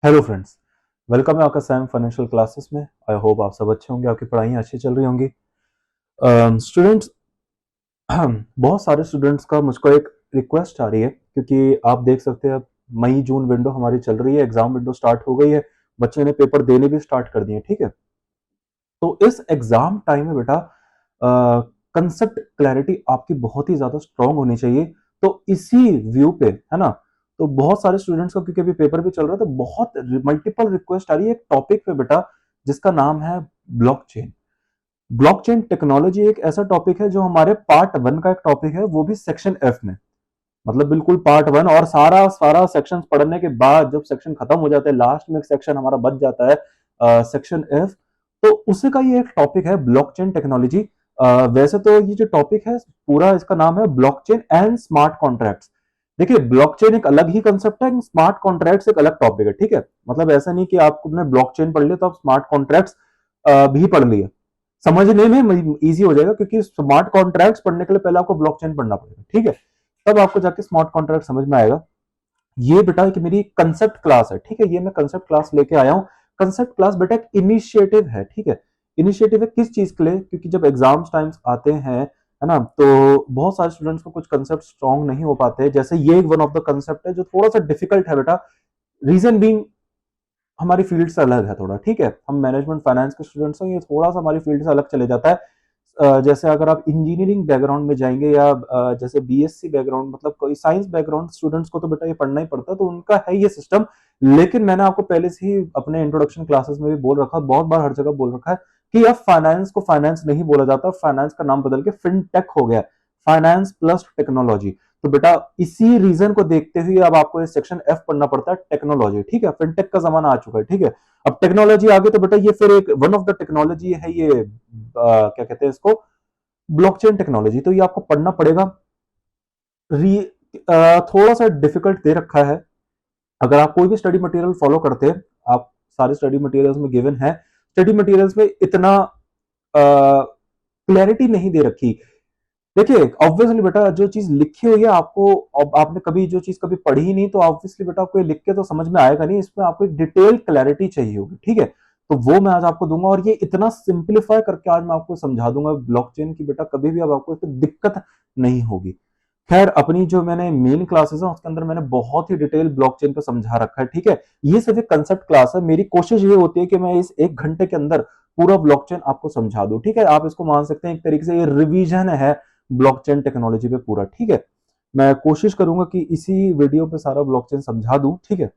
Hello friends, welcome है आपका Sam financial classes में। आई होप आप सब अच्छे होंगे, आपकी पढ़ाइयाँ अच्छी चल रही होंगी। स्टूडेंट्स, बहुत सारे स्टूडेंट्स का मुझको एक रिक्वेस्ट आ रही है, क्योंकि आप देख सकते हैं अब मई जून विंडो हमारी चल रही है, एग्जाम विंडो स्टार्ट हो गई है, बच्चे ने पेपर देने भी स्टार्ट कर दिए, ठीक है। तो इस एग्जाम टाइम में बेटा कंसेप्ट क्लैरिटी आपकी बहुत ही ज्यादा स्ट्रांग होनी चाहिए। तो इसी व्यू पे है ना, तो बहुत सारे स्टूडेंट्स को, क्योंकि अभी पेपर भी चल रहा है, तो बहुत मल्टीपल रिक्वेस्ट आ रही है एक टॉपिक पे बेटा, जिसका नाम है ब्लॉकचेन। ब्लॉकचेन टेक्नोलॉजी एक ऐसा टॉपिक है जो हमारे पार्ट वन का एक टॉपिक है, वो भी सेक्शन एफ में। मतलब बिल्कुल पार्ट वन, और सारा सारा सेक्शन पढ़ने के बाद जब सेक्शन खत्म हो जाता है, लास्ट में एक सेक्शन हमारा बच जाता है सेक्शन एफ। तो उसी का ये एक टॉपिक है ब्लॉकचेन टेक्नोलॉजी। वैसे तो ये जो टॉपिक है, पूरा इसका नाम है ब्लॉकचेन एंड स्मार्ट कॉन्ट्रैक्ट्स। देखिए, ब्लॉकचेन एक अलग ही कंसेप्ट है, स्मार्ट कॉन्ट्रैक्ट्स एक अलग टॉपिक है, ठीक है। मतलब ऐसा नहीं कि आपने ब्लॉकचेन पढ़ लिया तो आप स्मार्ट कॉन्ट्रैक्ट्स भी पढ़ लिया। समझने में इजी हो जाएगा, क्योंकि स्मार्ट कॉन्ट्रैक्ट्स पढ़ने के लिए पहले आपको ब्लॉकचेन पढ़ना पड़ेगा, ठीक है। तब आपको जाके स्मार्ट कॉन्ट्रैक्ट समझ में आएगा। ये बेटा एक मेरी कंसेप्ट क्लास है, ठीक है। ये मैं कंसेप्ट क्लास लेके आया हूँ। कंसेप्ट क्लास बेटा एक इनिशिएटिव है, ठीक है। इनिशिएटिव है किस चीज के लिए? क्योंकि जब एग्जाम्स टाइम्स आते हैं, है ना, तो बहुत सारे स्टूडेंट्स को कुछ कंसेप्ट स्ट्रांग नहीं हो पाते, जैसे ये एक वन ऑफ द कंसेप्ट है जो थोड़ा सा डिफिकल्ट है बेटा। रीजन बीइंग, हमारी फील्ड से अलग है थोड़ा, ठीक है। हम मैनेजमेंट फाइनेंस के स्टूडेंट्स हैं, ये थोड़ा सा हमारी फील्ड से अलग चले जाता है। जैसे अगर आप इंजीनियरिंग बैकग्राउंड में जाएंगे, या जैसे बीएससी बैकग्राउंड, मतलब कोई साइंस बैकग्राउंड स्टूडेंट्स को तो बेटा ये पढ़ना ही पड़ता है, तो उनका है ये सिस्टम। लेकिन मैंने आपको पहले से ही अपने इंट्रोडक्शन क्लासेस में भी बोल रखा है, बहुत बार हर जगह बोल रखा है, कि अब फाइनेंस को फाइनेंस नहीं बोला जाता, फाइनेंस का नाम बदल के फिनटेक हो गया, फाइनेंस प्लस टेक्नोलॉजी। तो बेटा इसी रीजन को देखते हुए अब आपको ये सेक्शन एफ पढ़ना पड़ता है, टेक्नोलॉजी, ठीक है। फिनटेक का जमाना आ चुका है, ठीक है। अब टेक्नोलॉजी आगे, तो बेटा ये फिर एक वन ऑफ द टेक्नोलॉजी है ये, क्या कहते हैं इसको, ब्लॉकचेन टेक्नोलॉजी। तो ये आपको पढ़ना पड़ेगा। थोड़ा सा डिफिकल्ट दे रखा है। अगर आप कोई भी स्टडी मटेरियल फॉलो करते हैं, आप सारे स्टडी मटेरियल्स में गिवन है, स्टडी मटेरियल्स में इतना क्लैरिटी नहीं दे रखी। देखिए, ऑब्वियसली बेटा जो चीज लिखी हुई है आपको, अब आपने कभी जो चीज कभी पढ़ी ही नहीं, तो ऑब्वियसली बेटा आपको ये लिख के तो समझ में आएगा नहीं, इसमें आपको एक डिटेल क्लैरिटी चाहिए होगी, ठीक है। तो वो मैं आज आपको दूंगा, और ये इतना सिंप्लीफाई करके आज मैं आपको समझा दूंगा ब्लॉकचेन की, बेटा कभी भी अब आपको इसमें दिक्कत नहीं होगी। खैर, अपनी जो मैंने मेन क्लासेस है उसके अंदर मैंने बहुत ही डिटेल ब्लॉकचेन पे समझा रखा है, ठीक है। ये सिर्फ एक कंसेप्ट क्लास है, मेरी कोशिश ये होती है कि मैं इस 1 घंटे के अंदर पूरा ब्लॉकचेन आपको समझा दूं, ठीक है। आप इसको मान सकते हैं एक तरीके से ये रिवीजन है ब्लॉकचेन टेक्नोलॉजी पे पूरा, ठीक है। मैं कोशिश करूंगा कि इसी वीडियो पे सारा ब्लॉकचेन समझा दूं, ठीक है।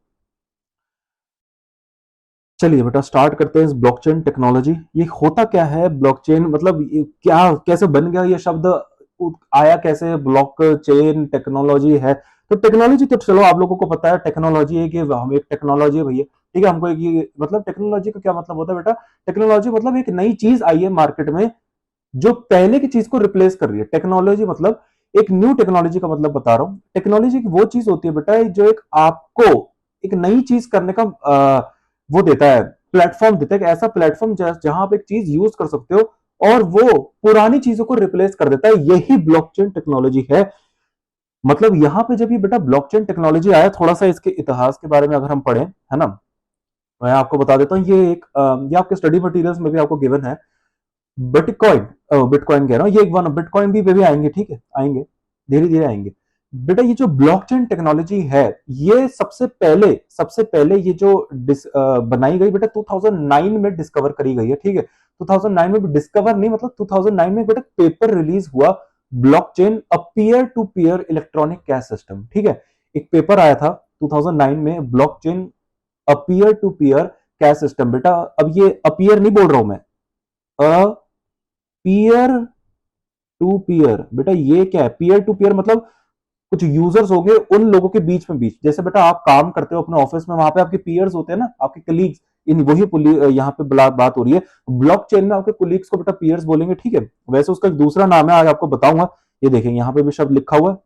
चलिए बेटा स्टार्ट करते हैं इस ब्लॉकचेन टेक्नोलॉजी। ये होता क्या है ब्लॉकचेन, मतलब ये क्या, कैसे बन गया ये शब्द, आया कैसे, ब्लॉकचेन टेक्नोलॉजी है। तो टेक्नोलॉजी तो चलो आप लोगों को पता है, टेक्नोलॉजी है कि हम एक टेक्नोलॉजी है भैया, ठीक है। हमको एक ये मतलब टेक्नोलॉजी का क्या मतलब होता है बेटा? टेक्नोलॉजी मतलब एक नई चीज आई है मार्केट में, जो पहले की चीज को रिप्लेस कर रही है। टेक्नोलॉजी मतलब एक न्यू टेक्नोलॉजी का मतलब बता रहा हूं। टेक्नोलॉजी वो चीज होती है बेटा जो एक आपको एक नई चीज करने का वो देता है, प्लेटफॉर्म देता है, कि ऐसा प्लेटफॉर्म जहां आप एक चीज यूज कर सकते हो और वो पुरानी चीजों को रिप्लेस कर देता है। यही ब्लॉकचेन टेक्नोलॉजी है। मतलब यहां पे जब ये बेटा ब्लॉकचेन टेक्नोलॉजी आया, थोड़ा सा इसके इतिहास के बारे में अगर हम पढ़ें, है ना, मैं आपको बता देता हूँ। ये आपके स्टडी मटेरियल्स में भी आपको गिवन है। बिटकॉइन, बिटकॉइन कह रहा हूँ, ये एक वन बिटकॉइन भी आएंगे, ठीक है, आएंगे, धीरे धीरे आएंगे। बेटा ये जो ब्लॉकचेन टेक्नोलॉजी है, ये सबसे पहले ये जो बनाई गई बेटा 2009 में डिस्कवर करी गई है, ठीक है। 2009 में भी डिस्कवर नहीं, मतलब 2009 में बेटा पेपर रिलीज हुआ, blockchain a peer to peer electronic cash system, ठीक है। एक पेपर आया था 2009 में, blockchain a peer to peer cash system. बेटा अब ये अपीयर नहीं बोल रहा हूं मैं, अ पीयर टू पीयर। बेटा ये क्या है? पीयर टू पीयर मतलब कुछ यूजर्स हो गए, उन लोगों के बीच में, जैसे बेटा आप काम करते हो अपने ऑफिस में, वहां पे आपके पीयर्स होते हैं ना, आपके कलीग्स, इन वही यहाँ पे बात हो रही है। ब्लॉकचेन में आपके कुलीग्स को बेटा पीयर्स बोलेंगे, ठीक है। वैसे उसका एक दूसरा नाम है, आज आपको बताऊंगा। ये देखेंगे यहाँ पे भी शब्द लिखा हुआ है,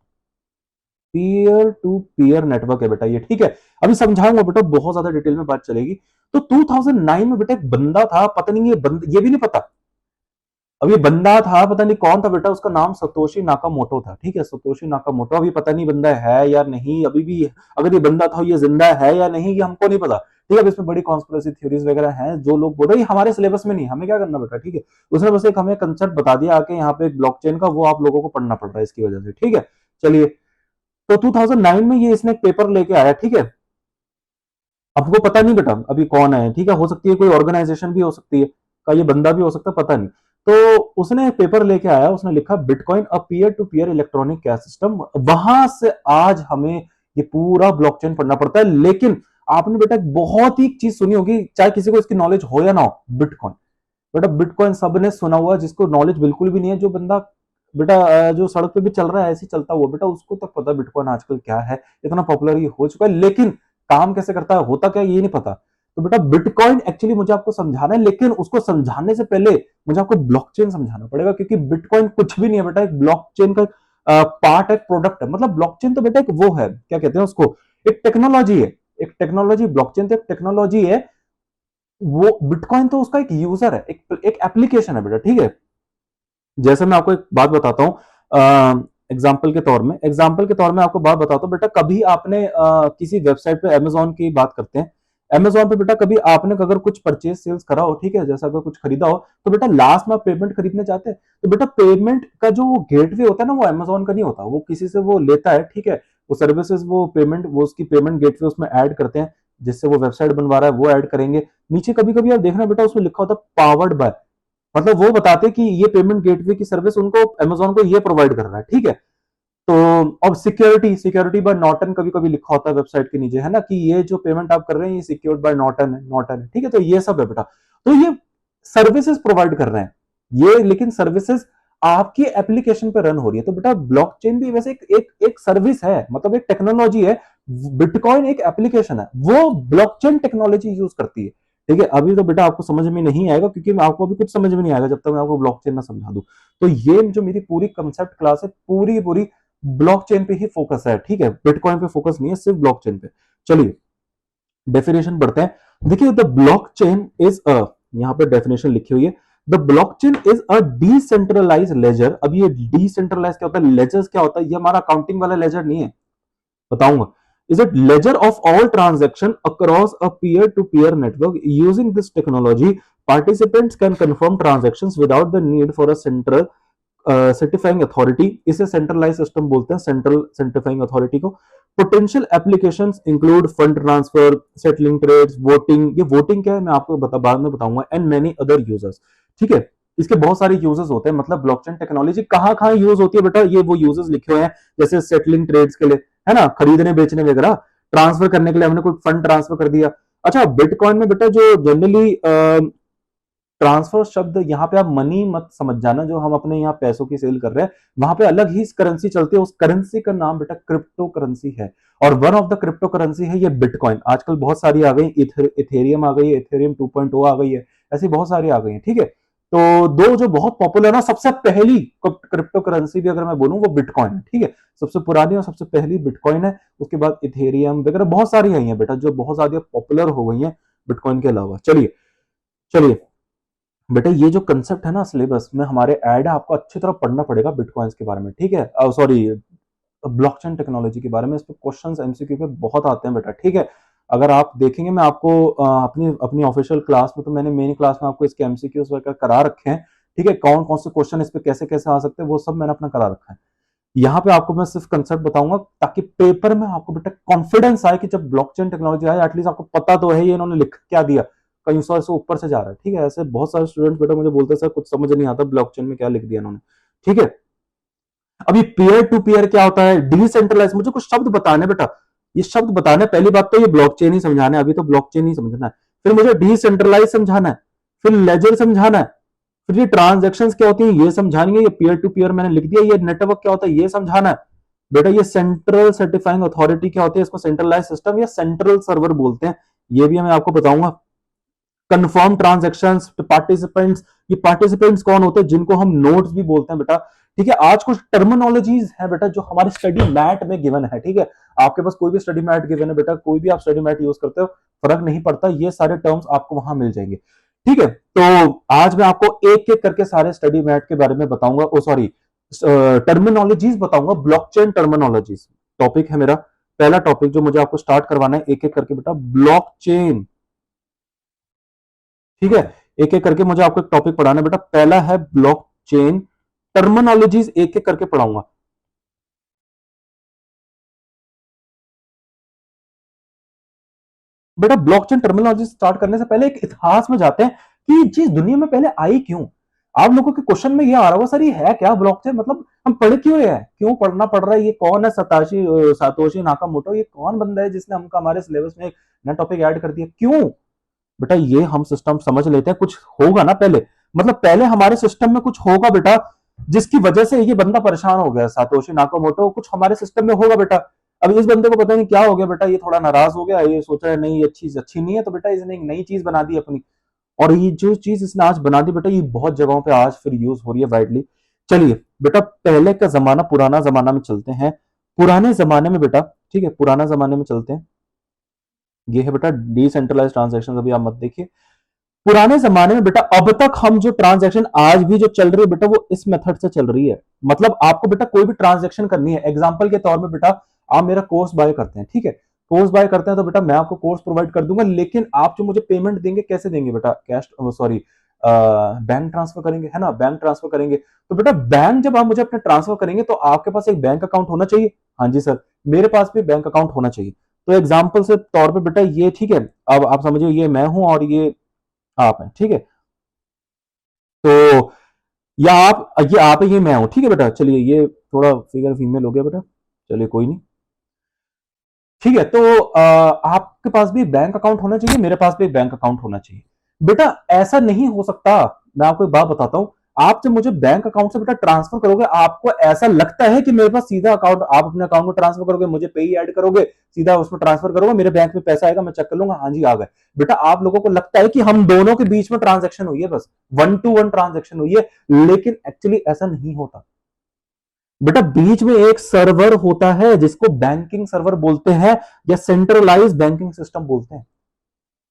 पीयर टू पीयर नेटवर्क है बेटा ये, ठीक है। अभी समझाऊंगा बेटा, बहुत ज्यादा डिटेल में बात चलेगी। तो 2009 में बेटा एक बंदा था, पता नहीं ये भी नहीं पता, अब ये बंदा था, पता नहीं कौन था बेटा, उसका नाम सतोशी नाकामोटो था, ठीक है। सतोशी नाकामोटो, अभी पता नहीं बंदा है या नहीं, अभी भी अगर ये बंदा था, ये जिंदा है या नहीं, ये हमको नहीं पता, ठीक है। अब इसमें बड़ी कॉन्स्पिरेसी थ्योरीज वगैरह हैं, जो लोग बोल रहे हैं हमारे सिलेबस में नहीं, हमें क्या करना बेटा, ठीक है। उसने बस एक हमें कंसेप्ट बता दिया आके यहाँ पे एक ब्लॉकचेन का, वो आप लोगों को पढ़ना पड़ रहा है इसकी वजह से, ठीक है। चलिए, तो 2009 में ये इसने एक पेपर लेके आया, ठीक है। आपको पता नहीं बेटा अभी कौन है, ठीक है, हो सकती है कोई ऑर्गेनाइजेशन भी हो सकती है, का ये बंदा भी हो सकता है, पता नहीं। तो उसने एक पेपर लेके आया, उसने लिखा bitcoin a peer to peer electronic cash system. वहां से आज हमें ये पूरा ब्लॉकचेन पढ़ना पड़ता है। लेकिन आपने बेटा बहुत ही चीज सुनी होगी, चाहे किसी को इसकी नॉलेज हो या ना हो, बिटकॉइन। बेटा बिटकॉइन सबने सुना हुआ, जिसको नॉलेज बिल्कुल भी नहीं है, जो बंदा बेटा जो सड़क पे भी चल रहा है ऐसे ही चलता हुआ, बेटा उसको तक पता बिटकॉइन आजकल क्या है, इतना पॉपुलर ये हो चुका है। लेकिन काम कैसे करता है, होता क्या, ये नहीं पता। तो बेटा बिटकॉइन एक्चुअली मुझे आपको समझाना है, लेकिन उसको समझाने से पहले मुझे आपको ब्लॉकचेन समझाना पड़ेगा, क्योंकि बिटकॉइन कुछ भी नहीं है बेटा, एक ब्लॉकचेन का पार्ट है, प्रोडक्ट है। मतलब ब्लॉकचेन तो बेटा एक वो है, क्या कहते हैं उसको, एक टेक्नोलॉजी है, एक टेक्नोलॉजी। ब्लॉकचेन तो एक टेक्नोलॉजी है, वो बिटकॉइन तो उसका एक यूजर है, एक एप्लीकेशन है बेटा, ठीक है। जैसे मैं आपको एक बात बताता हूँ एग्जाम्पल के तौर में आपको बात बताता हूँ बेटा। कभी आपने किसी वेबसाइट पे, अमेजोन की बात करते हैं, अमेजोन पे बेटा कभी आपने अगर कुछ परचेज सेल्स करा हो, ठीक है, जैसा अगर कुछ खरीदा हो, तो बेटा लास्ट में आप पेमेंट खरीदने जाते हैं, तो बेटा पेमेंट का जो गेटवे होता है ना, वो अमेजोन का नहीं होता, वो किसी से वो लेता है, ठीक है। वो सर्विसेज, वो पेमेंट, वो उसकी पेमेंट गेटवे उसमें ऐड करते हैं, जिससे वो वेबसाइट बनवा रहा है वो ऐड करेंगे। नीचे कभी कभी आप देखना बेटा, उसमें लिखा होता है पावर्ड बाय, मतलब वो बताते कि ये पेमेंट गेटवे की सर्विस उनको अमेजोन को ये प्रोवाइड कर रहा है, ठीक है। तो अब सिक्योरिटी बाय नॉर्टन कभी कभी लिखा होता है वेबसाइट के नीचे, है ना, कि ये जो पेमेंट आप कर रहे हैं ये सिक्योर्ड बाय नॉर्टन है, ठीक है। तो ये सब है बेटा, तो ये सर्विसेज प्रोवाइड कर रहे हैं ये, लेकिन सर्विसेज आपकी एप्लीकेशन पे रन हो रही है। तो बेटा ब्लॉकचेन भी वैसे एक सर्विस है, मतलब एक टेक्नोलॉजी है। बिटकॉइन एक एप्लीकेशन है, वो ब्लॉकचेन टेक्नोलॉजी यूज करती है, ठीक है। अभी तो बेटा आपको समझ में नहीं आएगा, क्योंकि मैं आपको अभी कुछ समझ में नहीं आएगा जब तक मैं आपको ब्लॉकचेन ना समझा दूं। तो ये जो मेरी पूरी कंसेप्ट क्लास है, पूरी पूरी ब्लॉकचेन पे ही फोकस है, ठीक है, बिटकॉइन पे फोकस नहीं है, सिर्फ ब्लॉकचेन पे। चलिए डेफिनेशन पढ़ते हैं। देखिए, द ब्लॉकचेन इज अ, यहां पे डेफिनेशन लिखी हुई है, the blockchain is a decentralized ledger. अब ये डिसेंट्रलाइज क्या होता है, लेजर्स क्या होता है, ये हमारा अकाउंटिंग वाला लेजर नहीं है, बताऊंगा। Is it ledger of all transaction across a peer-to-peer network? Using this technology, participants can confirm transactions without the need for a central certifying authority. इसे सेंट्रलाइज सिस्टम बोलते हैं, सेंट्रल सर्टिफाइंग अथॉरिटी को। Potential applications include fund transfer, settling trades, voting. ये voting क्या है मैं आपको बाद में बताऊंगा, एंड मेनी अदर यूजर्स, ठीक है। इसके बहुत सारे यूजेस होते हैं, मतलब ब्लॉकचेन टेक्नोलॉजी कहां कहां यूज होती है बेटा, ये वो यूजेस लिखे हुए हैं। जैसे सेटलिंग ट्रेड्स के लिए, है ना, खरीदने बेचने वगैरह, ट्रांसफर करने के लिए हमने कोई फंड ट्रांसफर कर दिया। अच्छा, बिटकॉइन में बेटा जो जनरली ट्रांसफर शब्द यहाँ पे आप मनी मत समझ जाना, जो हम अपने यहाँ पैसों की सेल कर रहे हैं, वहां पे अलग ही करेंसी चलती है, उस करेंसी का नाम बेटा क्रिप्टो करेंसी है। और one of the crypto currency है ये बिटकॉइन। आजकल बहुत सारी आ गई, इथेरियम आ गई है, इथेरियम 2.0 आ गई है, ऐसी बहुत सारी आ गई है, ठीक है। तो दो जो बहुत पॉपुलर ना, सबसे पहली क्रिप्टो करेंसी भी अगर मैं बोलूं, वो बिटकॉइन है, ठीक है। सबसे पुरानी और सबसे पहली बिटकॉइन है, उसके बाद इथेरियम वगैरह बहुत सारी आई है बेटा, जो बहुत ज्यादा पॉपुलर हो गई है बिटकॉइन के अलावा। चलिए चलिए बेटा, ये जो कंसेप्ट है ना सिलेबस में हमारे ऐड है, आपको अच्छी तरह पढ़ना पड़ेगा बिटकॉइंस के बारे में, ठीक है, सॉरी ब्लॉकचेन टेक्नोलॉजी के बारे में। इस पे क्वेश्चंस एमसीक्यू पे बहुत आते हैं बेटा, ठीक है। अगर आप देखेंगे, मैं आपको अपनी अपनी ऑफिशियल क्लास में, तो मैंने मेन क्लास में आपको इसके एमसीक्यूज वगैरह करा रखे हैं, ठीक है। कौन कौन से क्वेश्चन इस पे कैसे कैसे आ सकते हैं, वो सब मैंने अपना करा रखा है। यहाँ पे आपको मैं सिर्फ कंसेप्ट बताऊंगा, ताकि पेपर में आपको बेटा कॉन्फिडेंस आए कि जब ब्लॉकचेन टेक्नोलॉजी आए, एटलीस्ट आपको पता तो है ये इन्होंने लिख क्या दिया, कहीं सौ से ऊपर से जा रहा है, ठीक है। ऐसे बहुत सारे स्टूडेंट्स बेटा मुझे बोलते हैं सर कुछ समझ नहीं आता ब्लॉकचेन में क्या लिख दिया इन्होंने, ठीक है। अभी पीयर टू पीयर क्या होता है, डिसेंट्रलाइज, मुझे कुछ शब्द बताने बेटा, ये शब्द बताने, पहली बात तो ये ब्लॉकचेन ही समझाना है, अभी तो ब्लॉकचेन ही समझना है, फिर मुझे डिसेंट्रलाइज समझाना है, फिर लेजर समझाना है, फिर ये ट्रांजेक्शन क्या होती है ये समझानी है, ये पीयर टू पीयर मैंने लिख दिया, ये नेटवर्क क्या होता है ये समझाना है बेटा, ये सेंट्रल सर्टिफाइंग अथॉरिटी क्या होती है, इसको सेंट्रलाइज सिस्टम या सेंट्रल सर्वर बोलते हैं, ये भी मैं आपको बताऊंगा। कंफर्म ट्रांजेक्शंस, पार्टिसिपेंट्स, ये पार्टिसिपेंट्स कौन होते हैं, जिनको हम नोड्स भी बोलते हैं बेटा, ठीक है। आज कुछ टर्मिनोलॉजीज है बेटा जो हमारे स्टडी मैट में गिवन है, ठीक है। आपके पास कोई भी स्टडी मैट गिवन है बेटा, कोई भी आप स्टडी मैट यूज करते हो, फर्क नहीं पड़ता, ये सारे टर्म्स आपको वहां मिल जाएंगे, ठीक है। तो आज मैं आपको एक एक करके सारे स्टडी मैट के बारे में बताऊंगा, ओ सॉरी टर्मिनोलॉजीज बताऊंगा, ब्लॉकचेन टर्मिनोलॉजीज टॉपिक है मेरा, पहला टॉपिक जो मुझे आपको स्टार्ट करवाना है एक एक करके बेटा, ब्लॉकचेन ठीक है, एक एक करके मुझे आपको एक टॉपिक पढ़ाना है बेटा। पहला है ब्लॉकचेन, टर्मिनोलॉजीज एक एक करके पढ़ाऊंगा। बेटा ब्लॉकचेन टर्मिनोलॉजी स्टार्ट करने से पहले एक इतिहास में जाते हैं कि ये चीज दुनिया में पहले आई क्यों। आप लोगों के क्वेश्चन में ये आ रहा होगा सर ये है क्या ब्लॉकचेन, मतलब हम पढ़ क्यों रहे हैं, क्यों पढ़ना पड़ रहा है, ये कौन है सताशी सातोशी नाकामोटो, ये कौन बंदा है जिसने हमको हमारे सिलेबस में एक नया टॉपिक ऐड कर दिया, क्यों। बेटा ये हम सिस्टम समझ लेते हैं, कुछ होगा ना पहले, मतलब पहले हमारे सिस्टम में कुछ होगा बेटा जिसकी वजह से ये बंदा परेशान हो गया, सातोशी नाकामोटो, कुछ हमारे सिस्टम में होगा बेटा। अब इस बंदे को पता नहीं क्या हो गया बेटा, ये थोड़ा नाराज हो गया, ये सोच रहा है नहीं ये चीज अच्छी नहीं है, तो बेटा इसने एक नई चीज बना दी अपनी, और ये जो चीज इसने आज बना दी बेटा ये बहुत जगहों पे आज फिर यूज हो रही है वाइडली। चलिए बेटा पहले का जमाना, पुराना जमाना में चलते हैं। पुराने जमाने में बेटा, ठीक है, पुराना जमाने में चलते हैं। ये है बेटा डिसेंट्रलाइज ट्रांजेक्शन, अभी आप मत देखिए। पुराने जमाने में बेटा अब तक हम जो ट्रांजैक्शन आज भी जो चल रही है बेटा वो इस मेथड से चल रही है। मतलब आपको बेटा कोई भी ट्रांजैक्शन करनी है, एग्जांपल के तौर में बेटा आप मेरा कोर्स बाय करते हैं, ठीक है, कोर्स बाय करते हैं तो बेटा मैं आपको कोर्स प्रोवाइड कर दूंगा, लेकिन आप जो मुझे पेमेंट देंगे कैसे देंगे बेटा, कैश सॉरी बैंक ट्रांसफर करेंगे, है ना, बैंक ट्रांसफर करेंगे। तो बेटा बैंक जब आप मुझे अपने ट्रांसफर करेंगे तो आपके पास एक बैंक अकाउंट होना चाहिए। हाँ जी सर, मेरे पास भी बैंक अकाउंट होना चाहिए। तो एग्जाम्पल से तौर पर बेटा ये, ठीक है, अब आप समझिए ये मैं हूं और ये आप हैं, ठीक है, तो या आप, ये आप है ये मैं हूं, ठीक है बेटा, चलिए ये थोड़ा फिगर फीमेल हो गया बेटा, चलिए कोई नहीं, ठीक है। तो आपके पास भी बैंक अकाउंट होना चाहिए, मेरे पास भी बैंक अकाउंट होना चाहिए। बेटा ऐसा नहीं हो सकता, मैं आपको एक बात बताता हूं, आप जब मुझे बैंक अकाउंट से बेटा ट्रांसफर करोगे, आपको ऐसा लगता है कि मेरे पास सीधा अकाउंट, आप अपने अकाउंट में ट्रांसफर करोगे, मुझे पे ही ऐड करोगे, सीधा उसमें ट्रांसफर करोगे, मेरे बैंक में पैसा आएगा, मैं चेक कर लूंगा, हाँ जी आ गए। बेटा आप लोगों को लगता है कि हम दोनों के बीच में ट्रांजेक्शन हुई है, बस वन टू वन ट्रांजेक्शन हुई है, लेकिन एक्चुअली ऐसा नहीं होता। बेटा बीच में एक सर्वर होता है जिसको बैंकिंग सर्वर बोलते हैं या सेंट्रलाइज बैंकिंग सिस्टम बोलते हैं।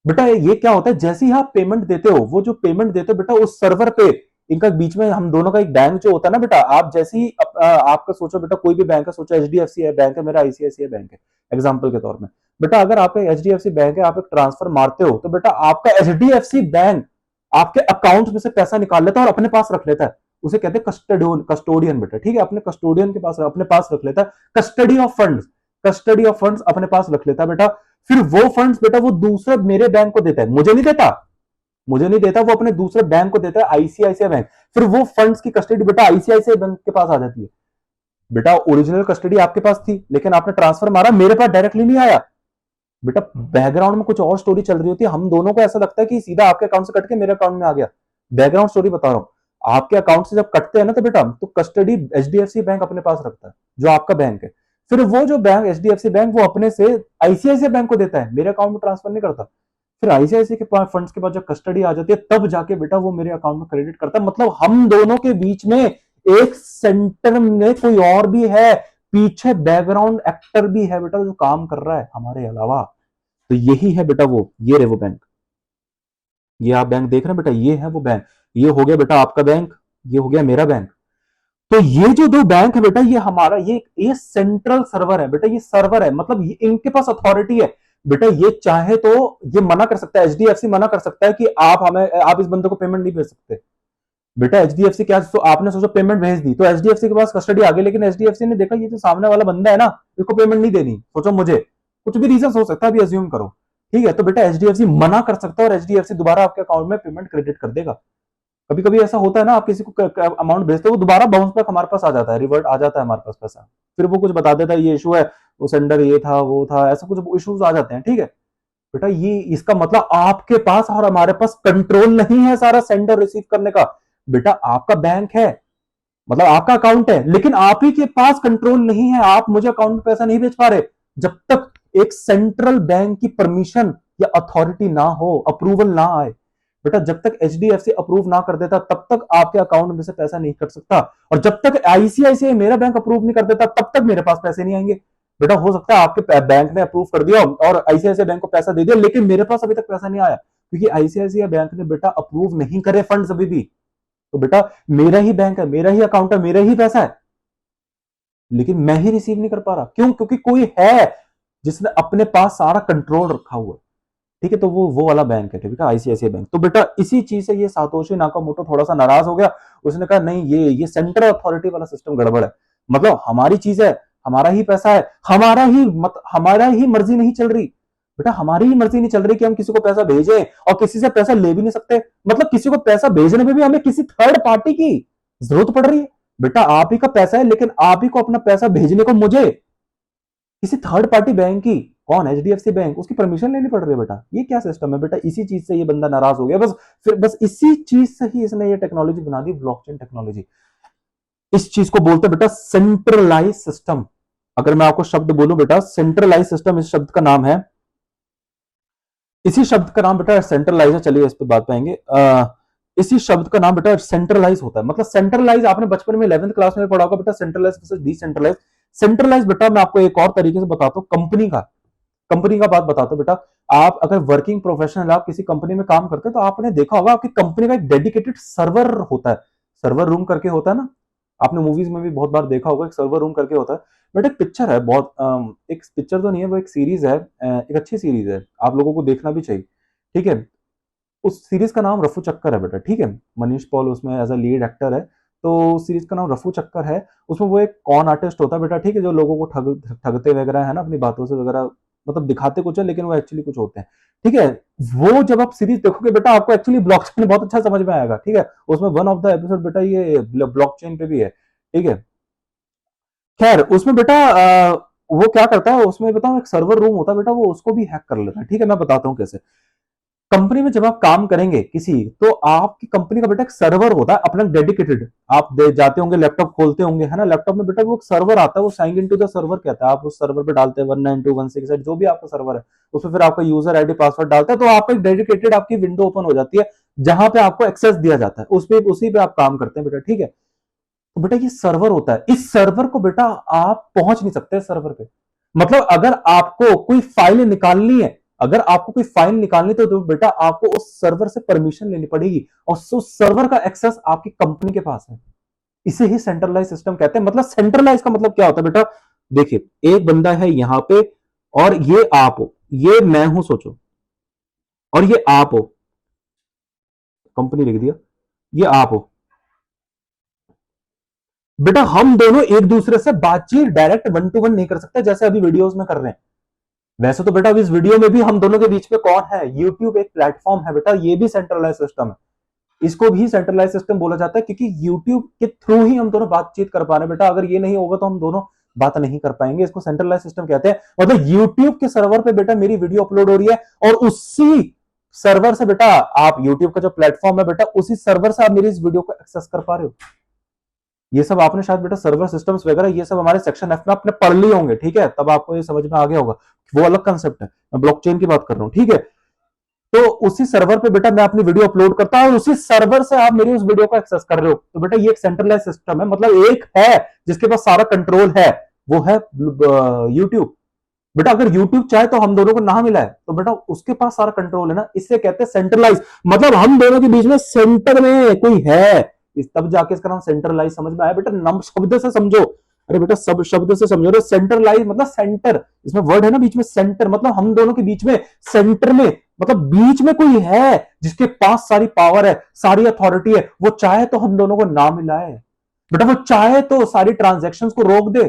बेटा ये क्या होता है, जैसे ही आप पेमेंट देते हो, वो जो पेमेंट देते हो बेटा उस सर्वर पे, इनका बीच में हम दोनों का एक बैंक जो होता है ना बेटा, आप जैसे ही आपका सोचो बेटा कोई भी बैंक है, सोचो एचडीएफसी है बैंक है, मेरा आईसीआईसीआई बैंक है एग्जाम्पल के तौर में। बेटा अगर आपका एचडीएफसी बैंक है, आप एक ट्रांसफर मारते हो तो बेटा आपका एचडीएफसी बैंक आपके अकाउंट में से पैसा निकाल लेता है और अपने पास रख लेता है, उसे कहते हैं कस्टोडियन, कस्टोडियन बेटा, ठीक है, अपने कस्टोडियन के पास अपने पास रख लेता है, custody of funds, custody of funds अपने पास रख लेता है बेटा। फिर वो फंड्स बेटा वो दूसरे मेरे बैंक को देता है, मुझे नहीं देता, मुझे नहीं देता, वो अपने दूसरे बैंक को देता है, आईसीआईसीआई बैंक। फिर वो फंड्स की कस्टडी बेटा आईसीआईसीआई बैंक के पास आ जाती है। बेटा ओरिजिनल कस्टडी आपके पास थी, लेकिन आपने ट्रांसफर मारा, मेरे पास डायरेक्टली नहीं आया। बेटा बैकग्राउंड में कुछ और स्टोरी चल रही होती है, हम दोनों को ऐसा लगता है कि सीधा आपके अकाउंट से कट के मेरे अकाउंट में आ गया। बैकग्राउंड स्टोरी बता रहा हूं, आपके अकाउंट से जब कटते हैं ना तो बेटा तो कस्टडी एचडीएफसी बैंक अपने पास रखता है, जो आपका बैंक है। फिर वो जो बैंक एचडीएफसी बैंक वो अपने से आईसीआईसीआई बैंक को देता है, मेरे अकाउंट में ट्रांसफर नहीं करता। फिर आईसीआईसीआई के पास फंड्स के बाद जब कस्टडी आ जाती है तब जाके बेटा वो मेरे अकाउंट में क्रेडिट करता है। मतलब हम दोनों के बीच में एक सेंटर में कोई और भी है, पीछे बैकग्राउंड एक्टर भी है बेटा जो काम कर रहा है हमारे अलावा। तो यही है बेटा वो, ये रहे वो बैंक, ये आप बैंक देख रहे हैं बेटा, ये है वो बैंक, ये हो गया बेटा आपका बैंक, ये हो गया मेरा बैंक। तो ये जो दो बैंक है बेटा ये हमारा ये सेंट्रल सर्वर है बेटा, ये सर्वर है, मतलब ये इनके पास अथॉरिटी है बेटा, ये चाहे तो ये मना कर सकता है, एचडीएफसी मना कर सकता है कि आप हमें, आप इस बंदे को पेमेंट नहीं भेज सकते। बेटा एचडीएफसी क्या, तो आपने सोचा पेमेंट भेज दी तो एचडीएफसी के पास कस्टडी आ गई, लेकिन एचडीएफसी ने देखा ये जो सामने वाला बंदा है ना इसको पेमेंट नहीं देनी, सोचो मुझे कुछ भी रीजन हो सकता है, अभी अज्यूम करो, ठीक है, तो बेटा एचडीएफसी मना कर सकता है और एचडीएफसी दोबारा आपके अकाउंट में पेमेंट क्रेडिट कर देगा। कभी कभी ऐसा होता है ना, आप किसी को अमाउंट भेजते हो वो दोबारा बाउंस बैक हमारे पास आ जाता है, रिवर्ट आ जाता है हमारे पास पैसा, फिर वो कुछ बता देता है ये इशू है, वो सेंडर ये था वो था, ऐसा कुछ इश्यूज आ जाते हैं, ठीक है। बेटा ये इसका मतलब आपके पास और हमारे पास कंट्रोल नहीं है सारा सेंडर रिसीव करने का। बेटा आपका बैंक है, मतलब आपका अकाउंट है, लेकिन आप ही के पास कंट्रोल नहीं है, आप मुझे अकाउंट में पैसा नहीं भेज पा रहे जब तक एक सेंट्रल बैंक की परमिशन या अथॉरिटी ना हो, अप्रूवल ना आए। बेटा जब तक एचडीएफसी अप्रूव ना कर देता तब तक आपके अकाउंट में से पैसा नहीं कट सकता, और जब तक आईसीआईसीआई मेरा बैंक अप्रूव नहीं कर देता तब तक मेरे पास पैसे नहीं आएंगे। बेटा हो सकता है आपके बैंक ने अप्रूव कर दिया और आईसीआईसीआई बैंक को पैसा दे दिया, लेकिन मेरे पास अभी तक पैसा नहीं आया, क्योंकि आईसीआईसीआई बैंक ने बेटा अप्रूव नहीं करे फंड्स अभी भी। तो बेटा मेरा ही बैंक है, मेरा ही अकाउंट है, मेरा ही पैसा है, लेकिन मैं ही रिसीव नहीं कर पा रहा, क्यों, क्योंकि कोई है जिसने अपने पास सारा कंट्रोल रखा हुआ है। ठीक है, तो वो वाला बैंक है, ठीक है, आईसीआईसीआई बैंक। तो बेटा इसी चीज से ये सातोशी नाकामोटो थोड़ा सा नाराज हो गया। उसने कहा नहीं, ये सेंट्रल अथॉरिटी वाला सिस्टम गड़बड़ है, मतलब हमारी चीज है, हमारा ही पैसा है, हमारा ही मर्जी नहीं चल रही। बेटा हमारी ही मर्जी नहीं चल रही कि हम किसी को पैसा भेजें, और किसी से पैसा ले भी नहीं सकते। मतलब किसी को पैसा भेजने में भी हमें किसी थर्ड पार्टी की जरूरत पड़ रही है। बेटा आप ही का पैसा है, लेकिन आप ही को अपना पैसा भेजने को मुझे किसी थर्ड पार्टी बैंक की, कौन, एचडीएफसी बैंक, उसकी परमिशन लेनी पड़ रही है। बेटा ये क्या सिस्टम है? बेटा इसी चीज से ये बंदा नाराज हो गया। बस इसी चीज से ही इसने ये टेक्नोलॉजी बना दी, ब्लॉकचेन टेक्नोलॉजी। इस चीज को बोलते हैं बेटा सेंट्रलाइज सिस्टम। अगर मैं आपको शब्द बोलूं बेटा सेंट्रलाइज सिस्टम, इस शब्द का नाम है, इसी शब्द का नाम बेटा सेंट्रलाइज है। चलिए इस पर बात पाएंगे। इसी शब्द का नाम बेटा सेंट्रलाइज होता है। मतलब सेंट्रलाइज आपने बचपन में 11th क्लास में पढ़ा होगा बेटा, सेंट्रलाइज वर्सेस डिसेंट्रलाइज। सेंट्रलाइज बेटा मैं आपको एक और तरीके से बताता हूं, कंपनी का बात बताता हूं बेटा। आप अगर वर्किंग प्रोफेशनल, आप किसी कंपनी में काम करते हैं, तो आपने देखा होगा आपकी कंपनी का एक डेडिकेटेड सर्वर होता है, सर्वर रूम करके होता है ना। आपने मूवीज में भी बहुत बार देखा होगा, एक सर्वर रूम करके होता है। बट एक पिक्चर है बहुत, एक पिक्चर तो नहीं है, वो एक सीरीज है, एक अच्छी सीरीज है, आप लोगों को देखना भी चाहिए, ठीक है। उस सीरीज का नाम रफू चक्कर है बेटा, ठीक है। मनीष पॉल उसमें एज अ लीड एक्टर है। तो सीरीज का नाम रफू चक्कर है। उसमें वो एक कॉन आर्टिस्ट होता है बेटा, ठीक है, जो लोगों को ठगते वगैरह है ना, अपनी बातों से वगैरह, मतलब दिखाते कुछ है लेकिन वो एक्चुअली कुछ होते हैं, ठीक है। वो जब आप सीरीज देखोगे बेटा, आपको एक्चुअली ब्लॉकचेन बहुत अच्छा समझ में आएगा, ठीक है। उसमें वन ऑफ द एपिसोड बेटा ये ब्लॉकचेन पे भी है, ठीक है। खैर उसमें बेटा वो क्या करता है, उसमें बताऊं एक सर्वर रूम होता है बेटा, वो उसको भी हैक कर लेता है, ठीक है। मैं बताता हूँ कैसे। कंपनी में जब आप काम करेंगे किसी, तो आपकी कंपनी का बेटा एक सर्वर होता है अपना डेडिकेटेड। आप जाते होंगे, लैपटॉप खोलते होंगे, है ना, लैपटॉप में बेटा वो एक सर्वर आता है, वो sign in to the server कहता है। आप उस सर्वर पे डालते हैं 192.168 जो भी आपका सर्वर है, उसमें फिर आपका यूजर आईडी पासवर्ड डालता है, तो आपका एक डेडिकेटेड आपकी विंडो ओपन हो जाती है, जहां पे आपको एक्सेस दिया जाता है, उसी पे आप काम करते हैं बेटा, ठीक है। तो बेटा ये सर्वर होता है, इस सर्वर को बेटा आप पहुंच नहीं सकते सर्वर पे। मतलब अगर आपको कोई फाइल निकालनी है, अगर आपको कोई फाइल निकालनी तो बेटा आपको उस सर्वर से परमिशन लेनी पड़ेगी, और उस सर्वर का एक्सेस आपकी कंपनी के पास है। इसे ही सेंट्रलाइज सिस्टम कहते हैं। मतलब सेंट्रलाइज का मतलब क्या होता है बेटा, देखिए एक बंदा है यहां पे, और ये आप हो, ये मैं हूं सोचो, और ये आप हो, कंपनी लिख दिया, ये आप हो बेटा। हम दोनों एक दूसरे से बातचीत डायरेक्ट वन टू वन नहीं कर सकते, जैसे अभी वीडियोस में कर रहे हैं। वैसे तो बेटा इस वीडियो में भी हम दोनों के बीच में कौन है, यूट्यूब एक प्लेटफॉर्म है बेटा, ये भी सेंट्रलाइज सिस्टम है। इसको भी सेंट्रलाइज सिस्टम बोला जाता है, क्योंकि यूट्यूब के थ्रू ही हम दोनों बातचीत कर पा रहे हैं बेटा। अगर ये नहीं होगा तो हम दोनों बात नहीं कर पाएंगे। इसको सेंट्रलाइज सिस्टम कहते हैं। मतलब यूट्यूब के सर्वर पे बेटा मेरी वीडियो अपलोड हो रही है, और उसी सर्वर से बेटा, आप यूट्यूब का जो प्लेटफॉर्म है बेटा, उसी सर्वर से आप मेरी इस वीडियो को एक्सेस कर पा रहे हो। ये सब आपने शायद बेटा सर्वर सिस्टम्स वगैरह ये सब हमारे सेक्शन एफ में आपने पढ़ लिए होंगे, ठीक है, तब आपको ये समझ में आ गया होगा। वो अलग कंसेप्ट है, मैं ब्लॉकचेन की बात कर रहा हूं, ठीक है। तो उसी सर्वर पे बेटा मैं अपनी वीडियो अपलोड करता हूं, और उसी सर्वर से आप मेरी उस वीडियो को एक्सेस कर रहे हो। तो बेटा ये एक सेंट्रलाइज सिस्टम है। मतलब एक है जिसके पास सारा कंट्रोल है, वो है यूट्यूब। बेटा अगर यूट्यूब चाहे तो हम दोनों को ना मिला है, तो बेटा उसके पास सारा कंट्रोल है ना, इससे कहते हैं सेंट्रलाइज। मतलब हम दोनों के बीच में सेंटर में कोई है, इस तब जाके इसका नाम सेंट्रलाइज समझ में आया। बेटा नम शब्द से समझो, अरे बेटा सब शब्द से समझो। तो सेंट्रलाइज मतलब सेंटर, इसमें वर्ड है ना बीच में सेंटर, मतलब हम दोनों के बीच में सेंटर में, मतलब बीच में कोई है जिसके पास सारी पावर है, सारी अथॉरिटी है। वो चाहे तो हम दोनों को ना मिलाए बेटा, वो चाहे तो सारी ट्रांजेक्शन को रोक दे,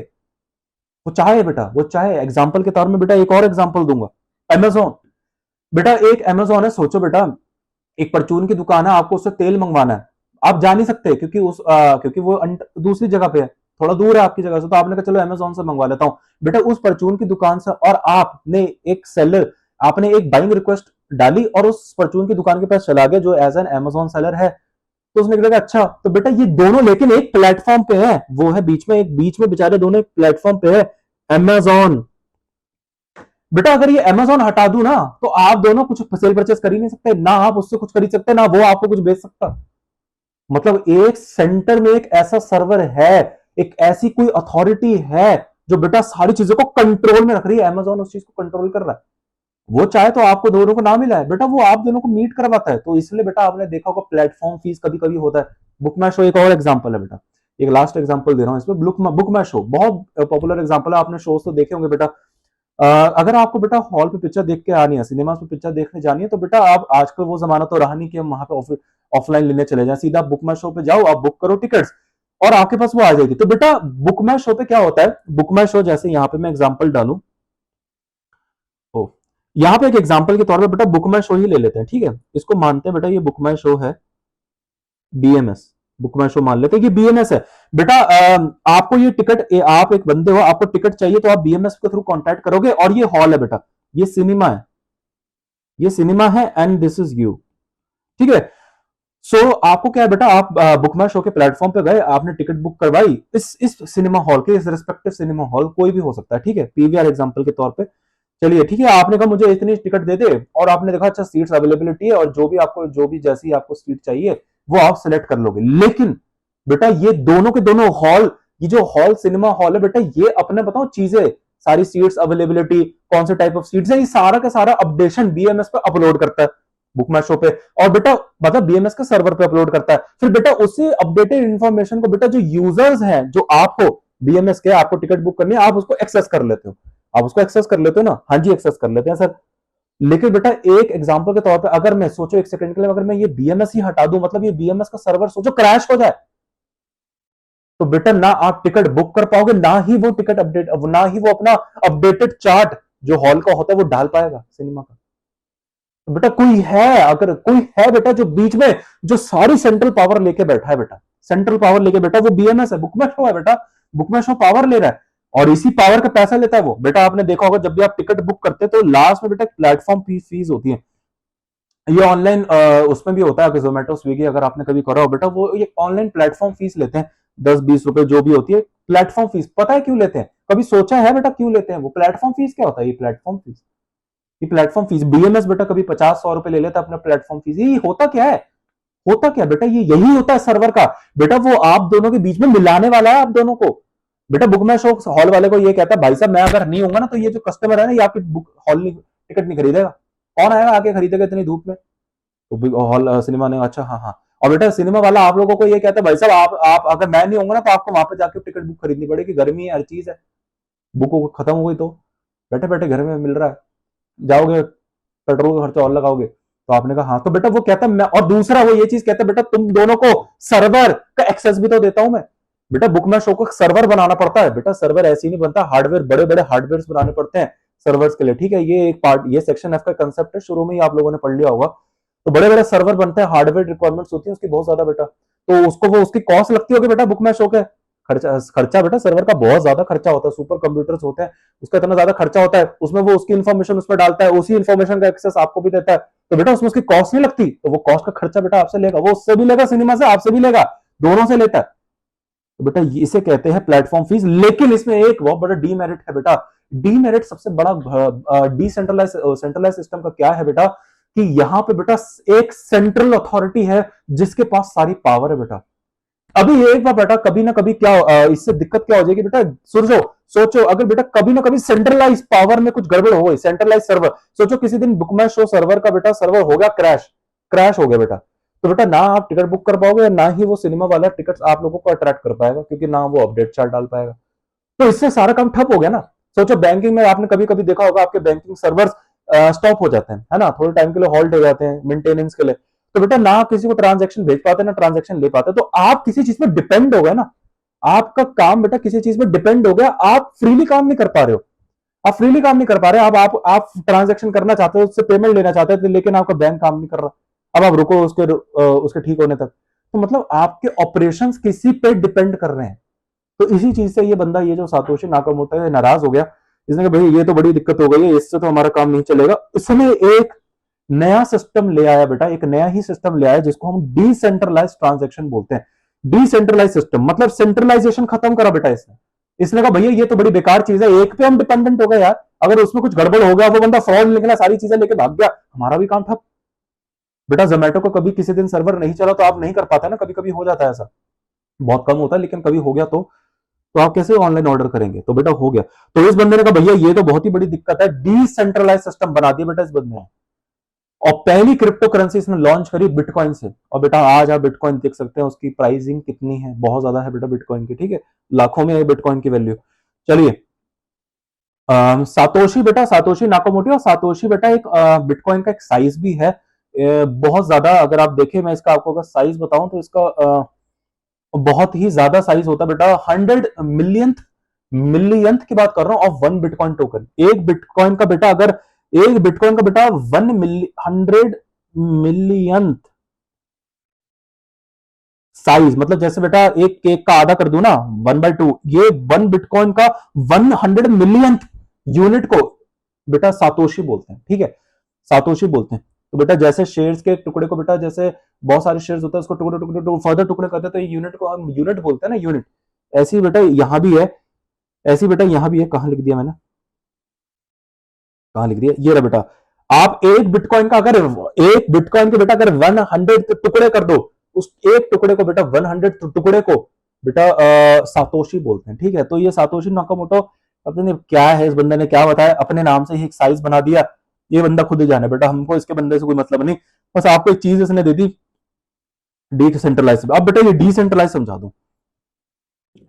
वो चाहे बेटा, वो चाहे। एग्जाम्पल के तौर में बेटा एक और एग्जाम्पल दूंगा, अमेजोन। बेटा एक अमेजोन है, सोचो बेटा एक परचून की दुकान है, आपको उससे तेल मंगवाना है, आप जा नहीं सकते क्योंकि क्योंकि वो दूसरी जगह पे है, थोड़ा दूर है आपकी जगह से। तो आपने कहा चलो अमेजोन से मंगवा लेता हूं। बेटा उस परचून की दुकान से, और आपने एक सेलर, आपने एक बाइंग रिक्वेस्ट डाली, और उस परचून की दुकान के पास चला गया जो एज एन अमेजोन सेलर है। तो उसने कहा अच्छा, तो बेटा ये दोनों लेकिन एक प्लेटफॉर्म पे है, वो है बीच में, एक बीच में बेचारे दोनों एक प्लेटफॉर्म पे है, अमेजोन। बेटा अगर ये अमेजोन हटा दूं ना, तो आप दोनों कुछ सेल परचेस कर ही नहीं सकते, ना आप उससे कुछ खरीद सकते, ना वो आपको कुछ बेच सकता। मतलब एक सेंटर में एक ऐसा सर्वर है, एक ऐसी कोई अथॉरिटी है जो बेटा सारी चीजों को कंट्रोल में रख रही है। अमेजोन उस चीज को कंट्रोल कर रहा है। वो चाहे तो आपको दोनों को ना मिला है बेटा, वो आप दोनों को मीट करवाता है। तो इसलिए बेटा आपने देखा होगा प्लेटफॉर्म फीस कभी कभी होता है। बुक माई शो एक और एग्जाम्पल है बेटा, एक लास्ट एग्जाम्पल दे रहा हूं इसमें। बुक माई शो बहुत पॉपुलर एग्जाम्पल है, आपने शोज तो देखे होंगे बेटा। अगर आपको बेटा हॉल पे पिक्चर देख के आनी है, सिनेमा पे पिक्चर देखने जानी है, तो बेटा आप आजकल वो जमाना तो रहा नहीं कि हम वहां पे ऑफलाइन लेने चले जाएं। सीधा बुक माई शो पे जाओ, आप बुक करो टिकट्स और आपके पास वो आ जाएगी। तो बेटा बुक माई शो पे क्या होता है, बुक माई शो जैसे यहाँ पे मैं एग्जांपल डालूं, ओ यहाँ पे एक एग्जांपल के तौर पे बेटा बुक माई शो ही ले लेते हैं, ठीक है। इसको मानते हैं बेटा ये बुक माई शो है, बीएमएस, बुक माई शो मान लेते हैं कि बीएमएस है। बेटा आपको ये टिकट, आप एक बंदे हो, आपको टिकट चाहिए तो आप बीएमएस के थ्रू कांटेक्ट करोगे, और ये हॉल है बेटा, ये सिनेमा है, ये सिनेमा है एंड दिस इज यू, ठीक है। सो आपको क्या है बेटा, आप बुक माई शो के प्लेटफॉर्म पे गए, आपने टिकट बुक करवाई इस सिनेमा हॉल के, इस रिस्पेक्टिव सिनेमा हॉल, कोई भी हो सकता है, ठीक है, पीवीआर एग्जांपल के तौर पे चलिए, ठीक है। आपने कहा मुझे इतनी टिकट दे दे, और आपने देखा अच्छा सीट्स अवेलेबिलिटी है, और जो भी आपको, जो भी जैसी आपको सीट चाहिए वो आप सिलेक्ट कर लोगे। लेकिन बेटा ये दोनों के दोनों हॉल, ये जो हॉल सिनेमा हॉल है बेटा, ये अपने बताओ चीजें, सारी सीट्स अवेलेबिलिटी, कौन से टाइप ऑफ सीट्स है, ये सारा का सारा अपडेशन बीएमएस पे अपलोड करता है, बुक माई शो पे, और बेटा मतलब बीएमएस के सर्वर पे अपलोड करता है। फिर बेटा उसी अपडेटेड इंफॉर्मेशन को बेटा जो यूजर्स हैं, जो आप हो बीएमएस के, आपको टिकट बुक करनी है, आप उसको एक्सेस कर लेते हो, आप उसको एक्सेस कर लेते हो ना, हाँ जी एक्सेस कर लेते हैं सर। लेकिन बेटा एक एग्जांपल के तौर पे अगर मैं सोचो एक सेकंड के लिए, अगर मैं ये बीएमएस ही हटा दूं, मतलब ये बीएमएस का सर्वर सोचो क्रैश हो जाए, तो बेटा ना आप टिकट बुक कर पाओगे, ना ही वो टिकट अपडेट, ना ही वो अपना अपडेटेड चार्ट जो हॉल का होता है वो डाल पाएगा सिनेमा का। तो बेटा कोई है, अगर कोई है बेटा जो बीच में, जो सारी सेंट्रल पावर लेके बैठा है बेटा, सेंट्रल पावर लेके बेटा, वो बीएमएस है, बुक माई शो है बेटा, बुक माई शो पावर ले रहा है, और इसी पावर का पैसा लेता है वो। बेटा आपने देखा होगा जब भी आप टिकट बुक करते हैं तो लास्ट में बेटा प्लेटफॉर्म फीस होती है, ये ऑनलाइन उसमें भी होता है, जोमेटो स्विगी अगर आपने कभी करा हो बेटा, वो ये ऑनलाइन प्लेटफॉर्म फीस लेते हैं, 10-20 रुपए जो भी होती है प्लेटफॉर्म फीस। पता है क्यों लेते हैं, कभी सोचा है बेटा क्यों लेते हैं वो प्लेटफॉर्म फीस? क्या होता है ये प्लेटफॉर्म फीस? ये प्लेटफॉर्म फीस बीएमएस बेटा कभी 50-100 रुपए ले लेता है अपना प्लेटफॉर्म फीस। ये होता क्या है, होता क्या बेटा, ये यही होता है सर्वर का बेटा, वो आप दोनों के बीच में मिलाने वाला है आप दोनों को। बेटा बुक माई शो हॉल वाले को ये कहता है भाई साहब मैं अगर नहीं होऊंगा ना, तो ये जो कस्टमर है ना, ये आपकी बुक हॉल नहीं, टिकट नहीं खरीदेगा, कौन आएगा आके खरीदेगा इतनी धूप में? तो हॉल सिनेमा ने, अच्छा हाँ हाँ, और बेटा सिनेमा वाला आप लोगों को ये कहता है भाई साहब आप अगर मैं नहीं होऊंगा ना, तो आपको वहां पे जाके टिकट बुक खरीदनी पड़ेगी, गर्मी है, हर चीज है, बुक खत्म हो गई तो बैठे बैठे घर में मिल रहा है, जाओगे पेट्रोल का खर्चा और लगाओगे। तो आपने कहा हाँ, तो बेटा वो कहता मैं, और दूसरा वो ये चीज कहता है बेटा तुम दोनों को सर्वर का एक्सेस भी तो देता हूं मैं। बेटा बुक माई शो को सर्वर बनाना पड़ता है बेटा, सर्वर ऐसे ही नहीं बनता, हार्डवेयर, बड़े बड़े हार्डवेयर बनाने पड़ते हैं सर्वर्स के लिए, ठीक है। ये एक पार्ट, ये सेक्शन एफ का कंसेप्ट है, शुरू में ही आप लोगों ने पढ़ लिया होगा। तो बड़े बड़े सर्वर बनते हैं, हार्डवेयर रिक्वायरमेंट्स होती है उसकी बहुत ज्यादा बेटा, तो उसको वो उसकी कॉस्ट लगती होगी बेटा बुक माई शो के, खर्चा खर्चा बेटा सर्वर का बहुत ज्यादा खर्चा होता है, सुपर कंप्यूटर्स होते हैं, उसका इतना ज्यादा खर्चा होता है, उसमें वो उसकी इन्फॉर्मेशन उसमें डालता है, उसी इन्फॉर्मेशन का एक्सेस आपको भी देता है, तो बेटा उसमें उसकी कॉस्ट नहीं लगती, तो वो कॉस्ट का खर्चा बेटा आपसे लेगा, वो उससे भी लेगा, सिनेमा से, आपसे भी लेगा, दोनों से लेता है। तो बेटा इसे कहते हैं प्लेटफॉर्म फीस। लेकिन इसमें एक बहुत बड़ा डीमेरिट है बेटा, डीमेरिट सबसे बड़ा डिसेंट्रलाइज सेंट्रलाइज सिस्टम का क्या है बेटा, कि यहां पे बेटा एक सेंट्रल अथॉरिटी है जिसके पास सारी पावर है बेटा। अभी एक बार बेटा कभी ना कभी क्या इससे दिक्कत क्या हो जाएगी बेटा, सोचो सोचो अगर बेटा कभी ना कभी सेंट्रलाइज पावर में कुछ गड़बड़ हो गई, सेंट्रलाइज सर्वर, सोचो किसी दिन बुक माई शो सर्वर का बेटा सर्वर हो गया क्रैश, क्रैश हो गया बेटा, तो बेटा ना आप टिकट बुक कर पाओगे, ना ही वो सिनेमा वाला टिकट आप लोगों को अट्रैक्ट कर पाएगा, क्योंकि ना वो अपडेट चार्ट डाल पाएगा। तो इससे सारा काम ठप हो गया ना। सोचो बैंकिंग में आपने कभी कभी देखा होगा, आपके बैंकिंग सर्वर्स स्टॉप हो जाते हैं, है ना, थोड़े टाइम के लिए हॉल्ट हो जाते हैं मेंटेनेंस के लिए, तो बेटा ना किसी को ट्रांजैक्शन भेज पाते, ना ट्रांजैक्शन ले पाते, तो आप किसी चीज में डिपेंड हो गए ना, आपका काम बेटा किसी चीज में डिपेंड हो गया, आप फ्रीली काम नहीं कर पा रहे हो, आप फ्रीली काम नहीं कर पा रहे, अब आप ट्रांजैक्शन करना चाहते हो, उससे पेमेंट लेना चाहते हो, लेकिन आपका बैंक काम नहीं कर रहा, अब आप रुको उसके ठीक होने तक, तो मतलब आपके ऑपरेशंस किसी पे डिपेंड कर रहे हैं। तो इसी चीज से ये बंदा, ये जो सातोशी नाकामोटो है, नाराज हो गया, इसने कहा भाई ये तो बड़ी दिक्कत हो गई है, इससे तो हमारा काम नहीं चलेगा। इसने एक नया सिस्टम ले आया बेटा, एक नया ही सिस्टम ले आया जिसको हम डिसेंट्रलाइज ट्रांजेक्शन बोलते हैं। डिसेंट्रलाइज सिस्टम मतलब सेंट्रलाइजेशन खत्म करा बेटा इसने। इसने कहा भैया ये तो बड़ी बेकार चीज है, एक पे हम डिपेंडेंट हो गए यार, अगर उसमें कुछ गड़बड़ हो गया, वो बंदा फ्रॉड निकला, सारी चीजें लेके भाग गया, हमारा भी काम ठप। बेटा जोमेटो को कभी किसी दिन सर्वर नहीं चला तो आप नहीं कर पाते ना, कभी कभी हो जाता है ऐसा, बहुत कम होता है लेकिन कभी हो गया तो आप कैसे ऑनलाइन ऑर्डर करेंगे? तो बेटा हो गया। तो इस बंदे ने कहा भैया ये तो बहुत ही बड़ी दिक्कत है, डिसेंट्रलाइज सिस्टम बना दिया बेटा इस बंदे ने, और पहली क्रिप्टो करेंसी इसने लॉन्च करी बिटकॉइन से। और बेटा आज आप बिटकॉइन देख सकते हैं, उसकी प्राइसिंग कितनी है, बहुत ज्यादा है बेटा बिटकॉइन की, ठीक है, लाखों में है बिटकॉइन की वैल्यू। चलिए सातोशी बेटा, सातोशी नाकामोटो, और सातोशी बेटा एक बिटकॉइन का एक साइज भी है बहुत ज्यादा। अगर आप देखें, मैं इसका आपको अगर साइज बताऊं तो इसका बहुत ही ज्यादा साइज होता है बेटा। 100 मिलियंथ की बात कर रहा हूं ऑफ वन बिटकॉइन टोकन। एक बिटकॉइन का बेटा, अगर एक बिटकॉइन का बेटा 100 मिलियंथ साइज, मतलब जैसे बेटा एक केक का आधा कर दू ना, 1/2, ये वन बिटकॉइन का 100 मिलियंथ यूनिट को बेटा सातोशी बोलते हैं। ठीक है, सातोशी बोलते हैं। तो बेटा जैसे शेयर्स के टुकड़े को बेटा, जैसे बहुत सारे शेयर्स होते हैं, उसको टुकड़े टुकड़े फर्दर टुकड़े करते हैं, तो यूनिट को हम यूनिट बोलते हैं ना, यूनिट। ऐसी बेटा यहां भी है, ऐसी बेटा यहां भी है। कहां लिख दिया मैंने, कहां लिख दिया, ये रहा बेटा। आप एक बिटकॉइन का अगर, एक बिटकॉइन के बेटा अगर 100 टुकड़े कर दो, उस एक टुकड़े को बेटा 100 टुकड़े को बेटा सातोशी बोलते हैं। ठीक है, तो ये सातोशी नाकामोटो अपने क्या है, इस बंदे ने क्या बताया, अपने नाम से ही एक साइज बना दिया। ये बंदा खुद ही जाने बेटा, हमको इसके बंदे से कोई मतलब नहीं। बस आपको एक चीज इसने दे दी, डिसेंट्रलाइज। अब बेटा ये डिसेंट्रलाइज समझा दूं।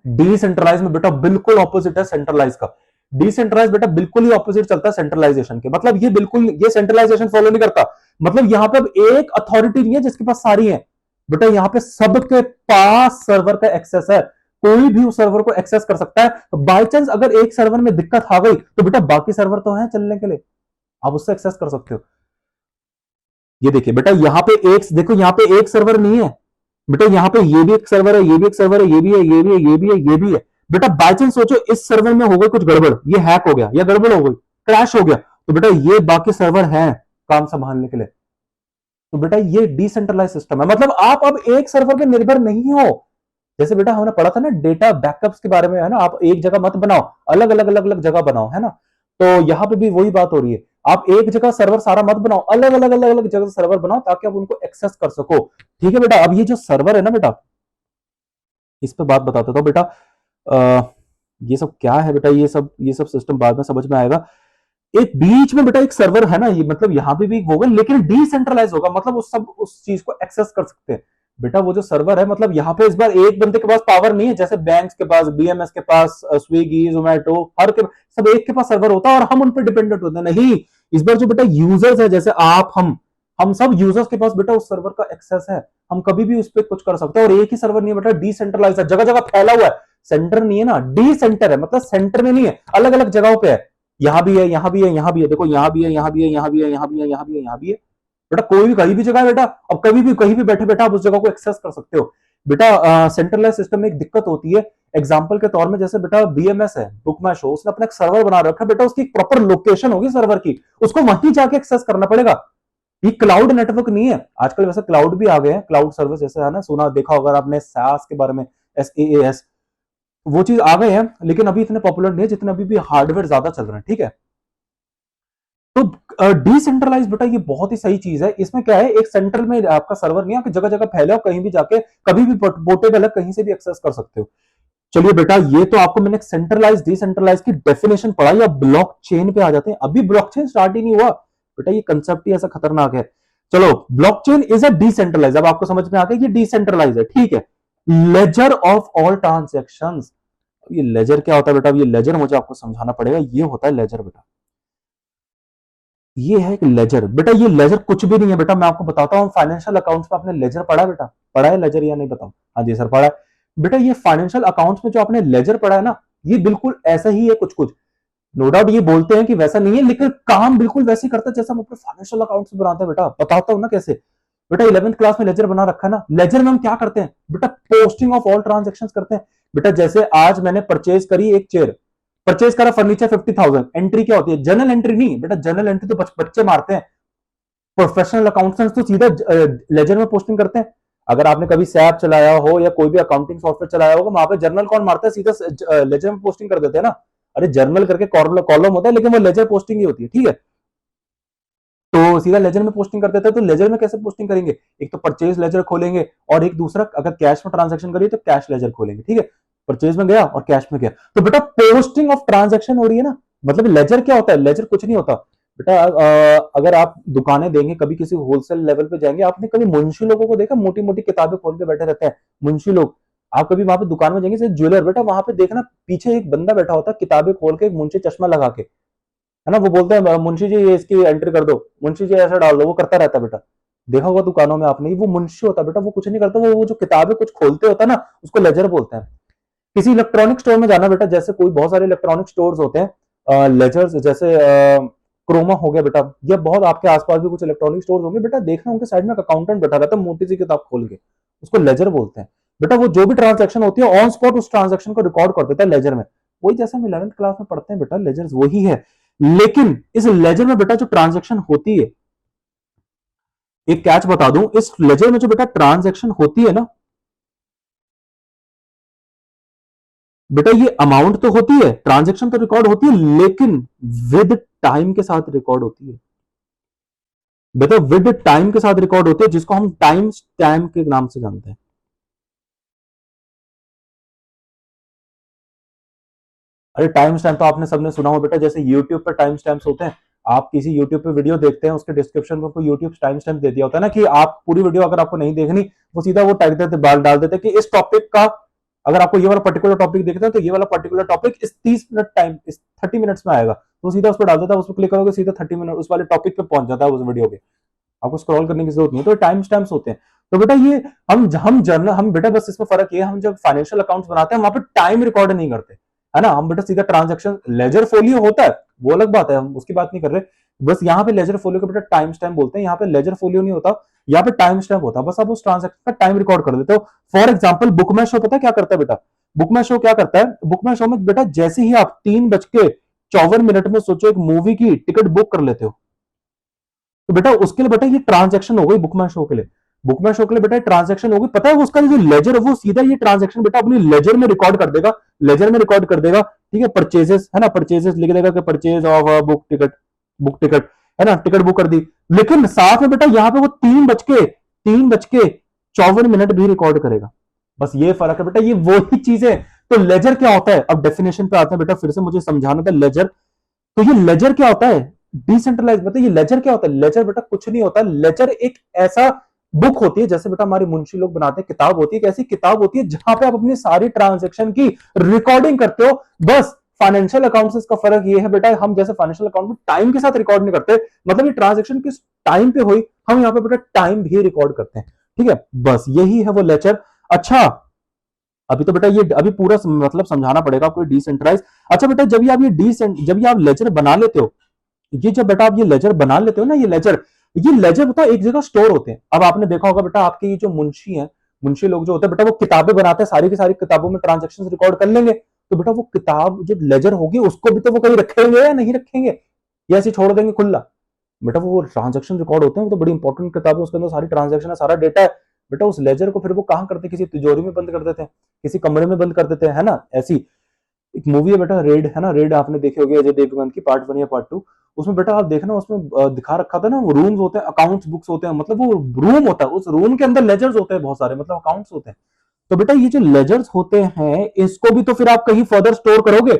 डिसेंट्रलाइज में बेटा बिल्कुल ऑपोजिट है सेंट्रलाइज का। डिसेंट्रलाइज बेटा बिल्कुल ही ऑपोजिट चलता है सेंट्रलाइजेशन के। मतलब ये बिल्कुल, ये सेंट्रलाइजेशन फॉलो नहीं करता। मतलब यहां पे अब एक अथॉरिटी नहीं है जिसके पास सारी है बेटा, यहां पे सबके पास सर्वर का एक्सेस है। कोई भी उस सर्वर को एक्सेस कर सकता है। तो बाई चांस अगर एक सर्वर में दिक्कत आ गई तो बेटा बाकी सर्वर तो है चलने के लिए, आप उससे एक्सेस कर सकते हो। ये देखिए बेटा, यहां पे एक, देखो यहां पे एक सर्वर नहीं है बेटा, यहां पे ये भी एक सर्वर है, ये भी एक सर्वर है, ये भी है, ये भी है, ये भी है, ये भी है बेटा। बाई चांस सोचो इस सर्वर में हो गई कुछ गड़बड़, ये हैक हो गया या गड़बड़ हो गई, क्रैश हो गया, तो बेटा ये बाकी सर्वर हैं काम संभालने के लिए। तो बेटा ये डिसेंट्रलाइज सिस्टम है। मतलब आप अब एक सर्वर पे निर्भर नहीं हो। जैसे बेटा हमने पढ़ा था ना डेटा बैकअप्स के बारे में, है ना, आप एक जगह मत बनाओ, अलग अलग अलग अलग जगह बनाओ, है ना। तो यहां पे भी वही बात हो रही है, आप एक जगह सर्वर सारा मत बनाओ, अलग अलग अलग अलग जगह सर्वर बनाओ ताकि आप उनको एक्सेस कर सको। ठीक है बेटा, अब ये जो सर्वर है ना बेटा, इस पे बात बताता था बेटा। आ, ये सब क्या है बेटा, ये सब सिस्टम बाद में समझ में आएगा। एक बीच में बेटा एक सर्वर है ना, ये मतलब यहां पे भी होगा लेकिन डिसेंट्रलाइज होगा, मतलब उस सब उस चीज को एक्सेस कर सकते हैं बेटा। वो जो सर्वर है, मतलब यहाँ पे इस बार एक बंदे के पास पावर नहीं है, जैसे बैंक्स के पास, बीएमएस के पास, स्विगी, जोमेटो, हर के सब एक के पास सर्वर होता है और हम उन पर डिपेंडेंट होते हैं। नहीं, इस बार जो बेटा यूजर्स है, जैसे आप, हम सब यूजर्स के पास बेटा उस सर्वर का एक्सेस है। हम कभी भी उस पर कुछ कर सकते हैं। और एक ही सर्वर नहीं है बेटा, डिसेंट्रलाइज है, जगह जगह फैला हुआ है। सेंटर नहीं है ना, डी सेंटर है, मतलब सेंटर में नहीं है, अलग अलग जगहों पे है। यहां भी है, यहां भी है, यहां भी है, देखो यहां भी है, यहां भी है, यहां भी है, यहां भी है, यहां भी है, यहां भी है बेटा। कोई भी कहीं भी जगह है बेटा, अब कभी भी कहीं भी बैठे बैठा आप उस जगह को एक्सेस कर सकते हो बेटा। सेंट्रलाइज सिस्टम में एक दिक्कत होती है, एग्जाम्पल के तौर में, जैसे बेटा बीएमएस है, बुक माई शो, उसने अपना एक सर्वर बना रखा है बेटा, उसकी प्रॉपर लोकेशन होगी सर्वर की, उसको वहीं जाके एक्सेस करना पड़ेगा। ये क्लाउड नेटवर्क नहीं है। आजकल वैसे क्लाउड भी आ गए हैं, क्लाउड सर्विस जैसे, है ना, सुना देखा होगा आपने सास के बारे में, SaaS, वो चीज आ गए हैं, लेकिन अभी इतने पॉपुलर नहीं है जितने अभी भी हार्डवेयर ज्यादा चल रहे हैं। ठीक है, तो डिसेंट्रलाइज बेटा ये बहुत ही सही चीज है। इसमें क्या है, एक सेंटर में आपका सर्वर नहीं है, जगह जगह फैले हो, कहीं भी जाके कभी भी पोर्टेबल है, कहीं से भी एक्सेस कर सकते हो। चलिए बेटा, ये तो आपको मैंने सेंट्रलाइज डिसेंट्रलाइज की डेफिनेशन पढ़ाई। अब ब्लॉक चेन पे आ जाते हैं। अभी ब्लॉक चेन स्टार्ट ही नहीं हुआ बेटा, ये कंसेप्ट ही ऐसा खतरनाक है। चलो, blockchain is a decentralize, अब आपको समझ में आ गया ये डिसेंट्रलाइज है। ठीक है, लेजर ऑफ ऑल ट्रांजेक्शन। ये लेजर क्या होता है बेटा, ये लेजर मुझे आपको समझाना पड़ेगा। ये होता है लेजर बेटा, ये है एक लेजर बेटा। ये लेजर कुछ भी नहीं है बेटा, मैं आपको बताता हूँ। फाइनेंशियल अकाउंट्स में आपने लेजर पढ़ा बेटा, पढ़ा है लेजर या नहीं बताओ? हाँ जी सर पढ़ा है बेटा। ये फाइनेंशियल अकाउंट्स में जो आपने लेजर पढ़ा है ना, ये बिल्कुल ऐसा ही है कुछ कुछ। नो डाउट ये बोलते हैं कि वैसा नहीं है, लेकिन काम बिल्कुल वैसे ही करता है जैसा हम अपने फाइनेंशियल अकाउंट्स में बनाते हैं बेटा। बताता हूँ ना कैसे बेटा। 11th क्लास में लेजर बना रखा है ना, लेजर में हम क्या करते हैं बेटा, पोस्टिंग ऑफ ऑल ट्रांजेक्शन करते हैं बेटा। जैसे आज मैंने परचेज करी एक चेयर, परचेज करा फर्नीचर 50,000, एंट्री क्या होती है, जर्नल एंट्री नहीं बेटा, जर्नल एंट्री तो बच्चे मारते हैं। प्रोफेशनल अकाउंटेंट्स तो सीधा लेजर में पोस्टिंग करते हैं। अगर आपने कभी सैप चलाया हो या कोई भी अकाउंटिंग सॉफ्टवेयर चलाया होगा, वहां पे जर्नल कौन मारता है, सीधा लेजर में पोस्टिंग कर देते हैं ना। अरे जर्नल करके कॉलम होता है, लेकिन वो लेजर पोस्टिंग ही होती है। ठीक है, तो सीधा लेजर में पोस्टिंग कर देते हैं। तो लेजर में कैसे पोस्टिंग करेंगे, एक तो परचेज लेजर खोलेंगे, और एक दूसरा अगर कैश में ट्रांजेक्शन करिए तो कैश लेजर खोलेंगे। ठीक है, परचेज में गया और कैश में गया, तो बेटा पोस्टिंग ऑफ ट्रांजेक्शन हो रही है ना। मतलब लेजर क्या होता है, लेजर कुछ नहीं होता बेटा। अगर आप दुकानें देंगे, कभी किसी होलसेल लेवल पे जाएंगे, आपने कभी मुंशी लोगों को देखा, मोटी मोटी किताबें खोल के बैठे रहते हैं मुंशी लोग। आप कभी वहां पे दुकान में जाएंगे, जैसे ज्वेलर, बेटा वहां पे देखना पीछे एक बंदा बैठा होता है किताबें खोल के, एक मुंशी चश्मा लगा के, है ना, वो बोलते हैं मुंशी जी ये इसकी एंट्री कर दो, मुंशी जी ऐसा डाल दो, वो करता रहता है बेटा। देखा होगा दुकानों में आपने, वो मुंशी होता है बेटा, वो कुछ नहीं करता, वो जो किताबें कुछ खोलते होता है ना, उसको लेजर बोलते हैं। किसी इलेक्ट्रॉनिक स्टोर में जाना बेटा, जैसे कोई बहुत सारे इलेक्ट्रॉनिक स्टोर्स होते हैं, लेजर्स जैसे क्रोमा हो गया बेटा, या बहुत आपके आसपास भी कुछ इलेक्ट्रॉनिक स्टोर्स होंगे बेटा, देखना उनके साइड में अकाउंटेंट बैठा रहता है मोटी सी किताब खोल के, उसको लेजर बोलते हैं बेटा। वो जो भी ट्रांजेक्शन होती है ऑन स्पॉट उस ट्रांजेक्शन को रिकॉर्ड कर देता है लेजर में। वही जैसे हम 11th क्लास में पढ़ते हैं बेटा, लेजर वही है। लेकिन इस लेजर में बेटा जो ट्रांजेक्शन होती है, एक कैच बता दूं, इस लेजर में जो बेटा ट्रांजेक्शन होती है ना बेटा, ये अमाउंट तो होती है, ट्रांजेक्शन तो रिकॉर्ड होती है, लेकिन विद टाइम के साथ रिकॉर्ड होती है बेटा, विद टाइम के साथ रिकॉर्ड होती है, जिसको हम टाइम स्टैम्प के नाम से जानते हैं। अरे टाइम स्टैम्प तो आपने सबने सुना हो बेटा, जैसे यूट्यूब पर टाइम स्टैम्प्स होते हैं। आप किसी यूट्यूब पे वीडियो देखते हैं, उसके डिस्क्रिप्शन में आपको यूट्यूब टाइम स्टैम्प दे दिया होता है ना, कि आप पूरी वीडियो अगर आपको नहीं देखनी, वो सीधा वो टाइप देते डाल देते कि इस टॉपिक का, अगर आपको ये वाला पर्टिकुलर टॉपिक देखना है तो ये वाला पर्टिकुलर टॉपिक इस 30 मिनट टाइम, इस 30 मिनट्स में आएगा, तो सीधा उस पर डाल देता है, उस पर क्लिक करोगे सीधा 30 मिनट उस वाले टॉपिक पे पहुंच जाता है उस वीडियो के, आपको स्क्रॉल करने की जरूरत नहीं है। तो टाइम स्टैम्प्स होते हैं। तो बेटा ये हम जर्नल, हम बेटा बस इसमें फर्क ये है, हम जब फाइनेंशियल अकाउंट्स बनाते हैं वहां पे टाइम रिकॉर्ड नहीं करते, है ना, हम बेटा सीधा ट्रांजेक्शन, लेजर फोलियो होता है वो अलग बात है, हम उसकी बात नहीं कर रहे। बस यहाँ पे लेजर फोलियो को बेटा टाइम स्टैम्प बोलते हैं, यहाँ पे लेजर फोलियो नहीं होता, यहाँ पे टाइम स्टैम्प होता है, बस आप उस ट्रांजेक्शन का टाइम रिकॉर्ड कर देते हो। For example book my show पता है क्या करता है बेटा, बुक माई शो क्या करता है, बुक माई शो में बेटा जैसे ही आप 3:54 में सोचो एक मूवी की टिकट बुक कर लेते हो, तो बेटा उसके लिए बेटा ये ट्रांजेक्शन हो गई बुक माई शो के लिए, बुक माई शो के लिए बेटा ट्रांजेक्शन होगी, पता है उसका जो लेजर है वो सीधा ये ट्रांजेक्शन बेटा अपनी लेजर में रिकॉर्ड कर देगा, लेजर में रिकॉर्ड कर देगा, ठीक है, परचेजेस है ना, परचेजेस लिख देगा कि purchase of book ticket, book ticket, है ना, टिकट बुक कर दी। लेकिन साथ में बेटा यहाँ पे वो 3:54 भी रिकॉर्ड करेगा। बस ये फर्क है बेटा, ये वही चीज है। तो लेजर क्या होता है, अब डेफिनेशन पे आते हैं बेटा, फिर से मुझे समझाना था लेजर। तो ये लेजर क्या होता है, डिसेंट्रलाइज, मतलब ये लेजर क्या होता है, लेजर बेटा कुछ नहीं होता, लेजर एक ऐसा बुक होती है, जैसे बेटा हमारे मुंशी लोग बनाते हैं, किताब होती है, एक ऐसी किताब होती है जहां पे आप अपनी सारी ट्रांजेक्शन की रिकॉर्डिंग करते हो। बस फाइनेंशियल अकाउंट से इसका फर्क ये है बेटा, हम जैसे फाइनेंशियल अकाउंट में टाइम के साथ रिकॉर्ड नहीं करते, मतलब ये ट्रांजेक्शन किस टाइम पे हुई, हम यहाँ पे बेटा टाइम भी रिकॉर्ड करते हैं, ठीक है, बस यही है वो लेजर। अच्छा, अभी तो बेटा ये अभी पूरा मतलब समझाना पड़ेगा आपको डिसेंट्रलाइज। अच्छा बेटा, जब ये आप लेजर बना लेते हो, ये जब बेटा आप ये लेजर बना लेते हो ना, ये लेजर बता एक जगह स्टोर होते हैं। अब आपने देखा होगा बेटा, आपके ये जो मुंशी हैं, मुंशी लोग जो होते हैं बेटा, वो किताबें बनाते हैं, सारी की सारी किताबों में ट्रांजेक्शन रिकॉर्ड कर लेंगे, तो बेटा वो किताब जो लेजर होगी उसको भी तो वो कहीं रखेंगे या नहीं रखेंगे, या ऐसे छोड़ देंगे खुला, बेटा वो ट्रांजेक्शन रिकॉर्ड होते हैं, वो तो बड़ी इंपॉर्टेंट किताब है, उसके अंदर सारी ट्रांजेक्शन है, सारा डेटा है। बेटा उस लेजर को फिर वो कहां करते हैं, किसी तिजोरी में बंद कर देते हैं, किसी कमरे में बंद कर देते हैं, है ना। ऐसी एक मूवी है बेटा रेड, है ना, रेड आपने देखी होगी अजय देवगन की, पार्ट 1 या पार्ट 2, उसमें बेटा आप देखना, उसमें दिखा रखा था ना, वो रूम्स होते हैं, अकाउंट्स बुक्स होते हैं, मतलब वो रूम होता है, उस रूम के अंदर लेजर्स होते हैं बहुत सारे, मतलब अकाउंट्स होते हैं। तो बेटा ये जो लेजर्स होते हैं, इसको भी तो फिर आप कहीं फर्दर स्टोर करोगे,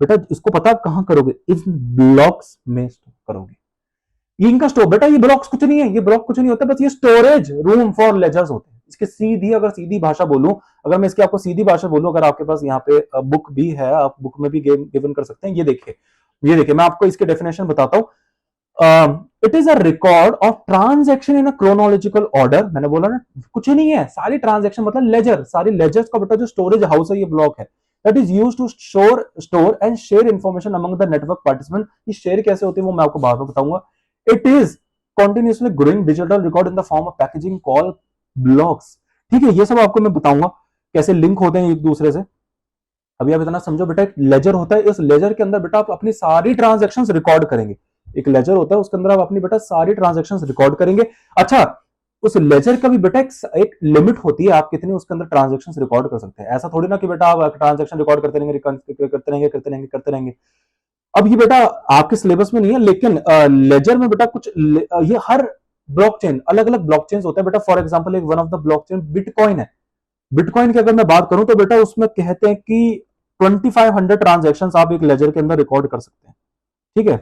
बेटा इसको पता आप कहां करोगे, इस ब्लॉक्स में स्टोर करोगे। ये इनका स्टोर बेटा, ये ब्लॉक्स कुछ नहीं है, ये ब्लॉक कुछ नहीं होता, बस ये स्टोरेज रूम फॉर लेजर्स होते हैं। इसके सीधी, अगर सीधी भाषा बोलूं, अगर मैं इसकी आपको सीधी भाषा बोलूं, अगर आपके पास यहाँ पे बुक भी है, आप बुक में भी गिवन कर सकते हैं। ये देखिए, ये देखिए, मैं आपको इसके डेफिनेशन बताता हूं। It is a record of transaction in a chronological order, मैंने बोला ना कुछ नहीं है, सारी ट्रांजेक्शन मतलब लेजर, सारी लेजर्स का बेटा जो स्टोरेज हाउस है, ये ब्लॉक है, that is use to store and share information among the network participant. ये शेयर कैसे होती है वो मैं आपको बाद में बताऊंगा। It is continuously growing digital record in the form of packaging called blocks। ठीक है, ये सब आपको मैं बताऊंगा कैसे लिंक होते हैं एक दूसरे से। अभी आप इतना समझो बेटा, एक लेजर होता है, इस लेजर के अंदर बेटा आप अपनी सारी ट्रांजेक्शंस रिकॉर्ड करेंगे। एक लेजर होता है, उसके अंदर आप अपनी बेटा सारी ट्रांजेक्शंस रिकॉर्ड करेंगे। अच्छा, उस लेजर का भी बेटा एक लिमिट होती है, आप कितने उसके अंदर ट्रांजेक्शंस रिकॉर्ड कर सकते हैं। ऐसा थोड़ी ना कि बेटा आप ट्रांजेक्शन रिकॉर्ड करते रहेंगे, करते रहेंगे, करते रहेंगे, करते रहेंगे। अब ये बेटा आपके सिलेबस में नहीं है, लेकिन लेजर में बेटा कुछ ये हर ब्लॉकचेन अलग अलग ब्लॉकचेन होते हैं बेटा। फॉर एग्जांपल एक one of the blockchain bitcoin है। बिटकॉइन की अगर मैं बात करूं तो बेटा उसमें कहते हैं कि 2500 ट्रांजेक्शन आप एक लेजर के अंदर रिकॉर्ड कर सकते हैं, ठीक है।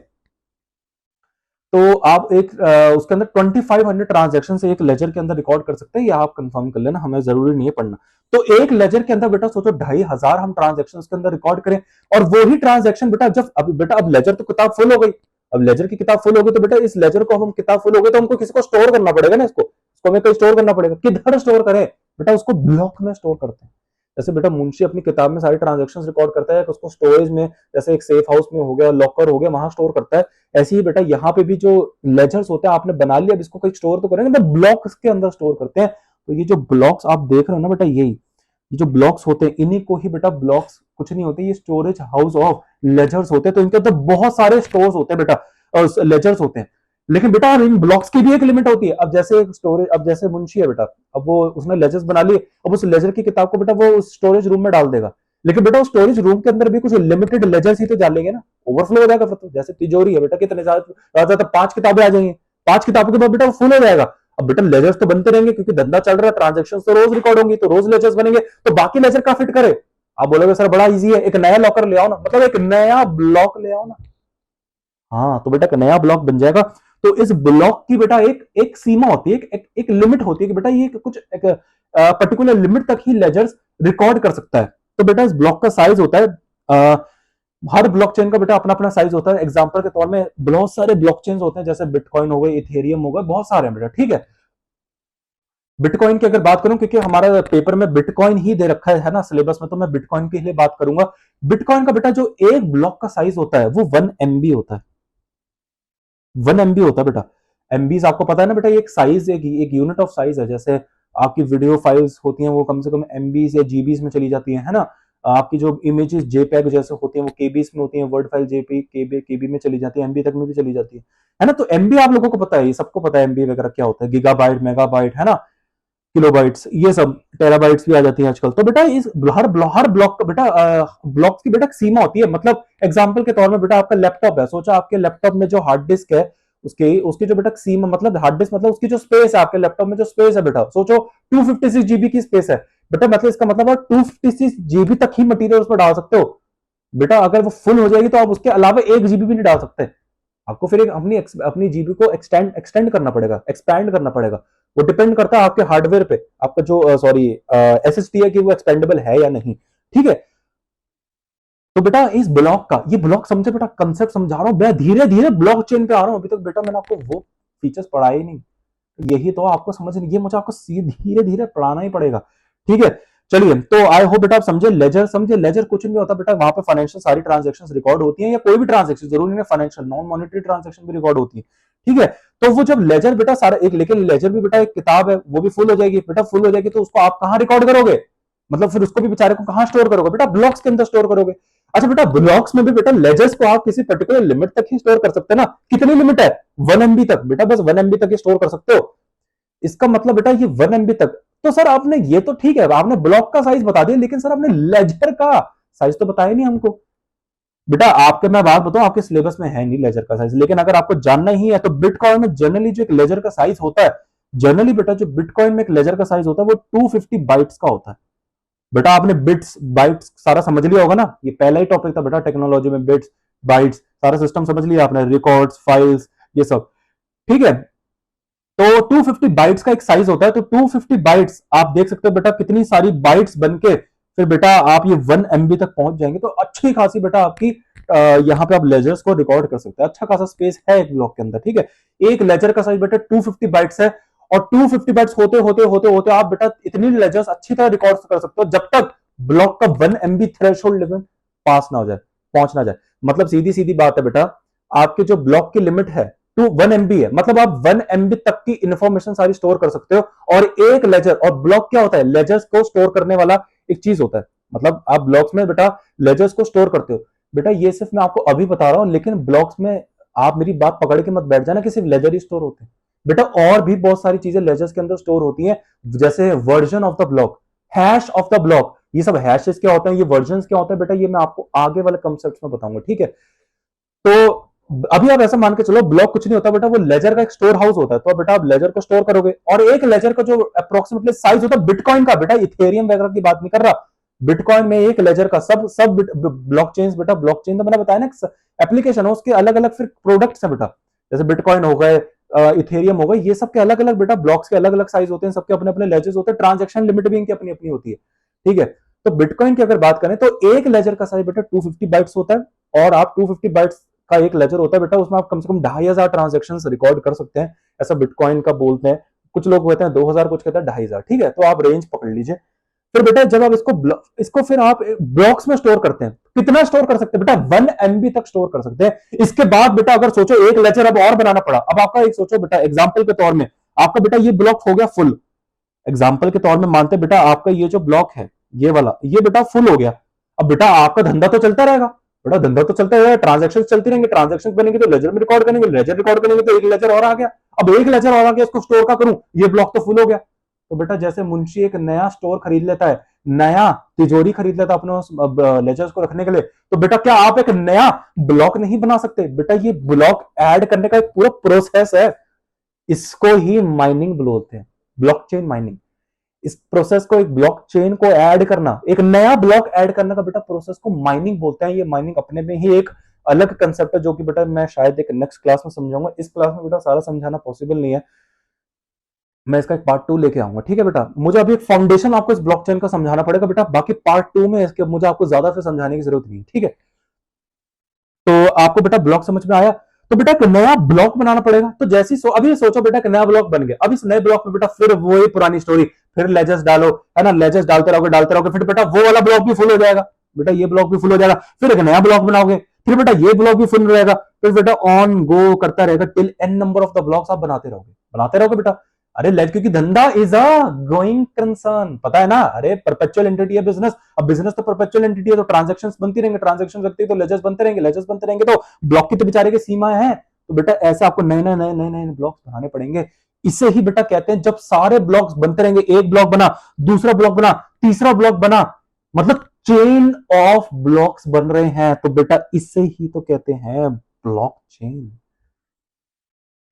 तो आप एक उसके अंदर 2500 ट्रांजेक्शन से एक लेजर के अंदर रिकॉर्ड कर सकते हैं, या आप कंफर्म कर लेना, हमें जरूरी नहीं है पढ़ना। तो एक लेजर के अंदर बेटा सोचो 2500 हम ट्रांजेक्शन के अंदर रिकॉर्ड करें, और वही ट्रांजेक्शन बेटा जब अब लेजर तो किताब फुल हो गई, अब लेजर की किताब फुल हो गई, तो बेटा इस लेजर को हम किताब फुल हो गई तो हमको किसी को स्टोर करना पड़ेगा ना, इसको हमें कहीं स्टोर करना पड़ेगा। किधर स्टोर करें बेटा? उसको ब्लॉक में स्टोर करते हैं। जैसे बेटा मुंशी अपनी किताब में सारी ट्रांजेक्शन रिकॉर्ड करता है, उसको स्टोरेज में, जैसे एक सेफ हाउस में हो गया, लॉकर हो गया, वहां स्टोर करता है। ऐसे ही बेटा यहाँ पे भी जो लेजर्स होते हैं आपने बना लिया, अब इसको कहीं स्टोर तो करेंगे, तो ब्लॉक्स के अंदर स्टोर करते हैं। तो ये जो ब्लॉक्स आप देख रहे हो ना बेटा, यही ये जो ब्लॉक्स होते हैं, इन्हीं को ही बेटा ब्लॉक्स कुछ नहीं होते, ये स्टोरेज हाउस ऑफ लेजर्स होते हैं। तो इनके अंदर बहुत सारे स्टोर्स होते हैं बेटा, लेजर्स होते हैं। लेकिन बेटा इन ब्लॉक्स की भी एक लिमिट होती है। अब जैसे स्टोरेज, अब जैसे मुंशी है बेटा, अब वो उसने लेजर्स बना लिए, अब उस लेजर की किताब को बेटा वो स्टोरेज रूम में डाल देगा, लेकिन बेटा उस स्टोरेज रूम के अंदर भी कुछ लिमिटेड लेजर्स ही तो डालेंगे ना, ओवरफ्लो हो जाएगा फिर तो। जैसे तिजोरी है बेटा, कितने ज्यादा 5 किताबें आ जाएंगी, 5 किताबों के बाद बेटा वो फुल हो जाएगा। अब बेटा लेजर्स तो बनते रहेंगे, क्योंकि धंधा चल रहा है, ट्रांजेक्शन तो रोज रिकॉर्ड होंगी, तो रोज लेजर्स बनेंगे, तो बाकी लेजर का फिट करे। आप बोलोगे सर बड़ा इजी है, एक नया लॉकर ले आओ ना, मतलब एक नया ब्लॉक ले आओ ना। हाँ, तो बेटा एक नया ब्लॉक बन जाएगा। तो इस ब्लॉक की बेटा एक एक सीमा होती है, एक लिमिट होती है कि बेटा ये कुछ एक पर्टिकुलर लिमिट तक ही लेजर्स रिकॉर्ड कर सकता है। तो बेटा इस ब्लॉक का साइज होता है, हर ब्लॉकचेन का बेटा अपना अपना साइज होता है। एग्जांपल के तौर में बहुत सारे ब्लॉकचेन्स होते हैं, जैसे बिटकॉइन हो गए, इथेरियम हो गए, बहुत सारे हैं बेटा, ठीक है। बिटकॉइन की अगर बात करूं, क्योंकि हमारा पेपर में बिटकॉइन ही दे रखा है ना सिलेबस में, तो मैं बिटकॉइन के लिए बात करूंगा। बिटकॉइन का बेटा जो एक ब्लॉक का साइज होता है वो 1 MB होता है। 1 MB होता है बेटा। एमबीज आपको पता है ना बेटा, ये एक साइज, एक यूनिट ऑफ साइज है। जैसे आपकी वीडियो फाइल्स होती हैं वो कम से कम एमबीज या जीबीज में चली जाती है ना। आपकी जो इमेजेस जेपैग जैसे होती हैं वो केबीस में होती हैं, वर्ड फाइल जेपी केबी में चली जाती है, एमबी तक में भी चली जाती है ना। तो एमबी आप लोगों को पता है, ये सबको पता है एमबी वगैरह क्या होता है, गीगाबाइट, मेगाबाइट, है ना, किलोबाइट्स, ये सब टेराबाइट्स भी आ जाती है आजकल। तो बेटा इस हर ब्लॉक का बेटा ब्लॉक की बेटा सीमा होती है। मतलब एग्जांपल के तौर में बेटा आपका लैपटॉप है, सोचा आपके लैपटॉप में जो हार्ड डिस्क है उसके उसकी जो बेटा सीमा, मतलब हार्ड डिस्क मतलब उसकी जो स्पेस है, आपके लैपटॉप में जो स्पेस है बेटा, सोचो 256 GB की स्पेस है बेटा। मतलब इसका मतलब 256 GB तक ही मटीरियल उस पर डाल सकते हो बेटा। अगर वो फुल हो जाएगी तो आप उसके अलावा 1 GB भी नहीं डाल सकते। आपको फिर एक अपनी अपनी जीबी को एक्सटेंड करना पड़ेगा, एक्सपैंड करना पड़ेगा। वो डिपेंड करता है आपके हार्डवेयर पे, आपका जो सॉरी एसएसडी है कि वो एक्सपेंडेबल है या नहीं, ठीक है। तो बेटा इस ब्लॉक का, ये ब्लॉक समझे बेटा, कंसेप्ट समझा रहा हूं मैं, धीरे धीरे ब्लॉक चेन पे आ रहा हूं। अभी तक बेटा मैंने आपको वो फीचर्स पढ़ाए ही नहीं, यही तो आपको समझ नहीं, ये मुझे आपको धीरे धीरे पढ़ाना ही पड़ेगा, ठीक है। चलिए, तो आई होप बेटा आप समझे। लेजर समझे, लेजर कुछ नहीं होता बेटा, वहां पे फाइनेंशियल सारी ट्रांजेक्शन रिकॉर्ड होती हैं, या कोई भी ट्रांजेक्शन, जरूरी नहीं फाइनेंशियल, नॉन मॉनिटरी ट्रांजेक्शन भी रिकॉर्ड होती है, ठीक है। तो वो जब लेजर बेटा सारा एक, लेकिन लेजर भी बेटा एक किताब है, वो भी फुल हो जाएगी बेटा, फुल हो जाएगी तो उसको आप कहां रिकॉर्ड करोगे? मतलब फिर उसको भी बेचारे को कहां स्टोर करोगे बेटा? ब्लॉक्स के अंदर स्टोर करोगे। अच्छा बेटा, ब्लॉक्स में भी बेटा लेजर्स को आप किसी पर्टिकुलर लिमिट तक ही स्टोर कर सकते हैं ना। कितनी लिमिट है? 1 MB तक बेटा, बस 1 MB तक ही स्टोर कर सकते हो। इसका मतलब बेटा ये 1 MB तक। तो सर आपने ये तो ठीक है, आपने ब्लॉक का साइज बता दिया, लेकिन सर आपने लेजर का साइज तो बताया नहीं हमको बेटा। आपके मैं बात बताऊं, आपके सिलेबस में है नहीं लेजर का साइज, लेकिन अगर आपको जानना ही है तो बिटकॉइन में जनरली जो एक लेजर का साइज होता है, जनरली बेटा जो बिटकॉइन में एक लेजर का साइज होता है वो 250 बाइट्स का होता है बेटा। आपने बिट्स बाइट्स सारा समझ लिया होगा ना, ये पहला ही टॉपिक था बेटा टेक्नोलॉजी में, बिट्स बाइट्स सारा सिस्टम समझ लिया आपने, रिकॉर्ड्स, फाइल्स, ये सब, ठीक है। तो 250 बाइट्स का एक साइज होता है, तो 250 बाइट्स आप देख सकते हो बेटा कितनी सारी बाइट्स बनके फिर बेटा आप ये 1 MB तक पहुंच जाएंगे। तो अच्छी खासी बेटा आपकी यहाँ पे आप लेजर्स को रिकॉर्ड कर सकते हैं, अच्छा खासा स्पेस है एक ब्लॉक के अंदर, ठीक है। एक लेजर का साइज बेटा 250 बाइट्स है, और 250 बाइट्स होते होते होते होते आप बेटा इतनी लेजर्स अच्छी तरह रिकॉर्ड कर सकते हो जब तक ब्लॉक का 1 MB थ्रेशोल्ड लेवल पास ना हो जाए, पहुंच ना जाए। मतलब सीधी सीधी बात है बेटा, आपके जो ब्लॉक की लिमिट है 1 MB है, मतलब आप 1 MB तक की इंफॉर्मेशन सारी स्टोर कर सकते हो। और एक लेजर, और ब्लॉक क्या होता है? लेजर्स को स्टोर करने वाला एक चीज होता है। मतलब आप ब्लॉक्स में बेटा लेजर्स को स्टोर करते हो बेटा, ये सिर्फ मैं आपको अभी बता रहा हूं, लेकिन ब्लॉक्स में आप मेरी बात पकड़ के मत बैठ जाना कि सिर्फ लेजर ही स्टोर होते हैं बेटा, और भी बहुत सारी चीजें लेजर्स के अंदर स्टोर होती हैं। जैसे version of the block, hash of the block, ये सब हैशेस क्या होते हैं, ये वर्जन क्या होते हैं बेटा, ये मैं आपको आगे वाले कंसेप्ट में बताऊंगा, ठीक है। तो अभी आप ऐसा मान के चलो ब्लॉक कुछ नहीं होता बेटा, वो लेजर का एक स्टोर हाउस होता है। तो बेटा आप लेजर को स्टोर करोगे, और एक लेजर का जो अप्रोक्सीमेटली साइज होता है बिटकॉइन का बेटा, इथेरियम वगैरह की बात नहीं कर रहा, बिटकॉइन में एक लेजर का सब सब ब्लॉकचेन्स बेटा, ब्लॉकचेन तो मैंने बताया ना एप्लीकेशन है, उसके अलग अलग फिर प्रोडक्ट्स है बेटा। जैसे बिटकॉइन हो गए, इथेरियम हो गए, ये सब के अलग अलग बेटा ब्लॉक्स के अलग अलग साइज होते हैं, सबके अपने अपने लेजर्स होते हैं, ट्रांजेक्शन लिमिट भी इनकी अपनी अपनी होती है, ठीक है। तो बिटकॉइन की अगर बात करें तो एक लेजर का साइज बेटा 250 बाइट्स होता है, और आप 250 बाइट्स का एक लेजर होता है बेटा, उसमें आप कम से कम 2500 ट्रांजेक्शन रिकॉर्ड कर सकते हैं, ऐसा बिटकॉइन का बोलते हैं। कुछ लोग कहते हैं 2000, कुछ कहते हैं 2500, ठीक है। तो आप रेंज पकड़ लीजिए। फिर बेटा जब आप इसको फिर आप ब्लॉक्स में स्टोर करते हैं, कितना स्टोर कर सकते हैं बेटा, 1 MB तक स्टोर कर सकते हैं। इसके बाद बेटा अगर सोचो एक लेजर अब और बनाना पड़ा, अब आपका एक सोचो बेटा एग्जाम्पल के तौर में, आपका बेटा ये ब्लॉक हो गया फुल, एग्जाम्पल के तौर में मानते बेटा आपका ये जो ब्लॉक है ये वाला, ये बेटा फुल हो गया। अब बेटा आपका धंधा तो चलता रहेगा, बेटा धंधा तो चलता रहेगा, ट्रांजेक्शन चलती रहेंगे, ट्रांजेक्शन बनेंगे तो लेजर में रिकॉर्ड करेंगे, लेजर रिकॉर्ड करेंगे तो एक लेजर और आ गया। अब एक लेजर और आ गया, इसको स्टोर का करूं, ये ब्लॉक तो फुल हो गया। तो बेटा जैसे मुंशी एक नया स्टोर खरीद लेता है, नया तिजोरी खरीद लेता है अपने लेजर्स को रखने के लिए, तो बेटा क्या आप एक नया ब्लॉक नहीं बना सकते? बेटा ये ब्लॉक ऐड करने का एक पूरा प्रोसेस है, इसको ही माइनिंग बोलते हैं, ब्लॉकचेन माइनिंग। इस प्रोसेस को, एक ब्लॉकचेन को ऐड करना, एक नया ब्लॉक ऐड करने का बेटा प्रोसेस को माइनिंग बोलते हैं। ये माइनिंग अपने में ही एक अलग कंसेप्ट है, जो कि बेटा मैं शायद एक नेक्स्ट क्लास में समझाऊंगा, इस क्लास में बेटा सारा समझाना पॉसिबल नहीं है, मैं इसका एक पार्ट 2 लेके आऊंगा, ठीक है बेटा। मुझे अभी एक फाउंडेशन आपको इस ब्लॉकचेन का समझाना पड़ेगा बेटा, बाकी पार्ट 2 में इसके मुझे आपको ज्यादा फिर समझाने की जरूरत नहीं है, ठीक है। तो आपको बेटा ब्लॉक समझ में आया? तो बेटा एक नया ब्लॉक बनाना पड़ेगा। तो जैसे अभी सोचो बेटा एक नया ब्लॉक बन गया, अब इस नए ब्लॉक में बेटा फिर वही पुरानी स्टोरी, फिर लेजर्स डालो, है ना, लेजर्स डालते रहोगे, फिर बेटा वो वाला ब्लॉक भी फुल हो जाएगा, बेटा ये ब्लॉक भी फुल हो जाएगा, फिर एक नया ब्लॉक बनाओगे, फिर बेटा ये ब्लॉक भी फुल रहेगा, फिर बेटा ऑन गो करता रहेगा till n number of the blocks आप बनाते रहोगे बेटा। अरे लाइफ, क्योंकि धंधा इज अ गोइंग कंसर्न, पता है ना, अरे परपेचुअल एंटिटी है बिजनेस, अब बिजनेस तो परपेचुअल एंटिटी है, तो ट्रांजैक्शंस बनती रहेंगे, ट्रांजैक्शन रखते तो लेजर्स बनते रहेंगे, लेजर्स बनते रहेंगे तो ब्लॉक की तो बेचारे की सीमा है। तो बेटा ऐसे आपको नए नए नए नए नए ब्लॉक्स बनाने पड़ेंगे। इसे ही बेटा कहते हैं, जब सारे ब्लॉक्स बनते रहेंगे, एक ब्लॉक बना, दूसरा ब्लॉक बना, तीसरा ब्लॉक बना, मतलब चेन ऑफ ब्लॉक्स बन रहे हैं, तो बेटा इसे ही तो कहते हैं ब्लॉकचेन,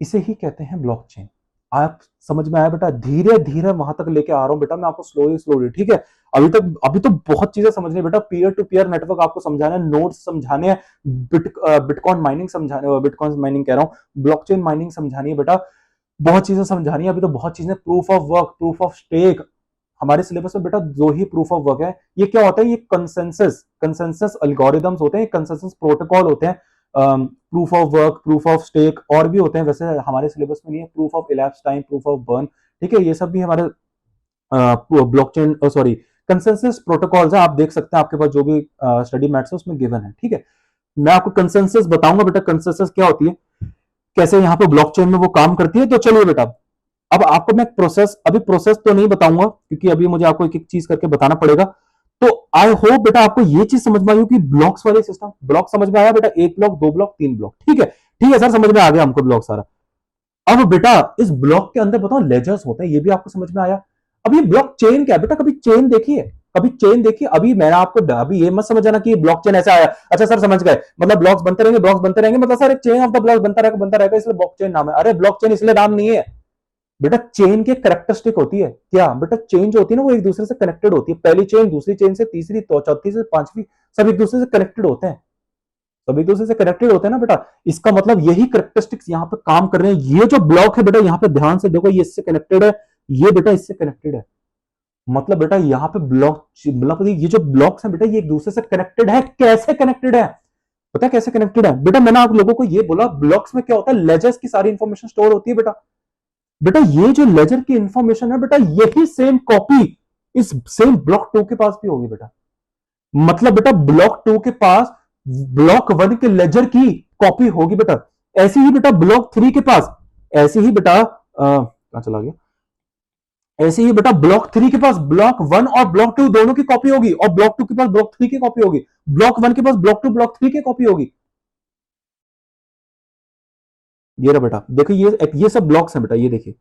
इसे ही कहते हैं ब्लॉकचेन। आप समझ में आया बेटा? धीरे धीरे वहां तक लेके आ रहा हूं बेटा मैं आपको, स्लोली स्लोली, ठीक है। अभी तो बहुत चीजें समझनी बेटा, पीयर टू पीयर नेटवर्क आपको समझाना है, नोड्स समझाने हैं, बिटकॉइन माइनिंग समझाने, बिटकॉइन माइनिंग कह रहा हूं, ब्लॉकचेन माइनिंग समझानी है बेटा, बहुत चीजें समझानी है। अभी तो बहुत चीजें, proof of work, proof of stake, हमारे सिलेबस में बेटा दो ही प्रूफ ऑफ वर्क है। ये क्या होता है? ये कंसेंसस कंसेंसस एल्गोरिदम्स होते हैं, कंसेंसस प्रोटोकॉल होते हैं, proof of work, proof of stake, और भी होते हैं, वैसे हमारे सिलेबस में नहीं है, proof of elapse time, proof of burn, ठीक है, ये सब भी हमारे ब्लॉकचेन, सॉरी, कंसेंसस प्रोटोकॉल्स है, आप देख सकते हैं आपके पास जो भी स्टडी मैट्स है उसमें गिवन है, ठीक है। मैं आपको कंसेंसस बताऊंगा बेटा, कंसेंसस क्या होती है, कैसे यहाँ पे ब्लॉकचेन में वो काम करती है। तो चलिए बेटा, अब आपको मैं प्रोसेस, अभी प्रोसेस तो नहीं बताऊंगा, क्योंकि अभी मुझे आपको एक एक चीज करके बताना पड़ेगा। तो आई होप बेटा आपको ये चीज समझ में आई कि ब्लॉक्स वाले सिस्टम, ब्लॉक समझ में आया बेटा, एक ब्लॉक, दो ब्लॉक, तीन ब्लॉक, ठीक है सर, समझ में आ गया हमको ब्लॉक सारा। अब बेटा इस ब्लॉक के अंदर बताओ लेजर्स होते हैं, ये भी आपको समझ में आया। अब ये ब्लॉक चेन क्या है बेटा? कभी चेन देखी है? कभी चेन देखी? अभी मैंने आपको, अभी ये मत समझ आना कि ब्लॉक चेन ऐसा आया, अच्छा सर समझ गए, मतलब ब्लॉक्स बनते रहेंगे, ब्लॉक्स बनते रहेंगे, मतलब सर एक चेन ऑफ द ब्लॉक बनता रहेगा इसलिए ब्लॉक चेन नाम है। अरे ब्लॉक चेन इसलिए नाम नहीं है बेटा, चेन की कैरेक्टरिस्टिक होती है क्या बेटा, चेन जो होती है ना वो एक दूसरे से कनेक्टेड होती है, पहली चेन दूसरी चेन से, तीसरी तो चौथी से पांचवी, सब एक दूसरे से कनेक्टेड होते हैं, सब एक दूसरे से कनेक्टेड होते हैं ना बेटा। इसका मतलब यही कैरेक्टरिस्टिक्स यहाँ पे काम कर रहे हैं। ये जो ब्लॉक है बेटा, यहाँ पे ध्यान से देखो, ये इससे कनेक्टेड है, ये बेटा इससे कनेक्टेड है, मतलब बेटा यहाँ पे ब्लॉक, मतलब ये जो ब्लॉक्स हैं बेटा, ये एक दूसरे से कनेक्टेड है। कैसे कनेक्टेड है पता है? कैसे कनेक्टेड है बेटा? मैंने आप लोगों को ये बोला, ब्लॉक्स में क्या होता है, लेजर्स की सारी इंफॉर्मेशन स्टोर होती है बेटा। बेटा ये जो लेजर की इंफॉर्मेशन है बेटा, यही सेम कॉपी इस सेम ब्लॉक 2 के पास भी होगी बेटा। मतलब बेटा ब्लॉक 2 के पास ब्लॉक 1 के लेजर की कॉपी होगी बेटा, ऐसे ही बेटा ब्लॉक 3 के पास, ऐसे ही बेटा कहां चला गया, ऐसे ही बेटा ब्लॉक 3 के पास ब्लॉक 1 और ब्लॉक 2 दोनों की कॉपी होगी, और ब्लॉक 2 के पास ब्लॉक 3 की कॉपी होगी, ब्लॉक 1 के पास ब्लॉक 2 ब्लॉक 3 की कॉपी होगी। ये रहा बेटा, देखिए ये सब ब्लॉक्स हैं बेटा, ये देखिए।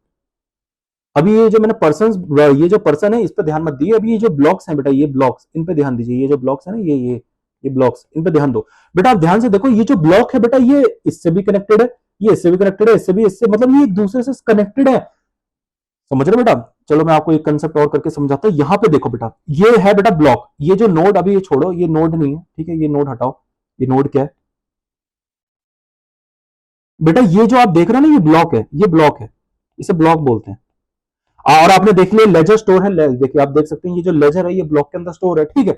अभी ये जो मैंने पर्सन, ये जो पर्सन है इस पर ध्यान मत दिए, अभी ये जो ब्लॉक्स हैं बेटा, ये ब्लॉक्स, इन पे ध्यान दीजिए, ये जो ब्लॉक्स है ना, ये ब्लॉक्स, इन पे ध्यान दो बेटा। आप ध्यान से देखो, ये जो ब्लॉक है बेटा, ये इससे भी कनेक्टेड है, ये इससे भी कनेक्टेड है, इससे भी, इससे, मतलब ये एक दूसरे से कनेक्टेड है, समझ रहे बेटा? चलो मैं आपको एक कंसेप्ट और करके समझाता हूं। यहाँ पे देखो बेटा, ये है बेटा ब्लॉक, ये जो नोड, अभी ये छोड़ो, ये नोड नहीं है, ठीक है, ये नोड हटाओ, ये नोड क्या है? बेटा ये जो आप देख रहे हो ना, ये ब्लॉक है, ये ब्लॉक है, इसे ब्लॉक बोलते हैं। और आपने देख लिया लेजर स्टोर है, देखिए आप देख सकते हैं ये जो लेजर है ये ब्लॉक के अंदर स्टोर है, ठीक है।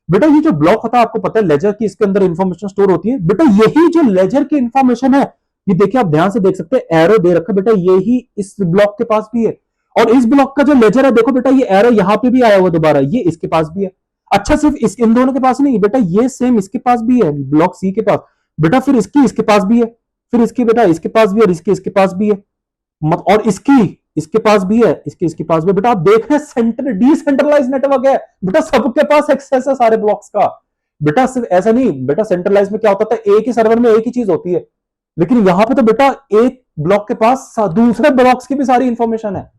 बेटा ये जो ब्लॉक होता है आपको पता है लेजर की इसके अंदर इंफॉर्मेशन स्टोर होती है। बेटा यही जो लेजर की इंफॉर्मेशन है, ये देखिए आप ध्यान से देख सकते हैं, एरो दे रखा है बेटा, यही इस ब्लॉक के पास भी है। और इस ब्लॉक का जो लेजर है देखो बेटा, ये एरो यहां पे भी आया हुआ दोबारा, ये इसके पास भी है। अच्छा सिर्फ इन दोनों के पास नहीं बेटा, ये सेम इसके पास भी है, ब्लॉक सी के पास। बेटा फिर इसकी इसके पास भी है, फिर इसकी बेटा इसके पास भी है, और इसके इसके पास भी है, और इसकी इसके पास भी है, इसके इसके पास भी। बेटा आप देख रहे हैं सेंटर डिसेंट्रलाइज नेटवर्क है बेटा, सबके पास एक्सेस है सारे ब्लॉक्स का। बेटा सिर्फ ऐसा नहीं, बेटा सेंट्रलाइज में क्या होता था, एक ही सर्वर में एक ही चीज होती है, लेकिन यहां पे तो बेटा एक ब्लॉक के पास दूसरे ब्लॉक्स की भी सारी इंफॉर्मेशन है।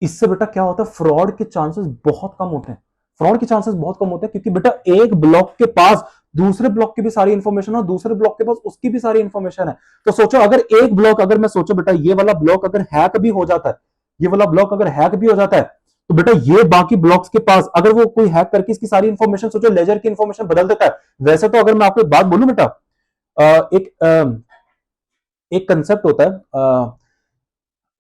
इससे बेटा क्या होता है, फ्रॉड के चांसेस बहुत कम होते हैं, फ्रॉड के चांसेस बहुत कम होते हैं, क्योंकि बेटा एक ब्लॉक के पास दूसरे ब्लॉक की भी सारी इंफॉर्मेशन है, दूसरे ब्लॉक के पास उसकी भी सारी इंफॉर्मेशन है। तो सोचो अगर एक ब्लॉक, अगर मैं सोचो बेटा ये वाला ब्लॉक अगर हैक भी हो जाता है, ये वाला ब्लॉक अगर हैक भी हो जाता है, तो बेटा ये बाकी ब्लॉक्स के पास अगर वो कोई हैक करके इसकी सारी इंफॉर्मेशन, सोचो लेजर की इंफॉर्मेशन बदल देता है। वैसे तो अगर मैं आपको एक बात बोलूं बेटा, एक कंसेप्ट होता है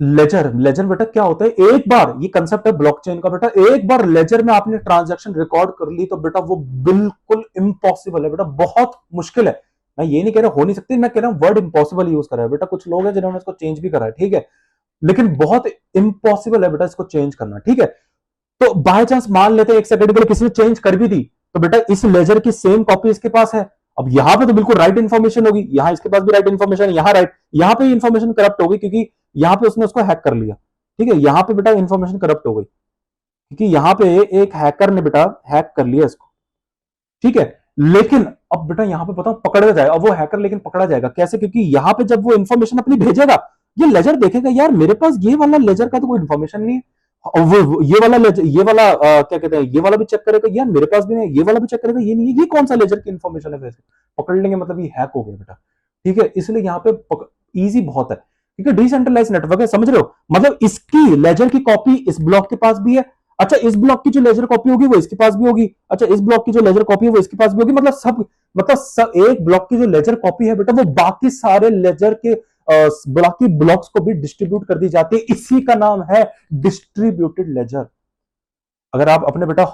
लेजर। लेजर बेटा क्या होता है, एक बार ये कंसेप्ट है ब्लॉकचेन का बेटा, एक बार लेजर में आपने ट्रांजैक्शन रिकॉर्ड कर ली तो बेटा वो बिल्कुल इम्पॉसिबल है बेटा, बहुत मुश्किल है। मैं ये नहीं कह रहा हो नहीं सकती, मैं कह रहा हूं वर्ड इम्पॉसिबल यूज करा है बेटा, कुछ लोग हैं जिन्होंने इसको चेंज भी करा है, ठीक है, लेकिन बहुत इम्पॉसिबल है बेटा इसको चेंज करना, ठीक है। तो बाय चांस मान लेते हैं एक सेकंड के लिए किसी ने चेंज कर भी दी, तो बेटा इस लेजर की सेम कॉपी इसके पास है। अब यहां पे तो बिल्कुल राइट इन्फॉर्मेशन होगी, यहां इसके पास भी राइट इन्फॉर्मेशन, यहां राइट, यहां पे इन्फॉर्मेशन करप्ट होगी क्योंकि यहां पे उसने उसको हैक कर लिया, ठीक है, यहां पे बेटा इन्फॉर्मेशन करप्ट हो गई क्योंकि यहां पे एक हैकर ने बेटा हैक कर लिया इसको, ठीक है। लेकिन अब बेटा यहां पे पता पकड़ा जाएगा, अब वो हैकर लेकिन पकड़ा जाएगा कैसे, क्योंकि यहां पे जब वो इन्फॉर्मेशन अपनी भेजेगा, ये लेजर देखेगा यार मेरे पास ये वाला लेजर का तो कोई इन्फॉर्मेशन नहीं है, और वो ये वाला लेजर, ये वाला क्या कहते हैं, ये वाला भी चेक करेगा यार मेरे पास भी नहीं, ये वाला भी चेक करेगा ये नहीं है, ये कौन सा लेजर की इन्फॉर्मेशन है, वैसे पकड़ लेंगे मतलब ये हैक हो गया बेटा, ठीक है। इसलिए यहाँ पे इजी बहुत है, ठीक है, डिसेंट्रलाइज नेटवर्क है, समझ रहे हो, मतलब इसकी लेजर की कॉपी इस ब्लॉक के पास भी है। अच्छा इस ब्लॉक की जो लेजर कॉपी होगी वो इसके पास भी होगी, अच्छा इस ब्लॉक की जो लेजर कॉपी है वो इसके पास भी होगी, मतलब एक ब्लॉक की जो लेजर कॉपी है बेटा वो बाकी सारे लेजर के बाकी ब्लॉक्स को भी डिस्ट्रीब्यूट कर दी जाती है, इसी का नाम है डिस्ट्रीब्यूटेड लेजर। अगर आप अपने बेटा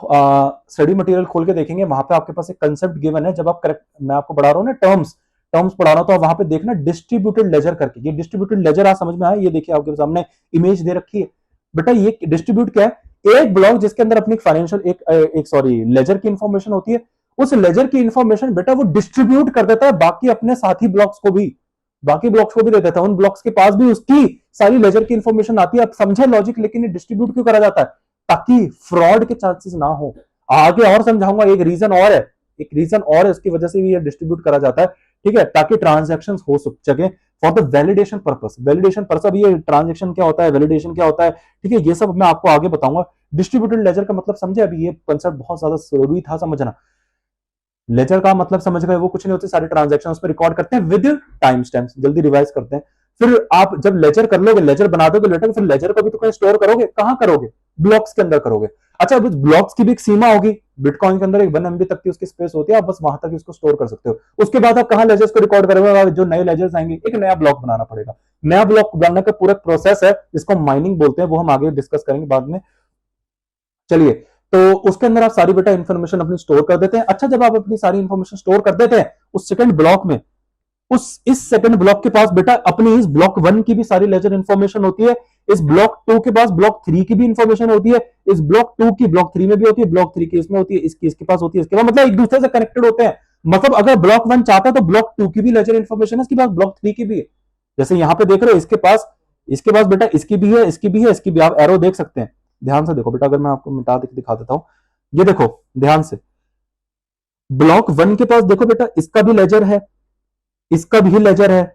स्टडी मटेरियल खोल के देखेंगे वहां पे आपके पास एक कंसेप्ट गिवन है, जब आप करेक्ट, मैं आपको पढ़ा रहा हूं ना टर्म्स टर्म्स पढ़ा रहा हूं, तो वहां पे देखना डिस्ट्रीब्यूटेड लेजर करके, ये डिस्ट्रीब्यूटेड लेजर आज समझ में आया, ये देखिए आपके सामने इमेज दे रखी है बेटा, ये डिस्ट्रीब्यूट क्या है, एक ब्लॉक जिसके अंदर अपनी फाइनेंशियल एक सॉरी लेजर की इंफॉर्मेशन होती है, उस लेजर की इंफॉर्मेशन बेटा वो डिस्ट्रीब्यूट कर देता है बाकी अपने साथी ब्लॉक्स को भी, बाकी ब्लॉक्स को भी दे देता है, उन ब्लॉक्स के पास भी उसकी सारी लेजर की इंफॉर्मेशन आती है। आप समझे लॉजिक, लेकिन ये डिस्ट्रीब्यूट क्यों करा जाता है, ताकि फ्रॉड के चांसेस ना हो। आगे और समझाऊंगा, एक रीजन और है, एक रीजन और है उसकी वजह से भी ये डिस्ट्रीब्यूट करा जाता है, ठीक है, ताकि ट्रांजेक्शन हो सके for the validation purpose. Validation purpose, ये ट्रांजेक्शन क्या होता है, वैलिडेशन क्या होता है, ठीक है, ये सब मैं आपको आगे बताऊंगा। डिस्ट्रीब्यूटेड लेजर का मतलब समझे, अभी ये कंसेप्ट बहुत ज्यादा जरूरी था समझना। लेजर का मतलब समझ गए, वो कुछ नहीं होती, सारे ट्रांजेक्शन उसमें रिकॉर्ड करते हैं विद टाइम स्टैम्प्स, जल्दी रिवाइज करते हैं। फिर आप जब लेजर कर लोगे, लेजर बना दोगे लेटर, फिर लेजर को भी तो कहीं स्टोर करोगे, कहां करोगे, ब्लॉक्स के अंदर करोगे। अच्छा अब ब्लॉक्स की भी एक सीमा होगी, बिटकॉइन के अंदर एक 1 MB तक की उसकी स्पेस होती है, आप बस वहां तक इसको स्टोर कर सकते हो। उसके बाद आप कहां लेजर्स को रिकॉर्ड करोगे, जो नए लेजर्स आएंगे एक नया ब्लॉक बनाना पड़ेगा। नया ब्लॉक बनाने का पूरा प्रोसेस है जिसको माइनिंग बोलते हैं, वो हम आगे डिस्कस करेंगे बाद में। चलिए, तो उसके अंदर आप सारी बेटा इंफॉर्मेशन अपनी स्टोर कर देते हैं। अच्छा जब आप अपनी सारी इंफॉर्मेशन स्टोर कर देते हैं उस सेकंड ब्लॉक में, उस इस सेकंड ब्लॉक के पास बेटा अपनी इस ब्लॉक 1 की भी सारी लेजर इंफॉर्मेशन होती है, इस ब्लॉक 2 के पास ब्लॉक 3 की भी इंफॉर्मेशन होती है, इस ब्लॉक 2 की ब्लॉक 3 में भी होती है, ब्लॉक 3 की इसमें होती है, इसकी इसके पास होती है, इसके पास, मतलब एक दूसरे से कनेक्टेड होते हैं। मतलब अगर ब्लॉक 1 चाहता है तो ब्लॉक 2 की भी लेजर इंफॉर्मेशन है, इसके पास ब्लॉक 3 की भी है। जैसे यहां पे देख रहे हो इसके पास बेटा इसकी भी है, इसकी भी है, इसकी भी, आप एरो देख सकते हैं, ध्यान से देखो बेटा, अगर मैं आपको मिटा दिखा देता हूं, ये देखो ध्यान से, ब्लॉक 1 के पास देखो बेटा इसका भी लेजर है, इसका भी लेजर है,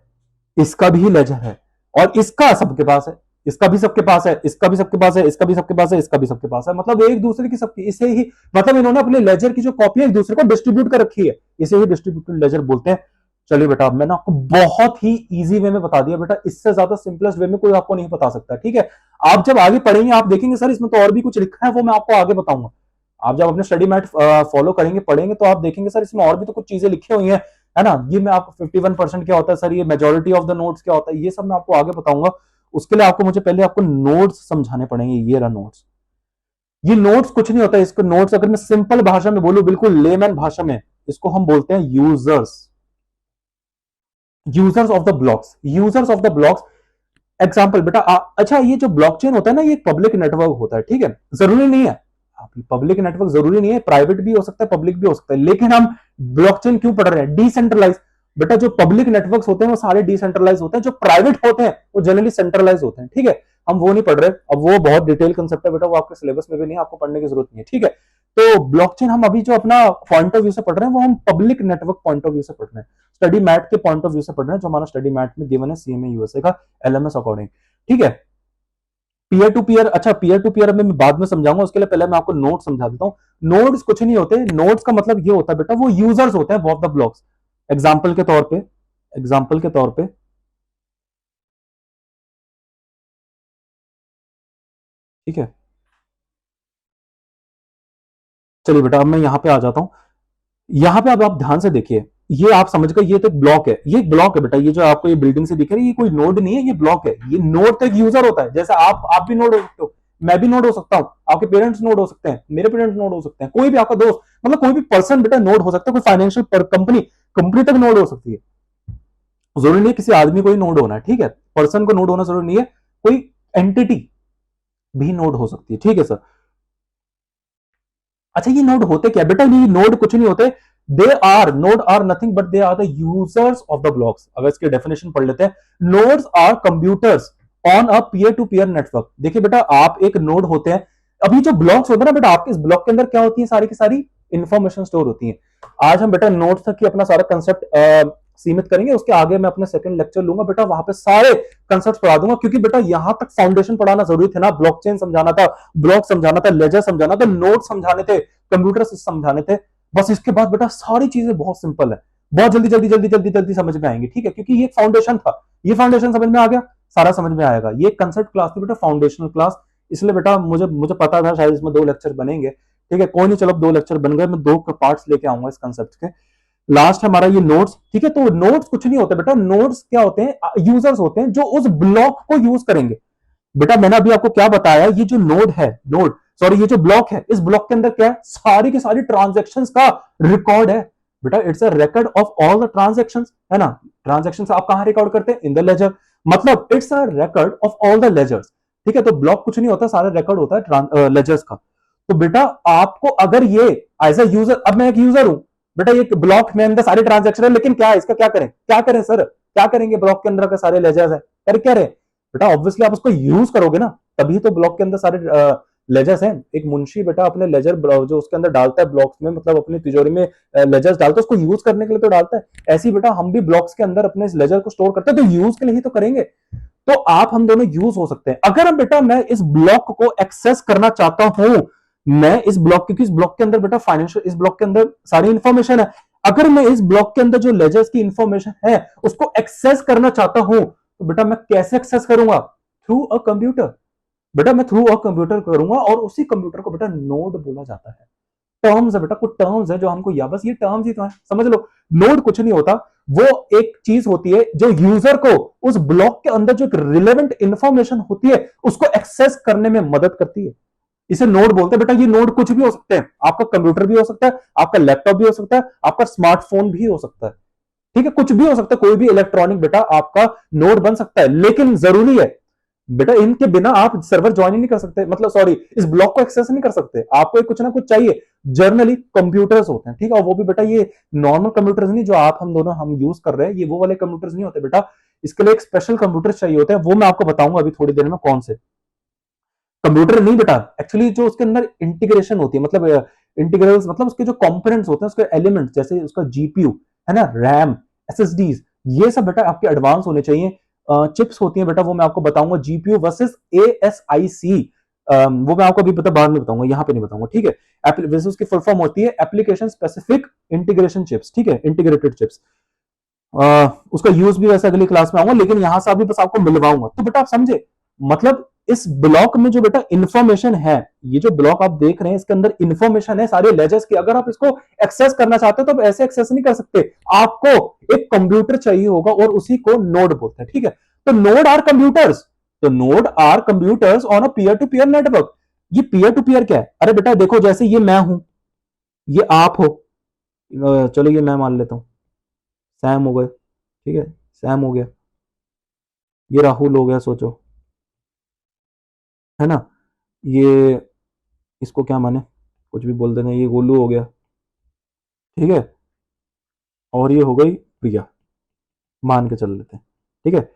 इसका भी लेजर है, और इसका सबके पास है, इसका भी सबके पास है, इसका भी सबके पास है, इसका भी सबके पास है, इसका भी सबके पास है, मतलब एक दूसरे की सबकी, इसे ही मतलब इन्होंने अपने लेजर की जो कॉपी है एक दूसरे को डिस्ट्रीब्यूट कर रखी है, इसे ही डिस्ट्रीब्यूटेड लेजर बोलते हैं। चलिए बेटा, मैंने आपको बहुत ही इजी वे में बता दिया बेटा, इससे ज्यादा सिंपलेस्ट वे में कोई आपको नहीं बता सकता, ठीक है। आप जब आगे पढ़ेंगे आप देखेंगे सर इसमें तो और भी कुछ लिखा है, वो मैं आपको आगे बताऊंगा। आप जब अपने स्टडी मैट फॉलो करेंगे पढ़ेंगे तो आप देखेंगे सर इसमें और भी तो कुछ चीजें लिखी हुई हैं, है ना। ये मैं आपको 51% क्या होता है सर, ये मेजोरिटी ऑफ द नोड्स क्या होता है, ये सब मैं आपको आगे बताऊंगा। उसके लिए आपको मुझे पहले आपको नोड्स समझाने पड़ेंगे। ये रहा नोड्स। ये नोड्स कुछ नहीं होता है, इसको नोड्स अगर मैं सिंपल भाषा में बोलूं, बिल्कुल लेमैन भाषा में, इसको हम बोलते हैं users. Users of the blocks, users of the blocks. Example बेटा अच्छा, ये जो ब्लॉकचेन होता है ना, ये एक पब्लिक नेटवर्क होता है, ठीक है। जरूरी नहीं है पब्लिक नेटवर्क, जरूरी नहीं है, प्राइवेट भी हो सकता है, पब्लिक भी हो सकता है, लेकिन हम ब्लॉकचेन क्यों पढ़ रहे हैं, डिसेंट्रलाइज। बेटा जो पब्लिक नेटवर्क्स होते हैं वो सारे डिसेंट्रलाइज होते हैं, जो प्राइवेट होते हैं वो जनरली सेंट्रलाइज होते हैं, ठीक है। हम वो नहीं पढ़ रहे, अब वो बहुत डिटेल कंसेप्ट है बेटा, वो आपके सिलेबस में भी नहीं, आपको पढ़ने की जरूरत नहीं है, ठीक है। तो ब्लॉकचेन हम अभी जो अपना पॉइंट ऑफ व्यू से पढ़ रहे हैं, वो हम public network point of view से पढ़ रहे हैं, स्टडी मैट के पॉइंट ऑफ व्यू से पढ़ रहे हैं, जो हमारा स्टडी मैट में गिवन है सीएमए यूएसए का एलएमएस अकॉर्डिंग, ठीक है। पीयर टू पीयर, अच्छा पीयर टू पीयर मैं बाद में समझाऊंगा, उसके लिए पहले मैं आपको नोड समझा देता हूं। नोड्स कुछ नहीं होते, नोड्स का मतलब ये होता है बेटा, वो यूजर्स होते हैं ऑफ द ब्लॉक्स। एग्जांपल के तौर पे, एग्जांपल के तौर पे, ठीक है। चलिए बेटा अब मैं यहां पे आ जाता हूं। यहां पे अब आप ध्यान से देखिए, ये आप समझ गए, ये तो ब्लॉक है, ये ब्लॉक है बेटा, ये जो आपको ये बिल्डिंग से दिख रही है, ये कोई नोड नहीं है, ये ब्लॉक है। ये नोड तो एक यूजर होता है, जैसे आप भी नोड हो सकते हो, मैं भी नोड हो सकता हूं, आपके पेरेंट्स नोड हो सकते हैं, मेरे पेरेंट्स नोड हो सकते हैं, कोई भी आपका दोस्त, मतलब कोई भी पर्सन बेटा नोड हो सकता है, कोई फाइनेंशियल कंपनी, कंपनी तक नोड हो सकती है। जरूरी नहीं है किसी आदमी को ही नोड होना है, ठीक है। पर्सन को नोड होना जरूरी नहीं है, कोई एंटिटी भी नोड हो सकती है, ठीक है सर। अच्छा ये नोड होते क्या बेटा, ये नोड कुछ नहीं होते, they are, node are nothing but they are the users of the blocks. अगर इसके डेफिनेशन पढ़ लेते हैं, nodes are computers on a peer to peer network. देखिए बेटा आप एक नोड होते हैं, अभी जो ब्लॉक्स होते हैं ना बेटा, आपके इस ब्लॉक के अंदर क्या होती है, सारी की सारी इंफॉर्मेशन स्टोर होती है। आज हम बेटा नोड्स तक की अपना सारा कंसेप्ट सीमित करेंगे, उसके आगे मैं अपने सेकंड लेक्चर लूंगा बेटा, वहां पे सारे कंसेप्ट पढ़ा दूंगा, क्योंकि बेटा यहां तक फाउंडेशन पढ़ाना जरूरी थे ना, ब्लॉकचेन समझाना था, ब्लॉक समझाना था, लेजर समझाना था, नोड समझाने थे, कंप्यूटर से समझाने थे। बस इसके बाद बेटा सारी चीजें बहुत सिंपल है, बहुत जल्दी जल्दी जल्दी जल्दी जल्दी समझ में आएंगी, ठीक है, क्योंकि ये फाउंडेशन था, ये फाउंडेशन समझ में आ गया, सारा समझ में आएगा। ये कंसेप्ट क्लास थी बेटा, फाउंडेशनल क्लास, इसलिए बेटा मुझे मुझे पता था शायद इसमें 2 लेक्चर बनेंगे, ठीक है। कोई नहीं, चलो 2 लेक्चर बन गए, मैं 2 पार्ट्स लेके आऊंगा इस कंसेप्ट के। लास्ट है हमारा ये नोट्स, ठीक है। तो नोट्स कुछ नहीं होते बेटा, नोट्स क्या होते हैं, यूजर्स होते हैं जो उस ब्लॉक को यूज करेंगे। बेटा मैंने अभी आपको क्या बताया, ये जो नोड है, नोड सॉरी, ये जो ब्लॉक है, इस ब्लॉक के अंदर क्या है, सारी की सारी ट्रांजेक्शन्स का रिकॉर्ड है बेटा। It's a record of all the transactions, है ना। ट्रांजेक्शंस आप कहां रिकॉर्ड करते हैं, इन द लेजर, मतलब it's a record of all the ledgers, ठीक है। तो ब्लॉक कुछ नहीं होता, सारा रिकॉर्ड होता है लेजर्स का। तो बेटा आपको अगर ये एज ए यूजर, अब मैं एक यूजर हूं बेटा, ये ब्लॉक में अंदर सारे ट्रांजेक्शन है, लेकिन क्या है इसका, क्या करें, क्या करें सर, क्या करेंगे, ब्लॉक के अंदर का सारे लेजर्स है, कर क्या रहे बेटा, ऑब्वियसली आप उसको यूज करोगे ना, तभी तो ब्लॉक के अंदर सारे लेजर्स हैं। एक मुंशी बेटा अपने लेजर जो उसके अंदर डालता है ब्लॉक्स में, मतलब अपनी तिजोरी में लेजर्स डालता है, उसको यूज करने के लिए तो डालता है। ऐसी बेटा हम भी ब्लॉक्स के अंदर अपने लेजर को स्टोर करते हैं, तो यूज के लिए ही तो करेंगे। तो आप हम दोनों यूज हो सकते हैं। अगर बेटा मैं इस ब्लॉक को एक्सेस करना चाहता हूं, मैं इस ब्लॉक, क्योंकि इस ब्लॉक के अंदर बेटा फाइनेंशियल, इस ब्लॉक के अंदर सारी इंफॉर्मेशन है, अगर मैं इस ब्लॉक के अंदर जो लेजर्स की इंफॉर्मेशन है उसको एक्सेस करना चाहता हूं, तो बेटा मैं कैसे एक्सेस करूंगा, थ्रू अ कंप्यूटर। बेटा मैं थ्रू अ कंप्यूटर करूंगा, और उसी कंप्यूटर को बेटा नोड बोला जाता है। टर्म्स है बेटा, कुछ टर्म्स है जो हमको, या बस ये टर्म्स ही तो है, समझ लो। नोड कुछ नहीं होता, वो एक चीज होती है जो यूजर को उस ब्लॉक के अंदर जो रिलेवेंट इंफॉर्मेशन होती है उसको एक्सेस करने में मदद करती है, इसे नोड बोलते हैं। बेटा ये नोड कुछ भी हो सकते हैं, आपका कंप्यूटर भी हो सकता है, आपका लैपटॉप भी हो सकता है, आपका स्मार्टफोन भी हो सकता है, ठीक है, कुछ भी हो सकता है, कोई भी इलेक्ट्रॉनिक बेटा आपका नोड बन सकता है। लेकिन जरूरी है बेटा, इनके बिना आप सर्वर ज्वाइन ही नहीं कर सकते, मतलब सॉरी, इस ब्लॉक को एक्सेस नहीं कर सकते, आपको कुछ ना कुछ चाहिए। जर्नली कंप्यूटर्स होते हैं, ठीक है, वो भी बेटा ये नॉर्मल कंप्यूटर्स नहीं जो आप हम दोनों हम यूज कर रहे हैं, ये वो वाले कंप्यूटर्स नहीं होते बेटा, इसके लिए एक स्पेशल कंप्यूटर चाहिए होते हैं, वो मैं आपको बताऊंगा अभी थोड़ी देर में कौन से कंप्यूटर नहीं बेटा, एक्चुअली जो उसके अंदर इंटीग्रेशन होती है, मतलब इंटीग्रल्स, मतलब उसके जो कंपोनेंट्स होते हैं, उसके एलिमेंट्स, जैसे उसका जीपीयू है ना, रैम, एसएसडीज, ये सब बेटा आपके एडवांस होने चाहिए। चिप्स होती हैं बेटा, वो मैं आपको बताऊंगा, जीपीयू वर्सेस एएसआईसी, वो मैं आपको अभी बता बाद में बताऊंगा, यहाँ पे नहीं बताऊंगा, ठीक है। वैसे उसकी फुल फॉर्म होती है एप्लीकेशन स्पेसिफिक इंटीग्रेशन चिप्स, ठीक है, इंटीग्रेटेड चिप्स। उसका यूज भी वैसे अगली क्लास में आऊंगा, लेकिन यहां से अभी बस आपको मिलवाऊंगा, तो बेटा आप समझे, मतलब इस ब्लॉक में जो बेटा इंफॉर्मेशन है, ये जो ब्लॉक आप देख रहे हैं इसके अंदर इंफॉर्मेशन है सारे लेजर्स की। अगर आप इसको एक्सेस करना चाहते हो तो आप ऐसे एक्सेस नहीं कर सकते, आपको एक कंप्यूटर चाहिए होगा और उसी को नोड बोलते हैं। ठीक है, तो नोड आर कंप्यूटर्स, तो node are computers on a peer to peer network. ये पीयर टू पीयर क्या है? अरे बेटा देखो, जैसे ये मैं हूं, ये आप हो, चलो ये मैं मान लेता हूं, सैम हो गए, ठीक है, सैम हो गया, ये राहुल हो गया, सोचो, है ना, ये इसको क्या माने, कुछ भी बोल देना, ये गोलू हो गया, ठीक है, और ये हो गई प्रिया, मान के चल लेते हैं। ठीक है,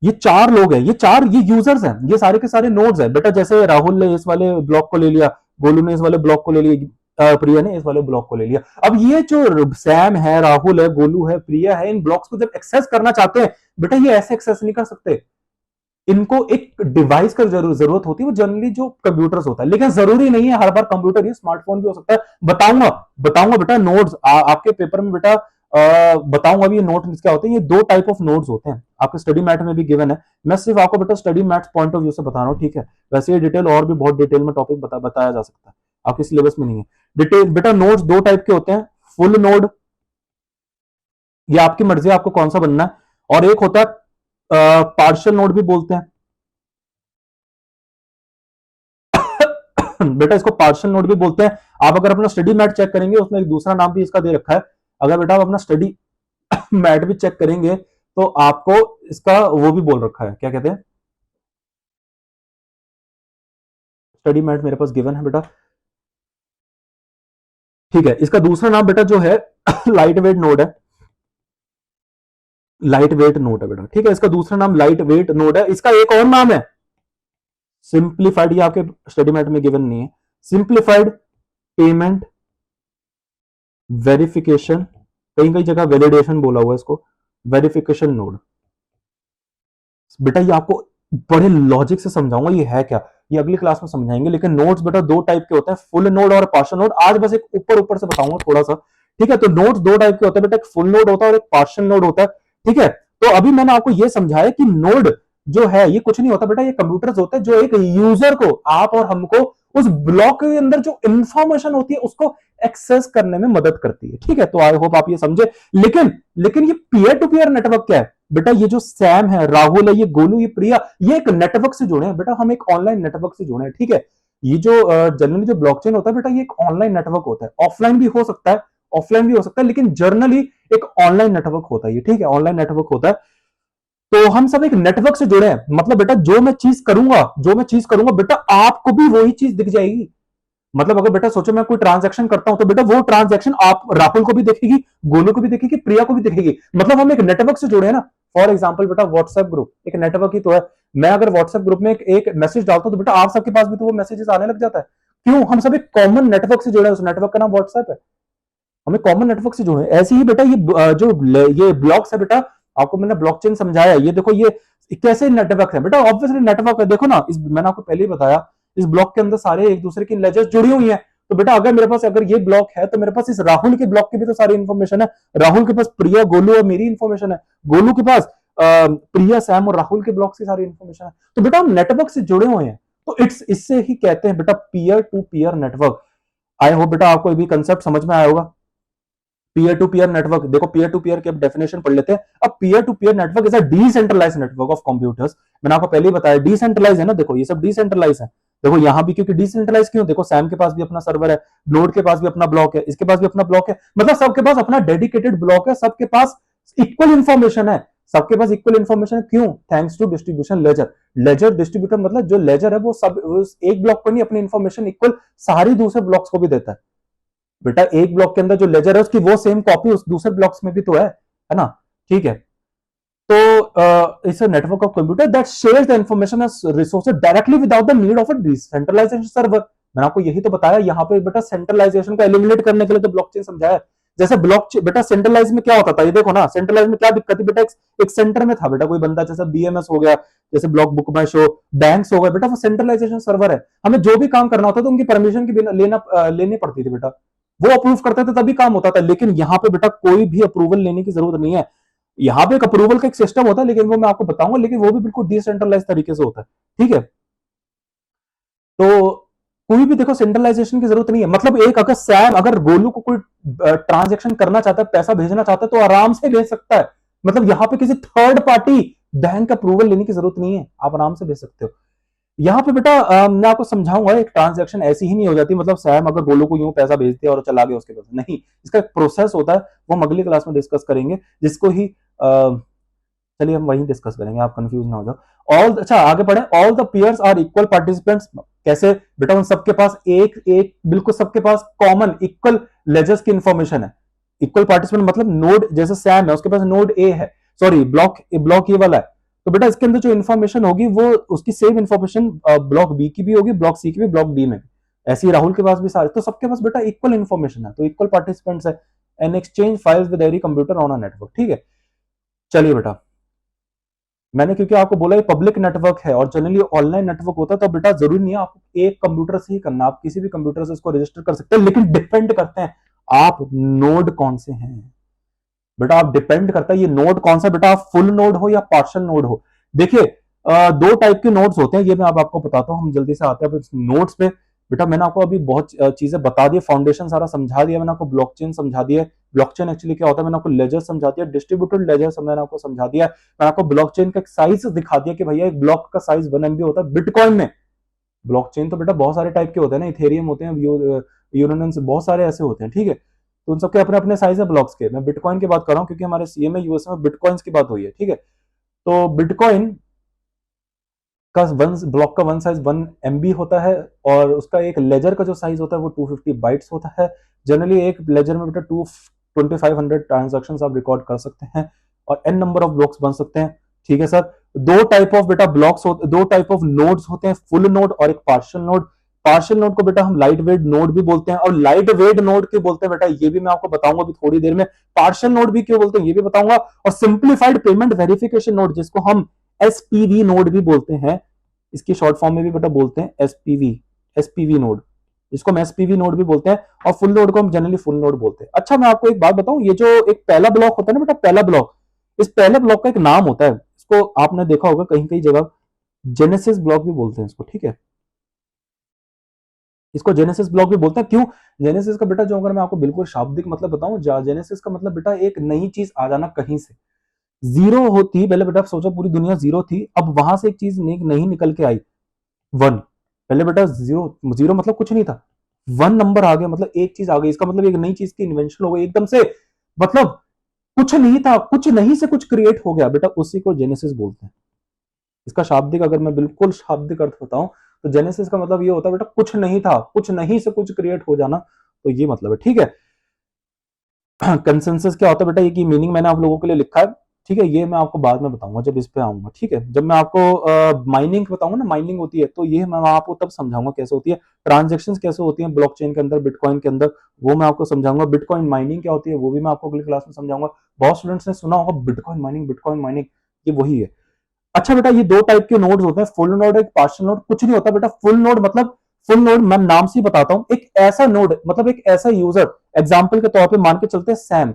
ये चार लोग हैं, ये चार ये यूजर्स हैं, ये सारे के सारे नोड्स हैं बेटा। जैसे राहुल ने इस वाले ब्लॉक को ले लिया, गोलू ने इस वाले ब्लॉक को ले लिया, प्रिया ने इस वाले ब्लॉक को ले लिया। अब ये जो सैम है, राहुल है, गोलू है, प्रिया है, इन ब्लॉक्स को जब एक्सेस करना चाहते हैं बेटा, ये ऐसे एक्सेस नहीं कर सकते, इनको एक डिवाइस का जरूरत होती है, वो जनरली जो कंप्यूटर्स होता है, लेकिन जरूरी नहीं है हर बार कंप्यूटर, ये स्मार्टफोन भी हो सकता है। बताऊंगा बताऊंगा बेटा नोड्स आपके पेपर में बेटा, बताऊंगा भी ये नोट्स क्या होते हैं। ये दो टाइप ऑफ नोड्स होते हैं, आपके स्टडी मैट में भी गिवन है, मैं सिर्फ आपको बेटा study mat point of view से बता रहा हूँ। ठीक है, वैसे ये डिटेल और भी बहुत डिटेल में टॉपिक बताया जा सकता है, आपके सिलेबस में नहीं है। डिटेल बेटा नोड्स दो टाइप के होते हैं, फुल नोड, ये आपकी मर्जी है आपको कौन सा बनना है, और एक होता है पार्शियल नोड भी बोलते हैं। बेटा इसको पार्शियल नोड भी बोलते हैं। आप अगर अपना स्टडी मैट चेक करेंगे, उसमें एक दूसरा नाम भी इसका दे रखा है। अगर बेटा आप अपना स्टडी मैट भी चेक करेंगे तो आपको इसका वो भी बोल रखा है, क्या कहते हैं, स्टडी मैट मेरे पास गिवन है बेटा। ठीक है, इसका दूसरा नाम बेटा जो है लाइट वेट नोड है, लाइट वेट नोड है बेटा। ठीक है, इसका दूसरा नाम लाइट वेट नोड है। इसका एक और नाम है सिंप्लीफाइड, ये आपके स्टडी मैट में गिवन नहीं है, सिंप्लीफाइड पेमेंट वेरिफिकेशन, कहीं कहीं जगह वैलिडेशन बोला हुआ है इसको, वेरिफिकेशन नोड। बेटा ये आपको बड़े लॉजिक से समझाऊंगा ये है क्या, ये अगली क्लास में समझाएंगे। लेकिन नोड्स बेटा दो टाइप के होते हैं, फुल नोड और पार्शियल नोड। आज बस एक ऊपर ऊपर से बताऊंगा थोड़ा सा। ठीक है, तो नोड्स दो टाइप के होते हैं बेटा, एक फुल नोड होता है और एक पार्शियल नोड होता है। ठीक है, तो अभी मैंने आपको ये समझाया कि नोड जो है ये कुछ नहीं होता बेटा, ये कंप्यूटर्स होते हैं जो एक यूजर को, आप और हमको, उस ब्लॉक के अंदर जो इंफॉर्मेशन होती है उसको एक्सेस करने में मदद करती है। ठीक है, तो आई होप आप ये समझे। लेकिन लेकिन ये पीयर टू पीयर नेटवर्क क्या है बेटा? ये जो सैम है, राहुल है, ये गोलू, ये प्रिया, ये एक नेटवर्क से जुड़े हैं बेटा, हम एक ऑनलाइन नेटवर्क से जुड़े हैं। ठीक है, ये जो जनरली जो ब्लॉकचेन होता है बेटा, ये एक ऑनलाइन नेटवर्क होता है, ऑफलाइन भी हो सकता है, ऑफलाइन भी हो सकता है, लेकिन जर्नली एक ऑनलाइन नेटवर्क होता है ये। ठीक है, ऑनलाइन नेटवर्क होता है। तो हम सब एक नेटवर्क से जुड़े हैं, मतलब बेटा जो मैं चीज करूंगा बेटा, आपको भी वही चीज दिख जाएगी। मतलब अगर बेटा सोचो मैं कोई ट्रांजैक्शन करता हूं तो बेटा वो ट्रांजैक्शन आप राहुल को भी दिखेगी, गोलू को भी दिखेगी, प्रिया को भी दिखेगी। मतलब हम एक नेटवर्क से जुड़े हैं ना। फॉर एग्जांपल बेटा व्हाट्सएप ग्रुप एक नेटवर्क ही तो है। मैं अगर व्हाट्सएप ग्रुप में एक मैसेज डालता हूं तो बेटा आप सबके पास भी तो वो मैसेजेस आने लग जाता है। क्यों? हम सब एक कॉमन नेटवर्क से जुड़े हैं, उस नेटवर्क का नाम व्हाट्सएप है, हमें कॉमन नेटवर्क से जुड़े हैं। ऐसे ही बेटा ये ब्लॉक्स है बेटा, आपको मैंने ब्लॉकचेन समझाया, ये देखो ये कैसे नेटवर्क है बेटा, ऑब्वियसली नेटवर्क है। देखो ना, इस मैंने आपको पहले ही बताया, इस ब्लॉक के अंदर सारे एक दूसरे की लेजर्स जुड़ी हुई हैं। तो बेटा अगर मेरे पास अगर ये ब्लॉक है तो मेरे पास इस राहुल के ब्लॉक की भी तो सारी इंफॉर्मेशन है। राहुल के पास प्रिया, गोलू और मेरी इंफॉर्मेशन है, गोलू के पास प्रिया, सैम और राहुल के ब्लॉक की सारी इंफॉर्मेशन है। तो बेटा हम नेटवर्क से जुड़े हुए हैं, तो इट्स इससे ही कहते हैं बेटा peer to peer network. I hope बेटा आपको ये भी कंसेप्ट समझ में आया होगा। पीयर टू पीयर नेटवर्क, देखो पीयर टू पीयर की डेफिनेशन पढ़ लेते हैं। अब peer to peer network is a decentralized network of computers. मैंने आपको पहले ही बताया डिसेंट्रलाइज है ना, देखो ये सब डिसेंट्रलाइज है। देखो यहां भी क्योंकि डिसेंट्रलाइज क्यों, देखो सैम के पास भी अपना सर्वर है, नोड के पास भी अपना ब्लॉक है, इसके पास भी अपना ब्लॉक है, मतलब सबके पास अपना डेडिकेटेड ब्लॉक है, सबके पास इक्वल इंफॉर्मेशन है, सबके पास इक्वल इंफॉर्मेशन है। क्यों? Thanks to distribution ledger. Ledger distributor मतलब जो लेजर है वो सब एक ब्लॉक पर नहीं, अपनी इंफॉर्मेशन इक्वल सारी दूसरे ब्लॉक्स को भी देता है। बेटा एक ब्लॉक के अंदर जो लेजर है उसकी वो सेम कॉपी उस दूसरे ब्लॉक्स में भी तो है ना। ठीक है, तो it's a network of computer that shares the information as resources directly without the need of a decentralization server. मैंने आपको यही तो बताया, यहाँ पे बेटा सेंट्रलाइजेशन को एलिमिनेट करने के लिए तो ब्लॉकचेन समझाया। जैसे ब्लॉक बेटा सेंट्रलाइज में क्या होता था, ये देखो ना, सेंट्रलाइज में क्या दिक्कत है बेटा, एक सेंटर में था बेटा कोई बंदा, जैसे बीएमएस हो गया, जैसे ब्लॉक बुक माई शो, बैंक्स हो गए बेटा, वो सेंट्रलाइजेशन सर्वर है। हमें जो भी काम करना होता तो उनकी परमिशन की बिना लेनी पड़ती थी बेटा, वो अप्रूव करते थे तभी काम होता था। लेकिन यहाँ पे बेटा कोई भी अप्रूवल लेने की जरूरत नहीं है। यहाँ पे एक अप्रूवल का एक सिस्टम होता है, लेकिन वो मैं आपको बताऊंगा, लेकिन वो भी बिल्कुल डिसेंट्रलाइज तरीके से होता है। ठीक है, तो कोई भी देखो सेंट्रलाइजेशन की जरूरत नहीं है। मतलब एक अगर सैम अगर गोलू को कोई ट्रांजेक्शन करना चाहता है, पैसा भेजना चाहता है, तो आराम से भेज सकता है। मतलब यहाँ पे किसी थर्ड पार्टी बैंक अप्रूवल लेने की जरूरत नहीं है, आप आराम से भेज सकते हो। यहाँ पे बेटा मैं आपको समझाऊंगा, एक ट्रांजैक्शन ऐसी ही नहीं हो जाती। मतलब सैम अगर गोलू को यूं पैसा भेज दिया और चला गया उसके पास, नहीं, इसका एक प्रोसेस होता है, वो हम अगली क्लास में डिस्कस करेंगे, जिसको ही चलिए हम वहीं डिस्कस करेंगे, आप कंफ्यूज ना हो जाओ। ऑल, अच्छा आगे बढ़े। All the peers are equal participants. कैसे बेटा? उन सबके पास एक एक बिल्कुल सबके पास कॉमन इक्वल लेजर्स की इंफॉर्मेशन है। इक्वल पार्टिसिपेंट मतलब नोड, जैसे सैम है उसके पास नोड ए है, सॉरी ब्लॉक ए वाला है, तो बेटा इसके अंदर जो इन्फॉर्मेशन होगी वो उसकी सेम इन्फॉर्मेशन ब्लॉक बी की भी होगी, ब्लॉक सी की भी, ब्लॉक डी में भी। ऐसे ही राहुल के पास भी सारे, तो सबके पास बेटा इक्वल इन्फॉर्मेशन है, तो इक्वल पार्टिसिपेंट्स है। And exchange files with every computer on a network. ठीक है, चलिए बेटा, मैंने क्योंकि आपको बोला ये पब्लिक नेटवर्क है और जनरली ऑनलाइन नेटवर्क होता है, तो बेटा जरूरी नहीं है आप एक कंप्यूटर से ही करना, आप किसी भी कंप्यूटर से इसको रजिस्टर कर सकते हैं, लेकिन डिपेंड करते हैं आप नोड कौन से हैं। बेटा आप डिपेंड करता है ये नोड कौन सा, बेटा आप फुल नोड हो या पार्शियल नोड हो। देखिए दो टाइप के नोड्स होते हैं, ये मैं अब आपको बताता हूं, हम जल्दी से आते हैं नोड्स पे। बेटा मैंने आपको अभी बहुत चीजें बता दी, फाउंडेशन सारा समझा दिया, मैंने आपको ब्लॉकचेन समझा दिया। ब्लॉकचेन एक्चुअली क्या होता है मैंने आपको लेजर समझा दिया, डिस्ट्रीब्यूटेड लेजर मैंने आपको समझा दिया। मैंने आपको ब्लॉकचेन का साइज दिखा दिया कि भैया एक ब्लॉक का साइज 1 MB होता है बिटकॉइन में। ब्लॉकचेन तो बेटा बहुत सारे टाइप के होते हैं ना, इथेरियम होते हैं, यूरेनस, बहुत सारे ऐसे होते हैं। ठीक है, तो उन सबके अपने अपने साइज है ब्लॉक्स के। मैं बिटकॉइन की बात कर रहा हूँ क्योंकि हमारे सीए में यूएस में बिटकॉइंस की बात हुई है। ठीक है, तो बिटकॉइन का वन ब्लॉक का वन साइज 1 MB होता है, और उसका एक लेजर का जो साइज होता है वो 250 बाइट्स होता है। जनरली एक लेजर में बेटा 2500 ट्रांजेक्शन आप रिकॉर्ड कर सकते हैं, और एन नंबर ऑफ ब्लॉक्स बन सकते हैं। ठीक है सर, दो टाइप ऑफ बेटा ब्लॉक्स होते, दो टाइप ऑफ नोड्स होते हैं, फुल नोड और एक पार्शियल नोड। पार्शियल नोड को बेटा हम लाइट वेट नोड भी बोलते हैं, और लाइट वेट नोड क्यों बोलते हैं बेटा ये भी मैं आपको बताऊंगा अभी थोड़ी देर में। पार्शियल नोड भी क्यों बोलते हैं ये भी बताऊंगा। और सिंप्लीफाइड पेमेंट वेरिफिकेशन नोड, जिसको हम एसपीवी नोड भी बोलते हैं, इसकी शॉर्ट फॉर्म में भी बेटा बोलते हैं एसपीवी नोड, इसको हम एसपीवी नोड भी बोलते हैं, और फुल नोड को हम जनरली फुल नोड बोलते हैं। अच्छा मैं आपको एक बात बताऊं, ये जो एक पहला ब्लॉक होता है ना बेटा, पहला ब्लॉक, इस पहले ब्लॉक का एक नाम होता है, इसको आपने देखा होगा कहीं कहीं जगह, जेनेसिस ब्लॉक भी बोलते हैं इसको। ठीक है, इसको जेनेसिस ब्लॉक भी बोलते हैं। क्यों जेनेसिस का बेटा, जो अगर मैं आपको बिल्कुल शाब्दिक मतलब बताऊं, जेनेसिस का मतलब बेटा एक नई चीज आ जाना कहीं से। जीरो होती पहले बेटा, सोचो पूरी दुनिया जीरो थी, अब वहां से एक चीज नहीं निकल के आई, वन। पहले बेटा जीरो, जीरो मतलब कुछ नहीं था, वन नंबर आ गया मतलब एक चीज आ गई, इसका मतलब एक नई चीज की इन्वेंशन हो गई एकदम से। मतलब कुछ नहीं था, कुछ नहीं से कुछ क्रिएट हो गया बेटा, उसी को जेनेसिस बोलते हैं। इसका शाब्दिक अगर मैं बिल्कुल शाब्दिक अर्थ बताऊं, तो जेनेसिस का मतलब ये होता है बेटा कुछ नहीं था, कुछ नहीं से कुछ क्रिएट हो जाना, तो ये मतलब है। ठीक है, कंसेंसस क्या होता है बेटा, ये की मीनिंग मैंने आप लोगों के लिए लिखा है। ठीक है, ये मैं आपको बाद में बताऊंगा जब इस पे आऊंगा। ठीक है, जब मैं आपको माइनिंग बताऊंगा ना, माइनिंग होती है, तो ये मैं आपको तब समझाऊंगा कैसे होती है, ट्रांजेक्शन कैसे होती है ब्लॉकचेन के अंदर, बिटकॉइन के अंदर, वो मैं आपको समझाऊंगा। बिटकॉइन माइनिंग क्या होती है वो भी मैं आपको अगली क्लास में समझाऊंगा। बहुत स्टूडेंट्स ने सुना होगा बिटकॉइन माइनिंग, बिटकॉइन माइनिंग, ये वही है। अच्छा बेटा, ये दो टाइप के नोड्स होते हैं, फुल नोड एक पार्शियल नोड। कुछ नहीं होता बेटा फुल नोड मतलब, फुल नोड मैं नाम से बताता हूं, एक ऐसा नोड मतलब एक ऐसा यूजर, एग्जांपल के तौर पे मान के चलते हैं सैम।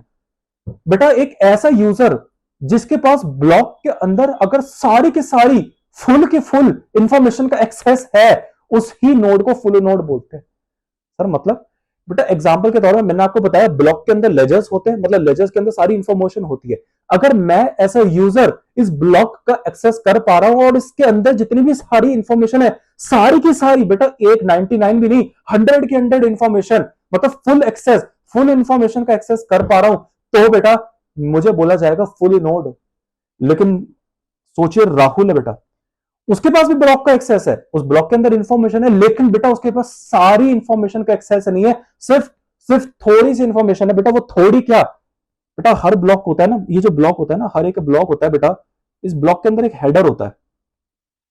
बेटा एक ऐसा यूजर जिसके पास ब्लॉक के अंदर अगर सारी की सारी फुल के फुल इंफॉर्मेशन का एक्सेस है, उस ही नोड को फुल नोड बोलते हैं। सर मतलब बेटा एग्जांपल के तौर पर मैंने आपको बताया ब्लॉक के अंदर लेजर्स होते हैं, मतलब लेजर्स के अंदर सारी इंफॉर्मेशन होती है। अगर मैं ऐसा यूजर इस ब्लॉक का एक्सेस कर पा रहा हूं और इसके अंदर जितनी भी सारी इंफॉर्मेशन है, सारी की सारी बेटा, एक 99 भी नहीं, 100 की 100 इंफॉर्मेशन, मतलब फुल एक्सेस, फुल इंफॉर्मेशन का एक्सेस कर पा रहा हूं, तो बेटा मुझे बोला जाएगा फुल नोड। लेकिन सोचिए राहुल है बेटा, उसके पास भी ब्लॉक का एक्सेस है, उस ब्लॉक के अंदर इंफॉर्मेशन है, लेकिन बेटा उसके पास सारी इंफॉर्मेशन का एक्सेस नहीं है, सिर्फ सिर्फ थोड़ी सी इंफॉर्मेशन है। बेटा वो थोड़ी क्या, बेटा हर ब्लॉक होता है ना, ये जो ब्लॉक होता है ना, हर एक ब्लॉक होता है बेटा, इस ब्लॉक के अंदर एक हेडर होता है,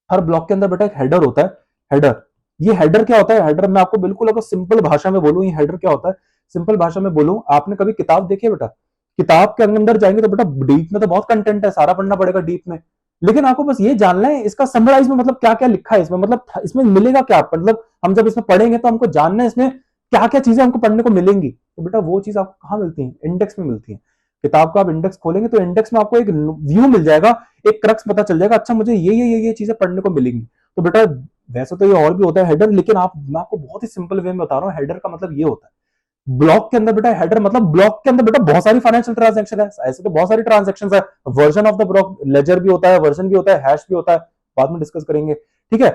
हर ब्लॉक के अंदर बेटा एक हेडर होता है। हेडर, ये हेडर क्या होता है, हेडर मैं आपको बिल्कुल अगर सिंपल भाषा में बोलूं, ये हेडर क्या होता है, सिंपल भाषा में बोलूं, आपने कभी किताब देखी है बेटा, किताब के अंदर जाएंगे तो बेटा डीप में तो बहुत कंटेंट है, सारा पढ़ना पड़ेगा डीप में, लेकिन आपको बस ये जानना है इसका समराइज में मतलब क्या क्या लिखा है इसमें, मतलब इसमें मिलेगा क्या, मतलब हम जब इसमें पढ़ेंगे तो हमको जानना है इसमें क्या क्या चीजें हमको पढ़ने को मिलेंगी। तो बेटा वो चीज आपको कहाँ मिलती है, इंडेक्स में मिलती है। किताब का आप इंडेक्स खोलेंगे तो इंडेक्स में आपको एक व्यू मिल जाएगा, एक क्रक्स पता चल जाएगा, अच्छा मुझे ये चीजें पढ़ने को मिलेंगी। तो बेटा वैसे तो ये और भी होता है हेडर, लेकिन मैं आपको बहुत ही सिंपल वे में बता रहा हूँ। हेडर का मतलब ये होता है ब्लॉक के अंदर बेटा, हेडर मतलब ब्लॉक के अंदर बेटा बहुत सारी फाइनेंशियल ट्रांजेक्शन है, ऐसे तो बहुत सारी ट्रांजेक्शन है। Version of the block, ledger भी होता है, वर्जन भी होता है, हैश भी होता है, बाद में डिस्कस करेंगे, ठीक है।